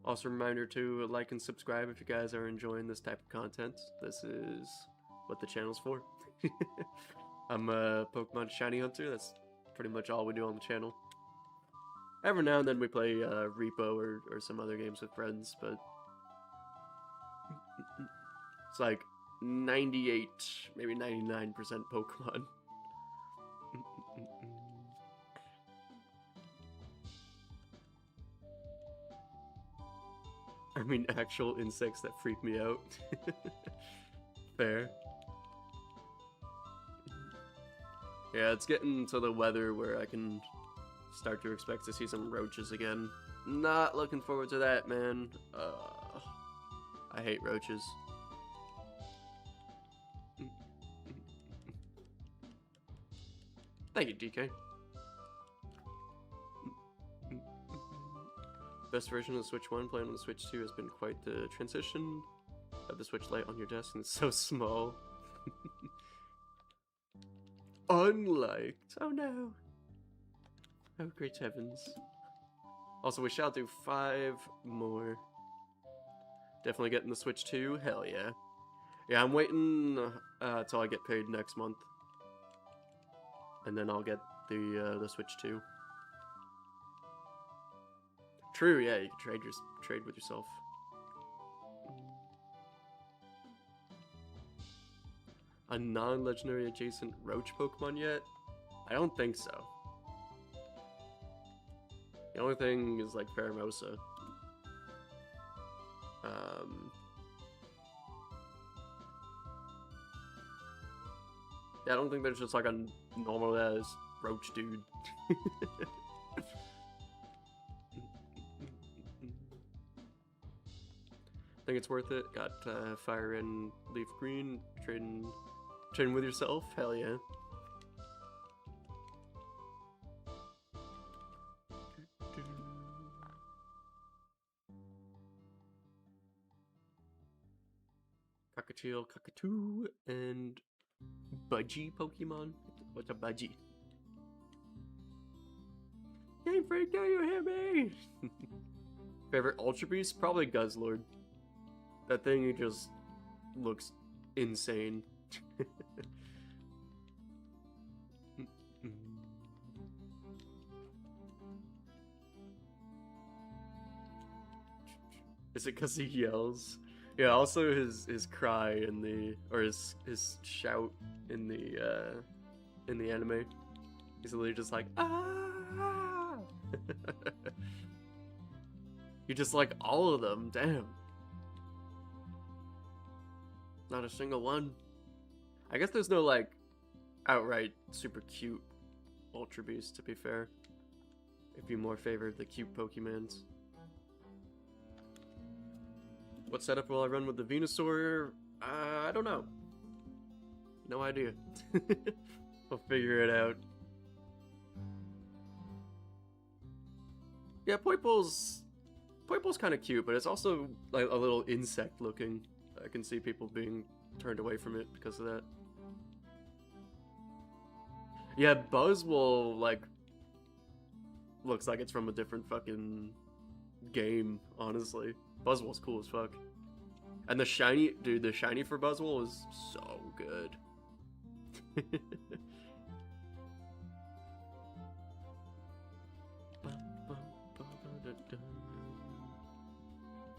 Also, reminder to like and subscribe if you guys are enjoying this type of content. This is what the channel's for. I'm a Pokemon Shiny Hunter. That's pretty much all we do on the channel. Every now and then we play Repo or some other games with friends, but it's like 98, maybe 99% Pokemon. I mean, actual insects that freak me out. Fair. Yeah, it's getting to the weather where I can start to expect to see some roaches again. Not looking forward to that, man. I hate roaches. Thank you, DK. Best version of the Switch 1 playing on the Switch 2 has been quite the transition. Have the Switch Lite on your desk and it's so small. Unliked. Oh no. Oh great heavens. Also, we shall do 5 more. Definitely getting the Switch 2. Hell yeah. Yeah, I'm waiting till I get paid next month. And then I'll get the Switch 2. True, yeah, you can trade with yourself. A non-legendary adjacent roach Pokemon yet? I don't think so. The only thing is like Pheromosa. Yeah, I don't think there's just like a normal ass roach dude. Think it's worth it. Got Fire and Leafgreen. Trading with yourself. Hell yeah. Cockatiel, Cockatoo, and Budgie Pokemon. What's a Budgie? Game Freak, do you hear me? Favorite Ultra Beast? Probably Guzzlord. That thing just looks insane. Is it because he yells? Yeah, also his cry in the, or his shout in the anime. He's literally just like, ah! You just like all of them, damn. Not a single one. I guess there's no like outright super cute Ultra Beast, to be fair. If you more favored the cute Pokemons. What setup will I run with the Venusaur? I don't know. No idea. We'll figure it out. Yeah, Poipol's kind of cute, but it's also like a little insect looking. I can see people being turned away from it because of that. Yeah, Buzzwole, like, looks like it's from a different fucking game, honestly. Buzzwole's cool as fuck. And the shiny, dude, the shiny for Buzzwole is so good.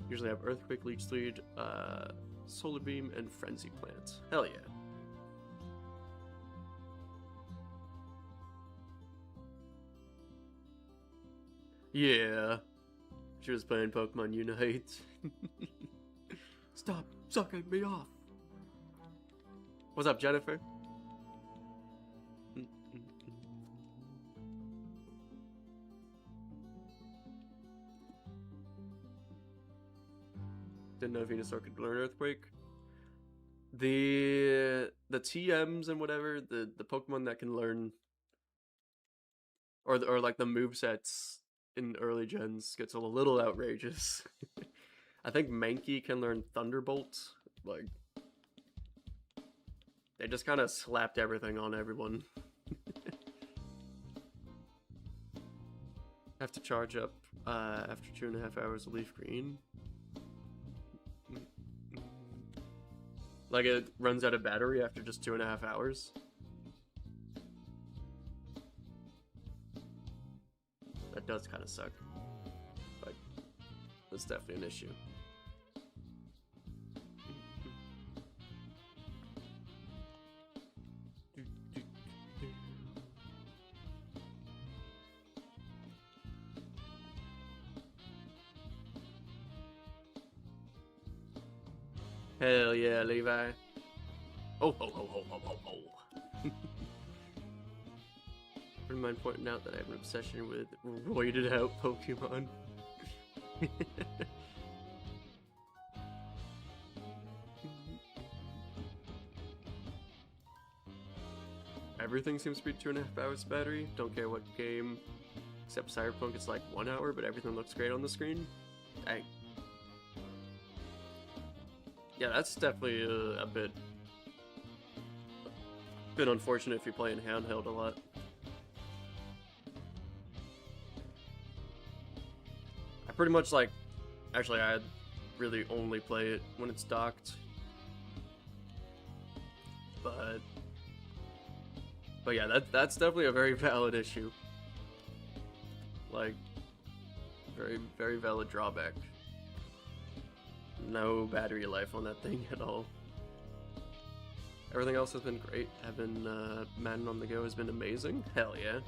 Usually have Earthquake, Leech Seed, Solar Beam, and Frenzy Plant. Hell yeah. Yeah. She was playing Pokemon Unite. Stop sucking me off. What's up, Jennifer? Didn't know Venusaur could learn Earthquake. The TMs and whatever, the Pokemon that can learn, or like the movesets in early gens gets a little outrageous. I think Mankey can learn Thunderbolt. Like, they just kind of slapped everything on everyone. Have to charge up after 2.5 hours of Leafgreen. Like, it runs out of battery after just 2.5 hours. That does kind of suck. Like, that's definitely an issue. Hell yeah, Levi. Oh, ho, ho, ho, ho, ho, ho. Wouldn't mind pointing out that I have an obsession with roided out Pokemon. Everything seems to be 2.5 hours battery. Don't care what game. Except Cyberpunk, it's like 1 hour, but everything looks great on the screen. Dang. Yeah, that's definitely a bit unfortunate if you play in handheld a lot. I pretty much like, actually I really only play it when it's docked. But yeah, that's definitely a very valid issue. Like, very, very valid drawback. No battery life on that thing at all. Everything else has been great. Having Madden on the go has been amazing. Hell yeah.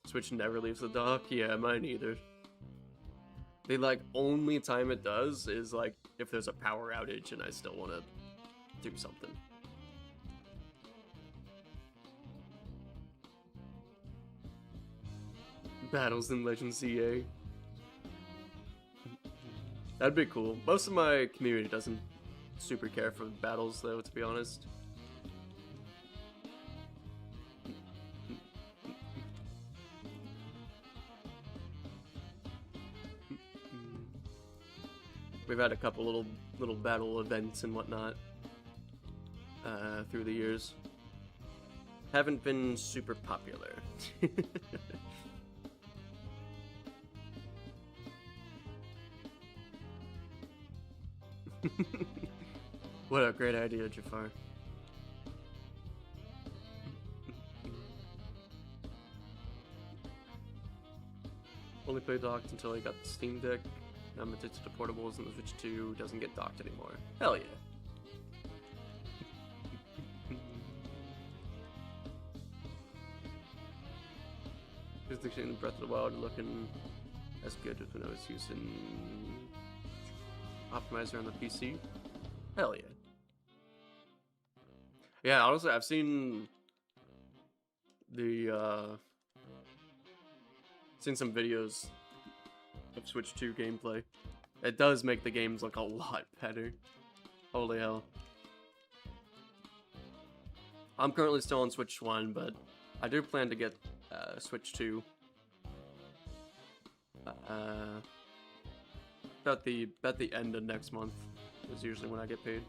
Switch never leaves the dock. Yeah, mine either. The like only time it does is like if there's a power outage and I still want to do something. Battles in Legends CA. That'd be cool. Most of my community doesn't super care for battles though, to be honest. We've had a couple little battle events and whatnot through the years. Haven't been super popular. What a great idea, Jafar. Only played docked until I got the Steam Deck. Now I'm addicted to portables and the Switch 2 doesn't get docked anymore. Hell yeah. Is the Breath of the Wild looking as good as when I was using optimizer on the PC? Hell yeah. Yeah, honestly, I've seen the seen some videos of Switch 2 gameplay. It does make the games look a lot better. Holy hell. I'm currently still on Switch 1, but I do plan to get Switch 2 about the end of next month is usually when I get paid.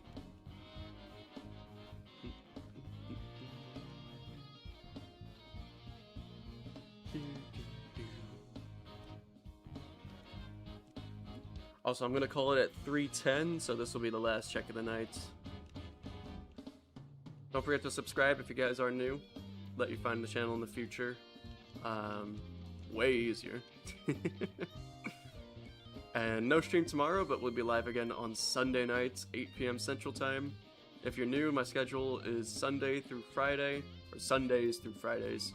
Also, I'm gonna call it at 3:10, so this will be the last check of the night. Don't forget to subscribe if you guys are new. Let you find the channel in the future. Way easier. And no stream tomorrow, but we'll be live again on Sunday nights, 8 p.m. Central Time. If you're new, my schedule is Sunday through Friday, or Sundays through Fridays,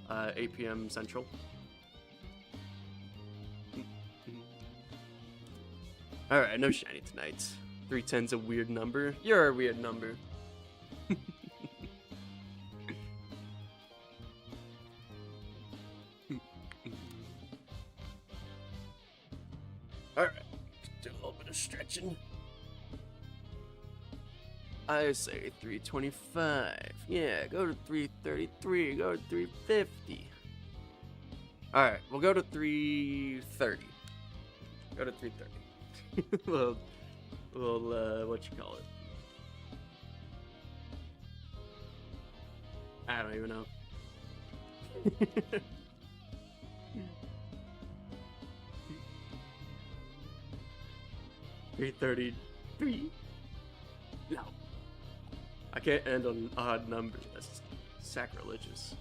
8 p.m. Central. Alright, no shiny tonight. 310's a weird number. You're a weird number. Alright, do a little bit of stretching. I say 325. Yeah, go to 333. Go to 350. Alright, we'll go to 330. Go to 330. Well, what you call it? I don't even know. 333. No, I can't end on an odd number. That's sacrilegious.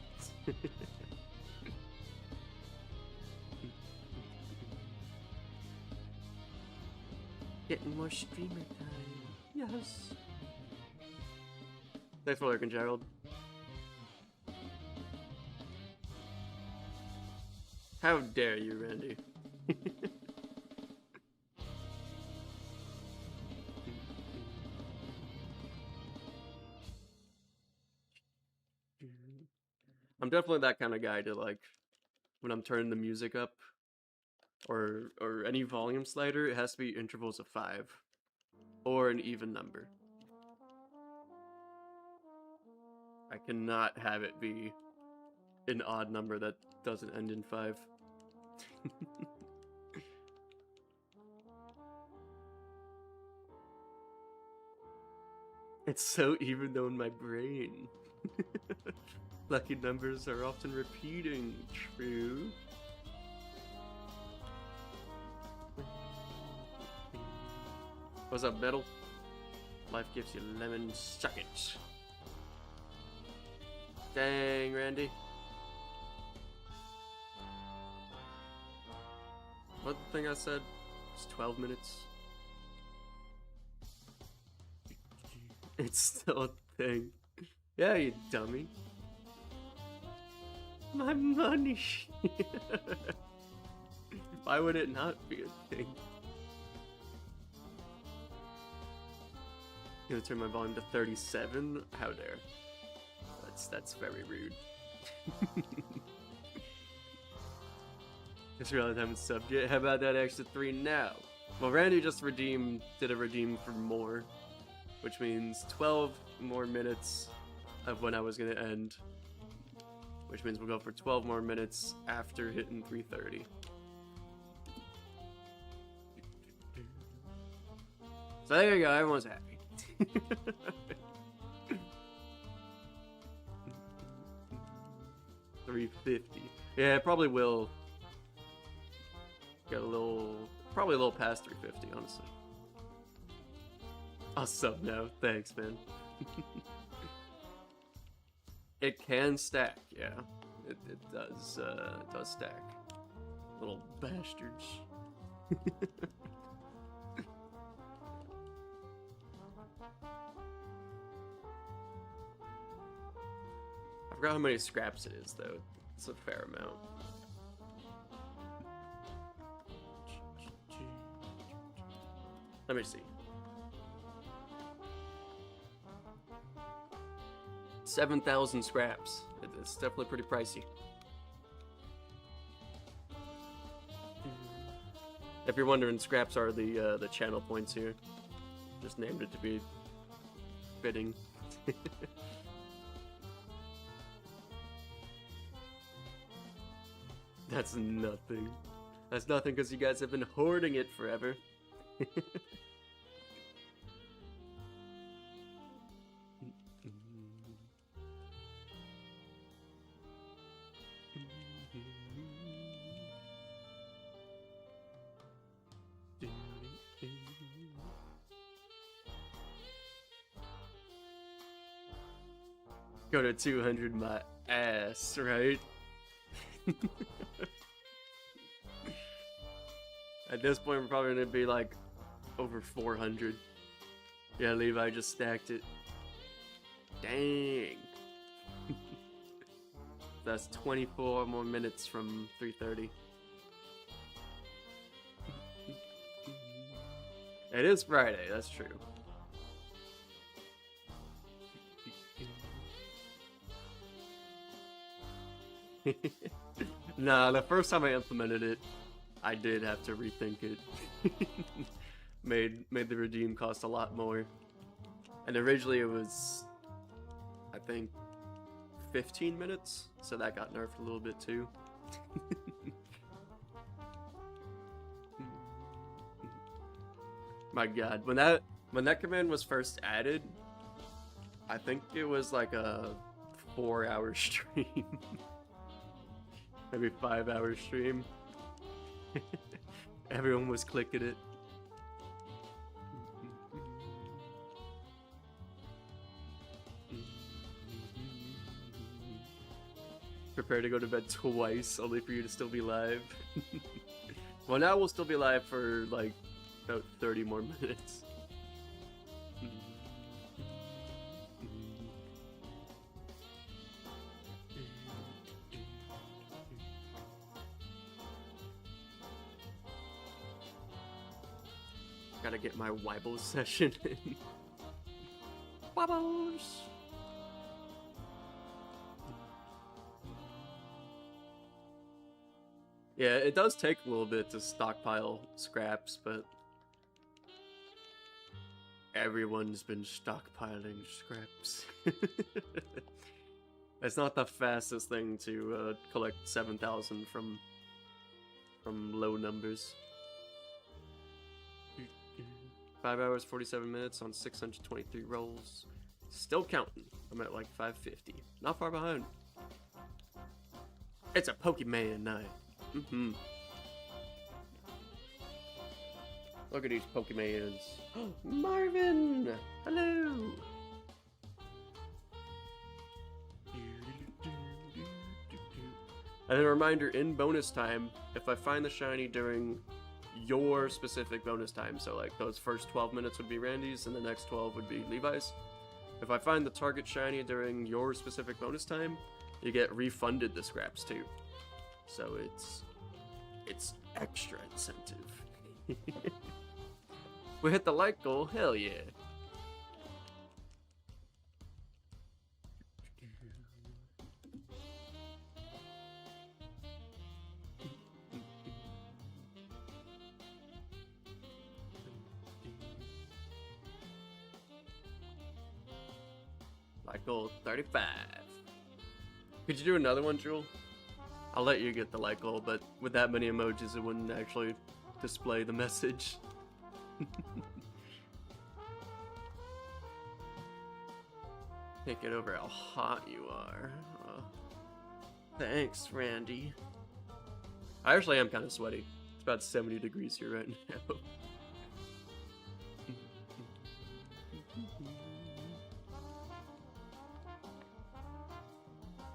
Getting more streamer time. Yes. Thanks for lurking, Gerald. How dare you, Randy? I'm definitely that kind of guy to, like, when I'm turning the music up or any volume slider, it has to be intervals of 5 or an even number. I cannot have it be an odd number that doesn't end in 5. It's so even though in my brain. Lucky numbers are often repeating. True. What's up, Metal? Life gives you lemon, suck it. Dang, Randy. What the thing I said? It's 12 minutes. It's still a thing. Yeah, you dummy. My money. Why would it not be a thing? Gonna turn my volume to 37? How dare. That's very rude. Just realized I haven't subbed yet. How about that extra 3 now? Well, Randy just did a redeem for more, which means 12 more minutes of when I was gonna end, which means we'll go for 12 more minutes after hitting 3:30. So there you go, everyone's happy. 350. Yeah, it probably will get probably a little past 350, honestly. I'll sub now. Thanks, man. It can stack, yeah. It does stack. Little bastards. I forgot how many scraps it is, though. It's a fair amount. Let me see. 7,000 scraps. It's definitely pretty pricey. If you're wondering, scraps are the channel points here. Just named it to be fitting. That's nothing. That's nothing because you guys have been hoarding it forever. Go to 200 my ass, right? At this point, we're probably gonna be like over 400. Yeah, Levi just stacked it. Dang. That's 24 more minutes from 3:30. It is Friday, that's true. Nah, the first time I implemented it, I did have to rethink it. made the redeem cost a lot more. And originally it was, I think, 15 minutes, so that got nerfed a little bit too. My god, when that command was first added, I think it was like a 4-hour stream. Maybe 5-hour stream. Everyone was clicking it. Prepare to go to bed twice, only for you to still be live. Well, now we'll still be live for like about 30 more minutes. Gotta get my Wibbles session in. Wibbles! Yeah, it does take a little bit to stockpile scraps, but everyone's been stockpiling scraps. It's not the fastest thing to collect 7,000 from low numbers. 5 hours 47 minutes on 623 rolls. Still counting. I'm at like 550. Not far behind. It's a Pokemon night. Look at these Pokemons. Marvin! Hello! And a reminder, in bonus time, if I find the shiny during your specific bonus time, so like those first 12 minutes would be Randy's and the next 12 would be Levi's. If I find the target shiny during your specific bonus time, you get refunded the scraps too. So it's extra incentive. We hit the like goal, hell yeah. Like goal 35. Could you do another one, Jewel? I'll let you get the like goal, but with that many emojis, it wouldn't actually display the message. Can't get over how hot you are. Thanks, Randy. I actually am kind of sweaty. It's about 70 degrees here right now.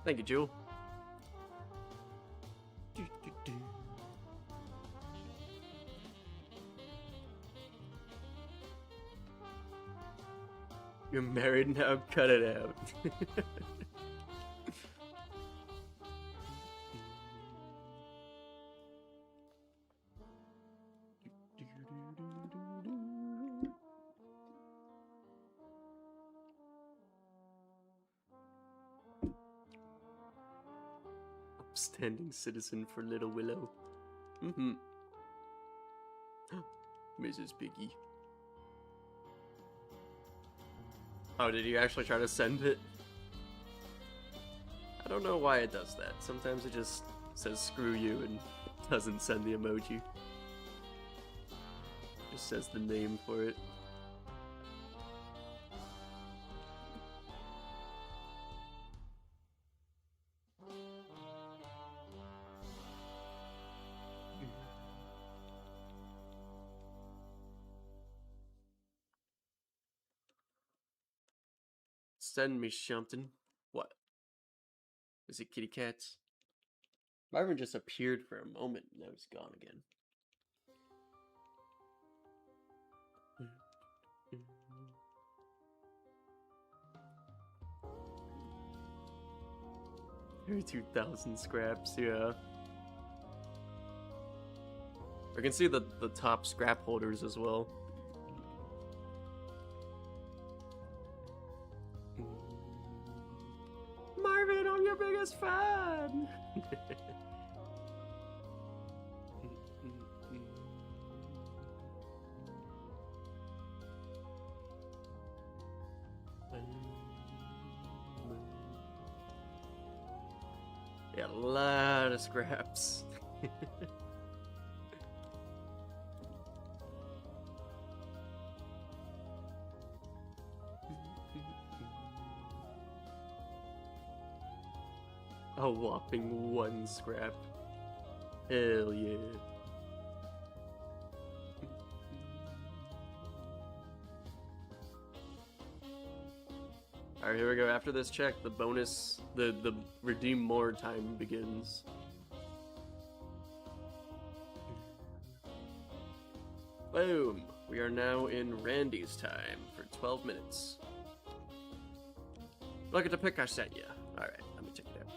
Thank you, Jewel. You're married now, cut it out. Upstanding citizen for Little Willow. Mrs. Piggy. Oh, did you actually try to send it? I don't know why it does that. Sometimes it just says screw you and doesn't send the emoji. Just says the name for it. Send me something. What? Is it kitty cats? Marvin just appeared for a moment and now he's gone again. Here, 2,000 scraps, yeah. I can see the top scrap holders as well. Marvin, I'm your biggest fan! Yeah, a lot of scraps. A whopping 1 scrap. Hell yeah. Alright, here we go. After this check, the bonus, the RedeemMore time begins. Boom! We are now in Randy's time for 12 minutes. Look at the pic I sent you. Alright, let me check it out.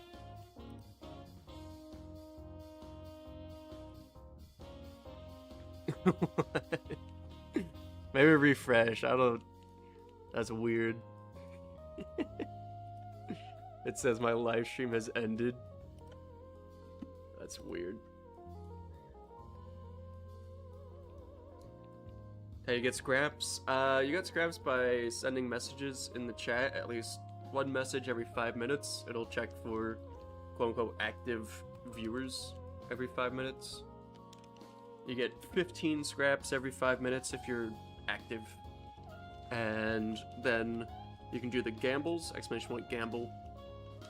Maybe refresh. I don't. That's weird. It says my live stream has ended. That's weird. Hey, you get scraps? You get scraps by sending messages in the chat at least one message every 5 minutes. It'll check for quote-unquote active viewers every 5 minutes. You get 15 scraps every 5 minutes if you're active. And then you can do the gambles, exclamation point gamble,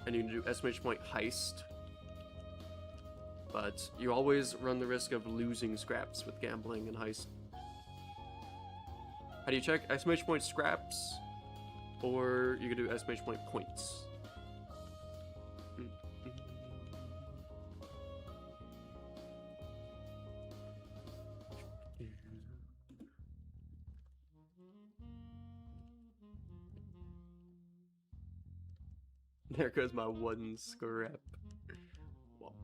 and you can do exclamation point heist. But you always run the risk of losing scraps with gambling and heist. How do you check? Exclamation point scraps, or you can do exclamation point points. There goes my one scrap. Womp.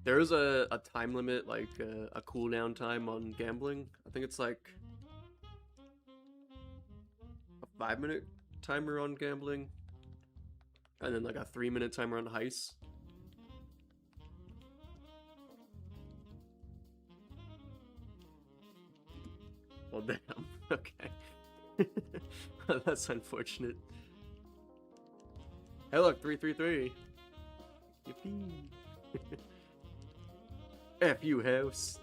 There is a time limit, like a cooldown time on gambling. I think it's like a 5-minute timer on gambling, and then like a 3-minute timer on heist. Well, damn. Okay. That's unfortunate. Hey, look, 333. Yippee. F you, house.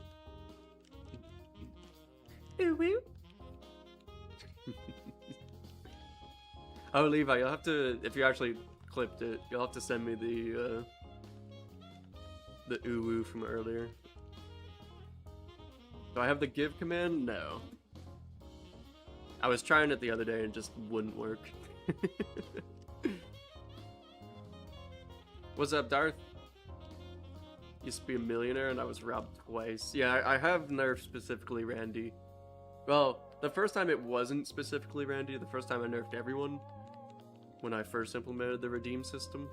Ooh, woo. Oh, Levi, you'll have to, if you actually clipped it, you'll have to send me the uwu from earlier. Do I have the give command? No. I was trying it the other day and it just wouldn't work. What's up, Darth? Used to be a millionaire and I was robbed twice. Yeah, I have nerfed specifically Randy. Well, the first time it wasn't specifically Randy. The first time I nerfed everyone when I first implemented the redeem system.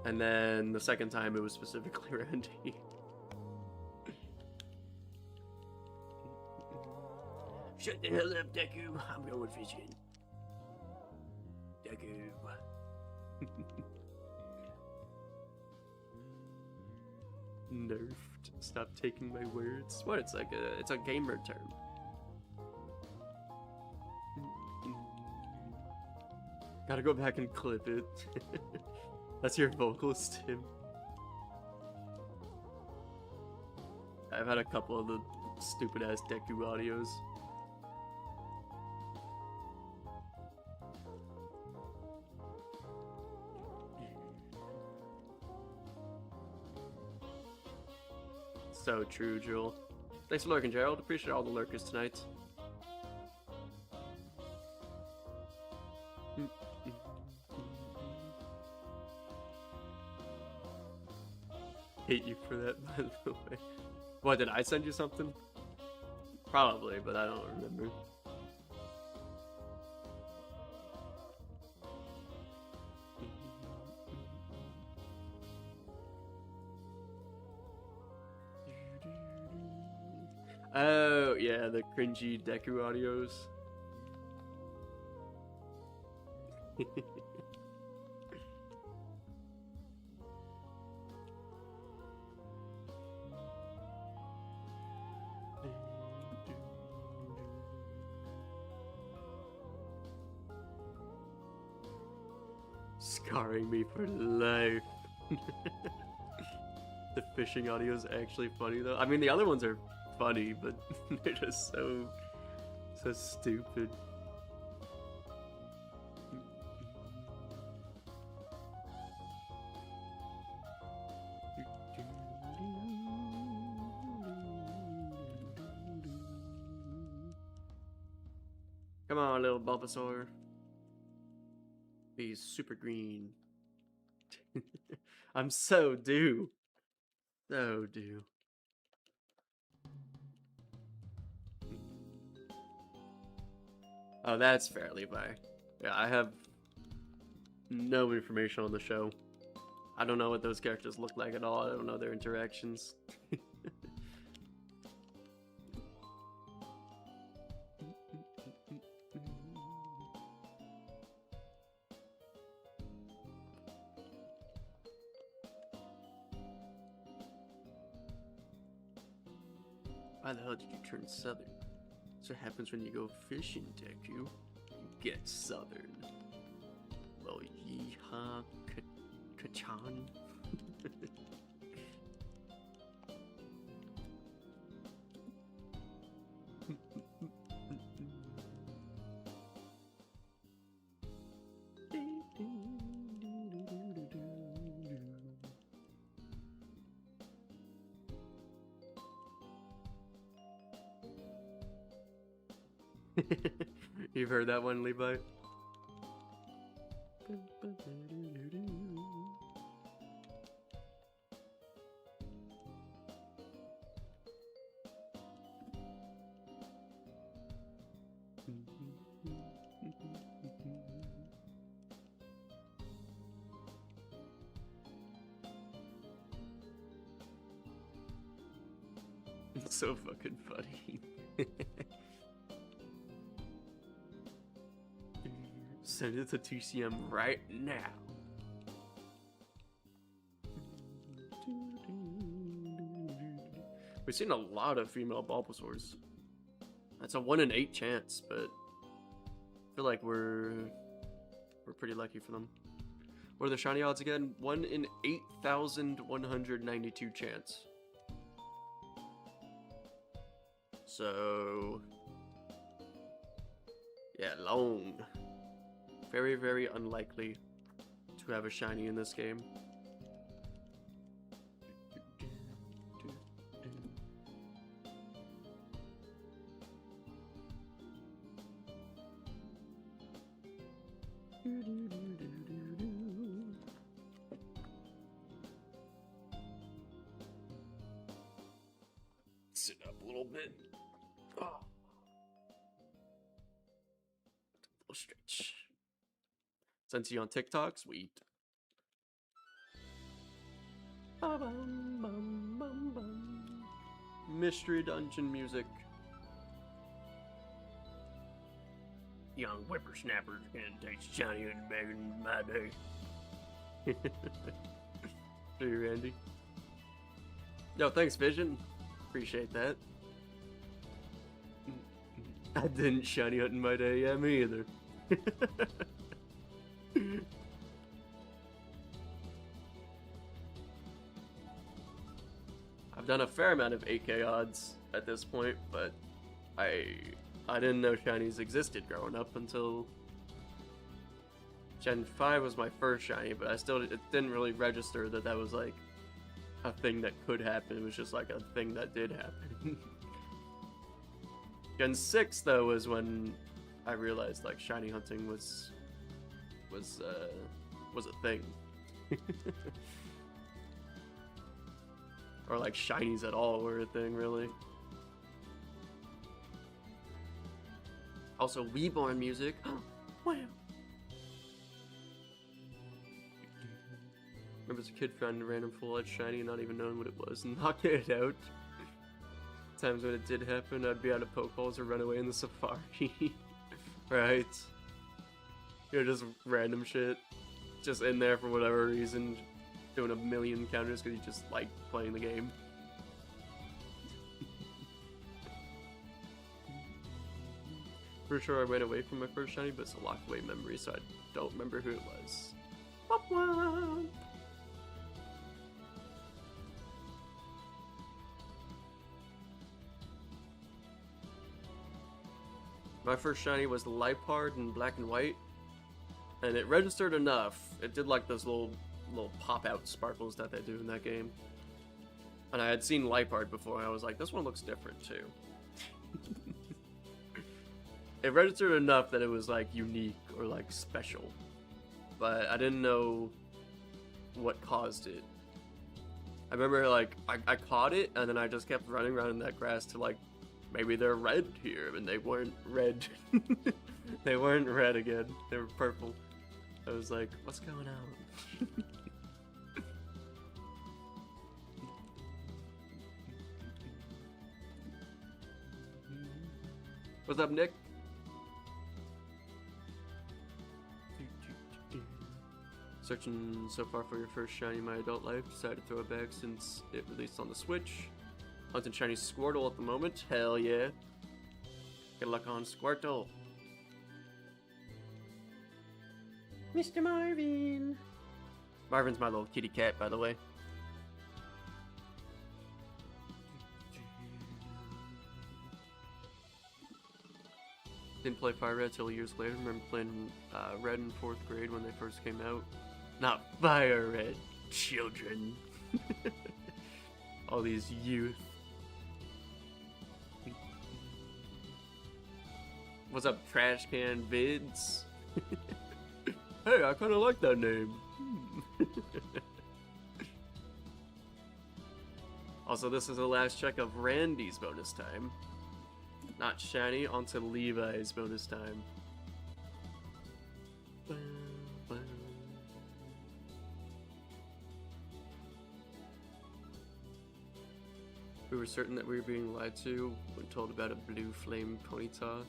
And then the second time it was specifically Randy. Shut the hell up, Deku. I'm going fishing. Deku. Nerfed. Stop taking my words. What? It's like it's a gamer term. Gotta go back and clip it. That's your vocals, Tim. I've had a couple of the stupid ass Deku audios. So true, Jewel. Thanks for lurking, Gerald. Appreciate all the lurkers tonight. Hate you for that, by the way. What, did I send you something? Probably, but I don't remember. Oh, yeah, the cringy Deku audios. Scarring me for life. The fishing audio is actually funny though. I mean, the other ones are funny, but they're just so stupid. Come on, little Bulbasaur. Be super green. I'm so due. So due. Oh, that's fair, Levi. Yeah, I have no information on the show. I don't know what those characters look like at all. I don't know their interactions. Why the hell did you turn southern? That's what happens when you go fishing, Deku. Get southern. Well, yeehaw, kachan. You've heard that one, Levi? It's so fucking funny. Send it to TCM right now. We've seen a lot of female Bulbasaurs. That's a 1 in 8 chance, but I feel like we're pretty lucky for them. What are the shiny odds again? 1 in 8,192 chance. So yeah, long. Very, very unlikely to have a shiny in this game. Sit up a little bit. Oh. A little stretch. Sent you on TikTok, sweet. Mystery dungeon music. Young whippersnappers can taste shiny and bag in my day. Hey, Randy. Yo, thanks, Vision. Appreciate that. I didn't shiny hunt in my day. Yeah, me either. I've done a fair amount of 8K odds at this point, but I didn't know shinies existed growing up until Gen 5 was my first shiny, but it didn't really register that that was like a thing that could happen. It was just like a thing that did happen. Gen 6 though was when I realized like shiny hunting was a thing. Or like shinies at all were a thing, really. Also, Weeborn music. Wow. Remember as a kid found a random full edge shiny and not even knowing what it was and knocking it out. Times when it did happen, I'd be out of Pokeballs or run away in the safari. Right. You know, just random shit. Just in there for whatever reason. Doing a million counters because you just like playing the game. For sure I ran away from my first shiny, but it's a locked away memory, so I don't remember who it was. My first shiny was the Liepard in black and white, and it registered enough. It did like those little pop-out sparkles that they do in that game. And I had seen Liepard before, and I was like, this one looks different too. It registered enough that it was like unique or like special, but I didn't know what caused it. I remember like I caught it, and then I just kept running around in that grass to like, maybe they're red here, and they weren't red. They weren't red again. They were purple. I was like, what's going on? What's up, Nick? Searching so far for your first shiny in my adult life. Decided to throw it back since it released on the Switch. Hunting shiny Squirtle at the moment. Hell yeah. Good luck on Squirtle. Mr. Marvin. Marvin's my little kitty cat, by the way. Didn't play Fire Red till years later. Remember playing Red in 4th grade when they first came out. Not Fire Red, children. All these youth. What's up, Trash Can Vids? Hey, I kind of like that name. Also, this is the last check of Randy's bonus time. Not Shiny, onto Levi's bonus time. We were certain that we were being lied to when told about a blue flame ponyta.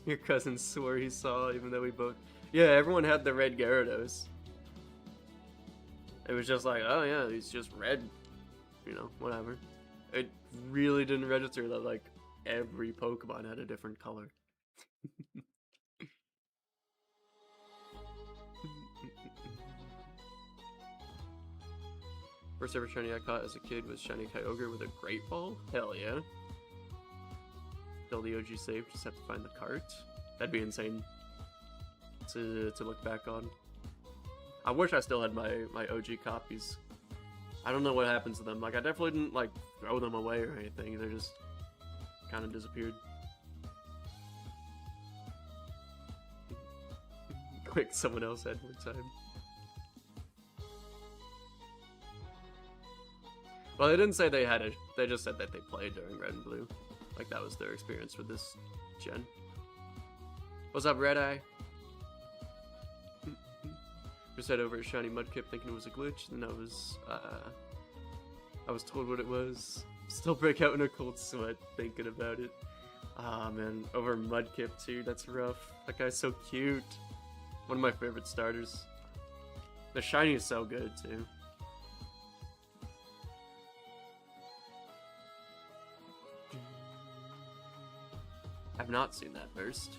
Your cousin swore he saw, even though we both... Yeah, everyone had the red Gyarados. It was just like, oh yeah, he's just red. You know, whatever. It really didn't register that, like, every Pokemon had a different color. First ever shiny I caught as a kid was shiny Kyogre with a Great Ball. Hell yeah. Still the OG save, just have to find the cart. That'd be insane to look back on. I wish I still had my OG copies. I don't know what happens to them. Like, I definitely didn't, like, throw them away or anything. They just kind of disappeared. Quick, someone else had more time. Well, they didn't say they had it. They just said that they played during Red and Blue. Like, that was their experience with this gen. What's up, Red Eye? Just head over to Shiny Mudkip thinking it was a glitch, and I was told what it was. Still break out in a cold sweat thinking about it. Ah, man, over Mudkip too, that's rough. That guy's so cute. One of my favorite starters. The shiny is so good too. I've not seen that burst.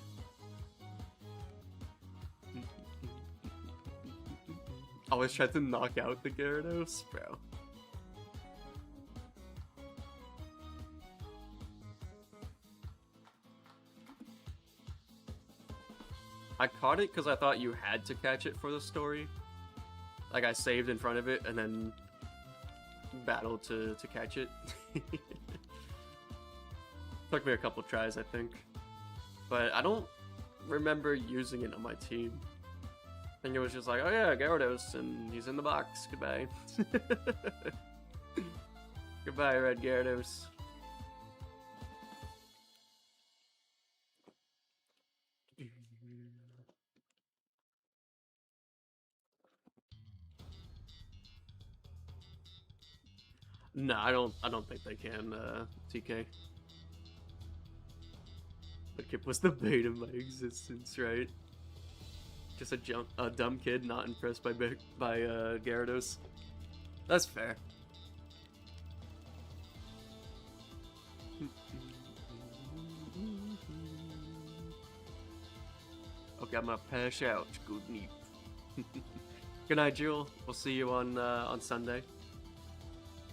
Always tried to knock out the Gyarados, bro. I caught it because I thought you had to catch it for the story. Like, I saved in front of it and then battled to catch it. Took me a couple tries, I think. But I don't remember using it on my team. I think it was just like, oh yeah, Gyarados, and he's in the box. Goodbye. Goodbye, Red Gyarados. No, I don't think they can, TK. Mudkip was the bane of my existence, right? Just a dumb kid not impressed by Gyarados. That's fair. Okay, I'm gonna pass out. Good night. Good night, Jewel. We'll see you on Sunday.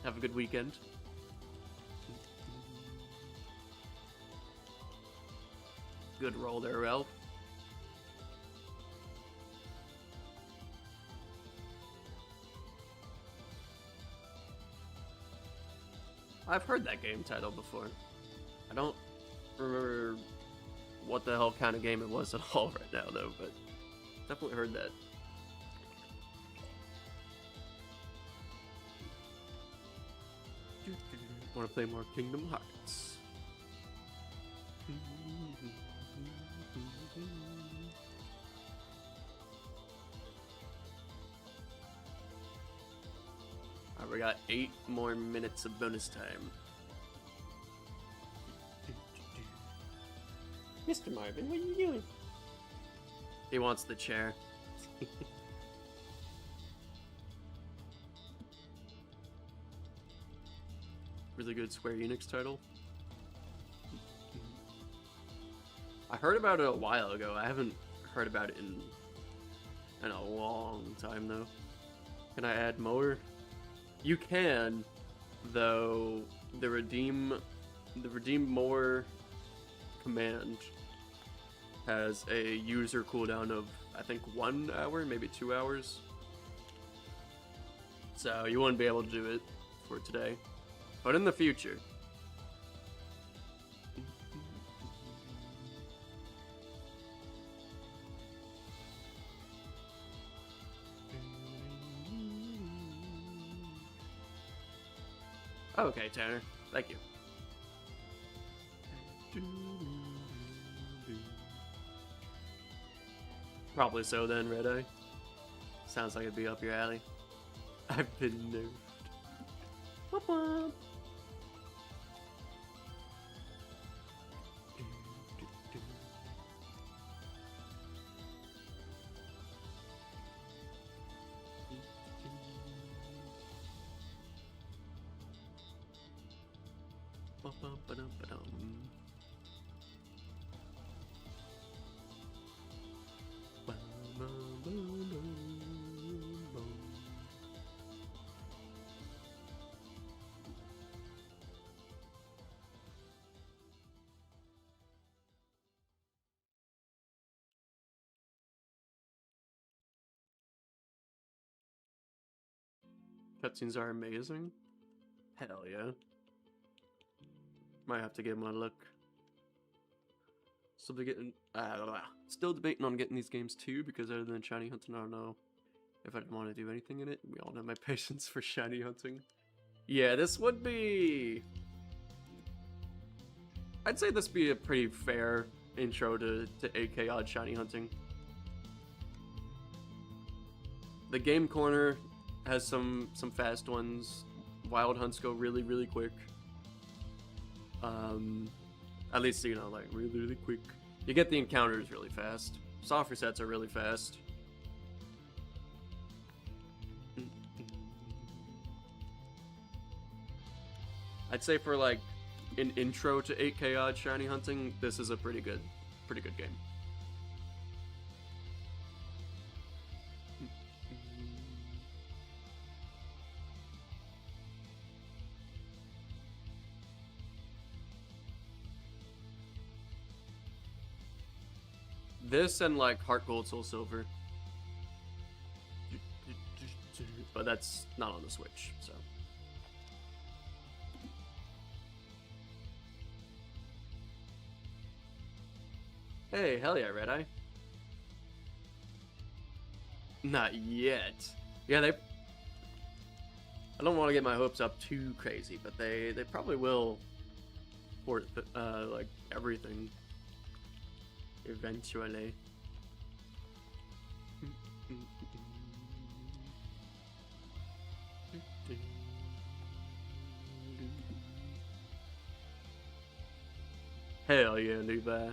Have a good weekend. Good roll there, Ralph. I've heard that game title before. I don't remember what the hell kind of game it was at all right now, though, but definitely heard that. Want to play more Kingdom Hearts? Alright, we got 8 more minutes of bonus time. Mr. Marvin, what are you doing? He wants the chair. Really good Square Enix title. I heard about it a while ago. I haven't heard about it in in a long time though. Can I add more? You can, though. The RedeemMore command has a user cooldown of, I think, 1 hour, maybe 2 hours. So you wouldn't be able to do it for today, but in the future. Okay, Tanner. Thank you. Probably so then, Red Eye. Sounds like it'd be up your alley. I've been nerfed. Whoop whoop. Cutscenes are amazing. Hell yeah. Might have to give them a look. Still debating on getting these games too, because other than shiny hunting, I don't know if I'd want to do anything in it. We all know my patience for shiny hunting. Yeah, this would be... I'd say this would be a pretty fair intro to 8K odd shiny hunting. The game corner has some fast ones. Wild hunts go really, really quick. At least, you know, like, really, really quick. You get the encounters really fast. Soft resets are really fast. I'd say for, like, an intro to 8K odd shiny hunting, this is a pretty good game. This and like Heart Gold, Soul Silver, but that's not on the Switch, so. Hey, hell yeah, Red Eye. Not yet. Yeah, I don't want to get my hopes up too crazy, but they probably will port like everything eventually. Hell yeah, Levi.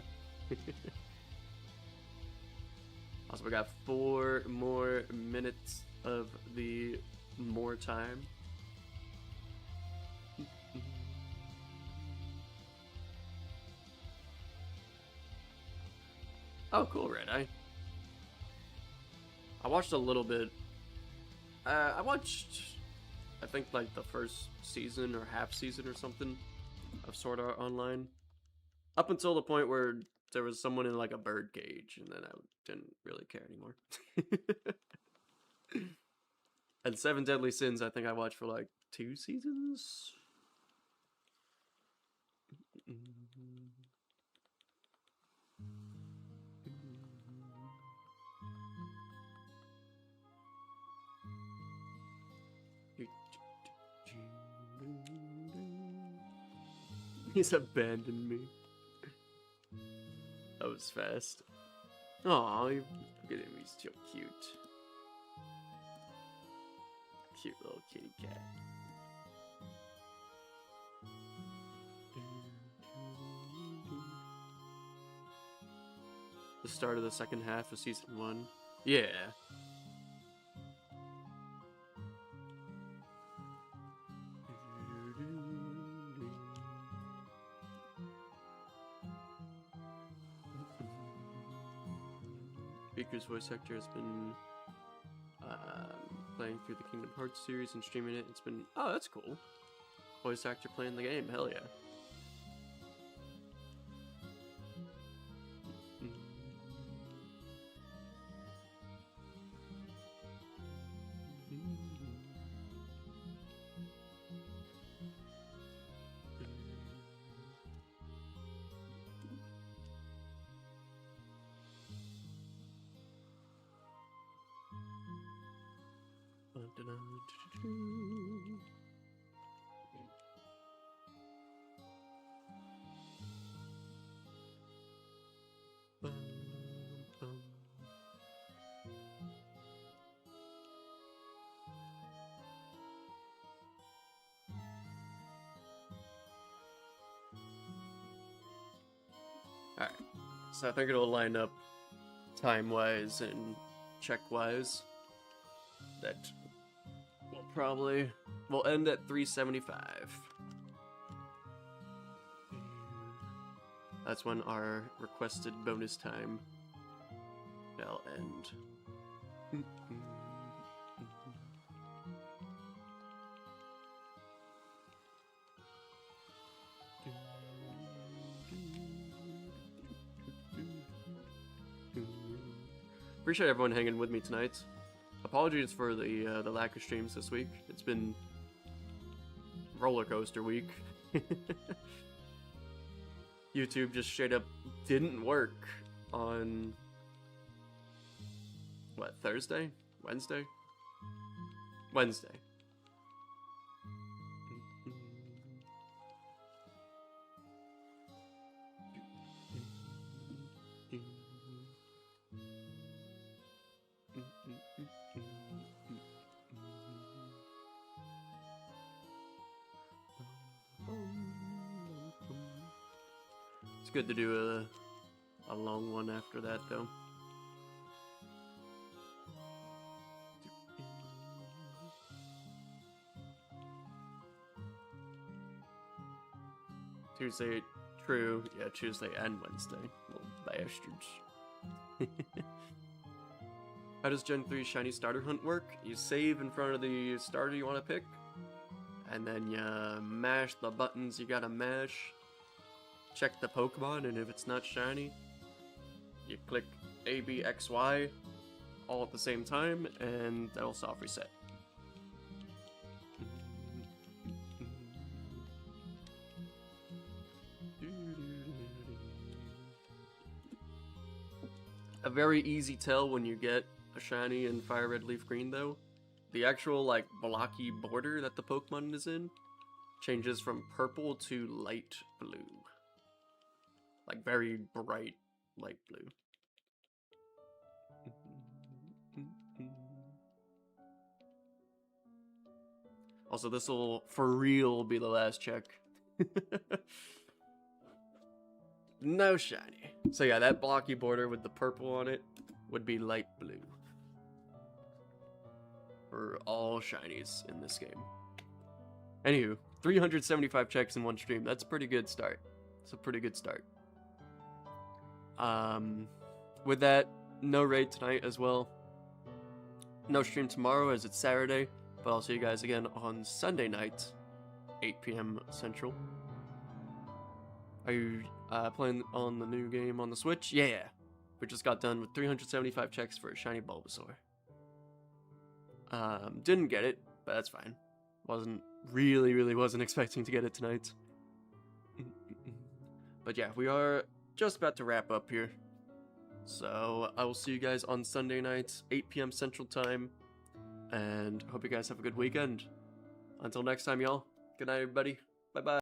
Also, we got 4 more minutes of the more time. Oh, cool, Red Eye. I watched a little bit. I watched, I think, like the first season or half season or something of Sword Art Online. Up until the point where there was someone in like a bird cage, and then I didn't really care anymore. And 7 Deadly Sins, I think I watched for like 2 seasons. He's abandoned me. That was fast. Aw, look at him, he's so cute. Cute little kitty cat. The start of the second half of season 1. Yeah. Speaker's voice actor has been Playing through the Kingdom Hearts series and streaming it. It's been... Oh, that's cool. Voice actor playing the game. Hell yeah. Alright, so I think it'll line up time-wise and check-wise. That will end at 375. That's when our requested bonus time shall end. Appreciate everyone hanging with me tonight. Apologies for the lack of streams this week. It's been roller coaster week. YouTube just straight up didn't work on what, Thursday? Wednesday? Wednesday. It's good to do a long one after that, though. Tuesday, true. Yeah, Tuesday and Wednesday. Little bastards. How does Gen 3 Shiny Starter Hunt work? You save in front of the starter you want to pick, and then you mash the buttons you gotta mash. Check the Pokemon, and if it's not shiny, you click A, B, X, Y all at the same time, and that'll soft reset. A very easy tell when you get a shiny in Fire Red Leaf Green, though. The actual, like, blocky border that the Pokemon is in changes from purple to light blue. Like, very bright light blue. Also, this will, for real, be the last check. No shiny. So yeah, that blocky border with the purple on it would be light blue. For all shinies in this game. Anywho, 375 checks in one stream. That's a pretty good start. It's a pretty good start. With that, no raid tonight as well. No stream tomorrow as it's Saturday, but I'll see you guys again on Sunday night, 8 p.m. Central. Are you playing on the new game on the Switch? Yeah. We just got done with 375 checks for a shiny Bulbasaur. Didn't get it, but that's fine. Really wasn't expecting to get it tonight. But yeah, we are just about to wrap up here. So I will see you guys on Sunday night, 8 p.m. Central Time. And hope you guys have a good weekend. Until next time, y'all. Good night, everybody. Bye-bye.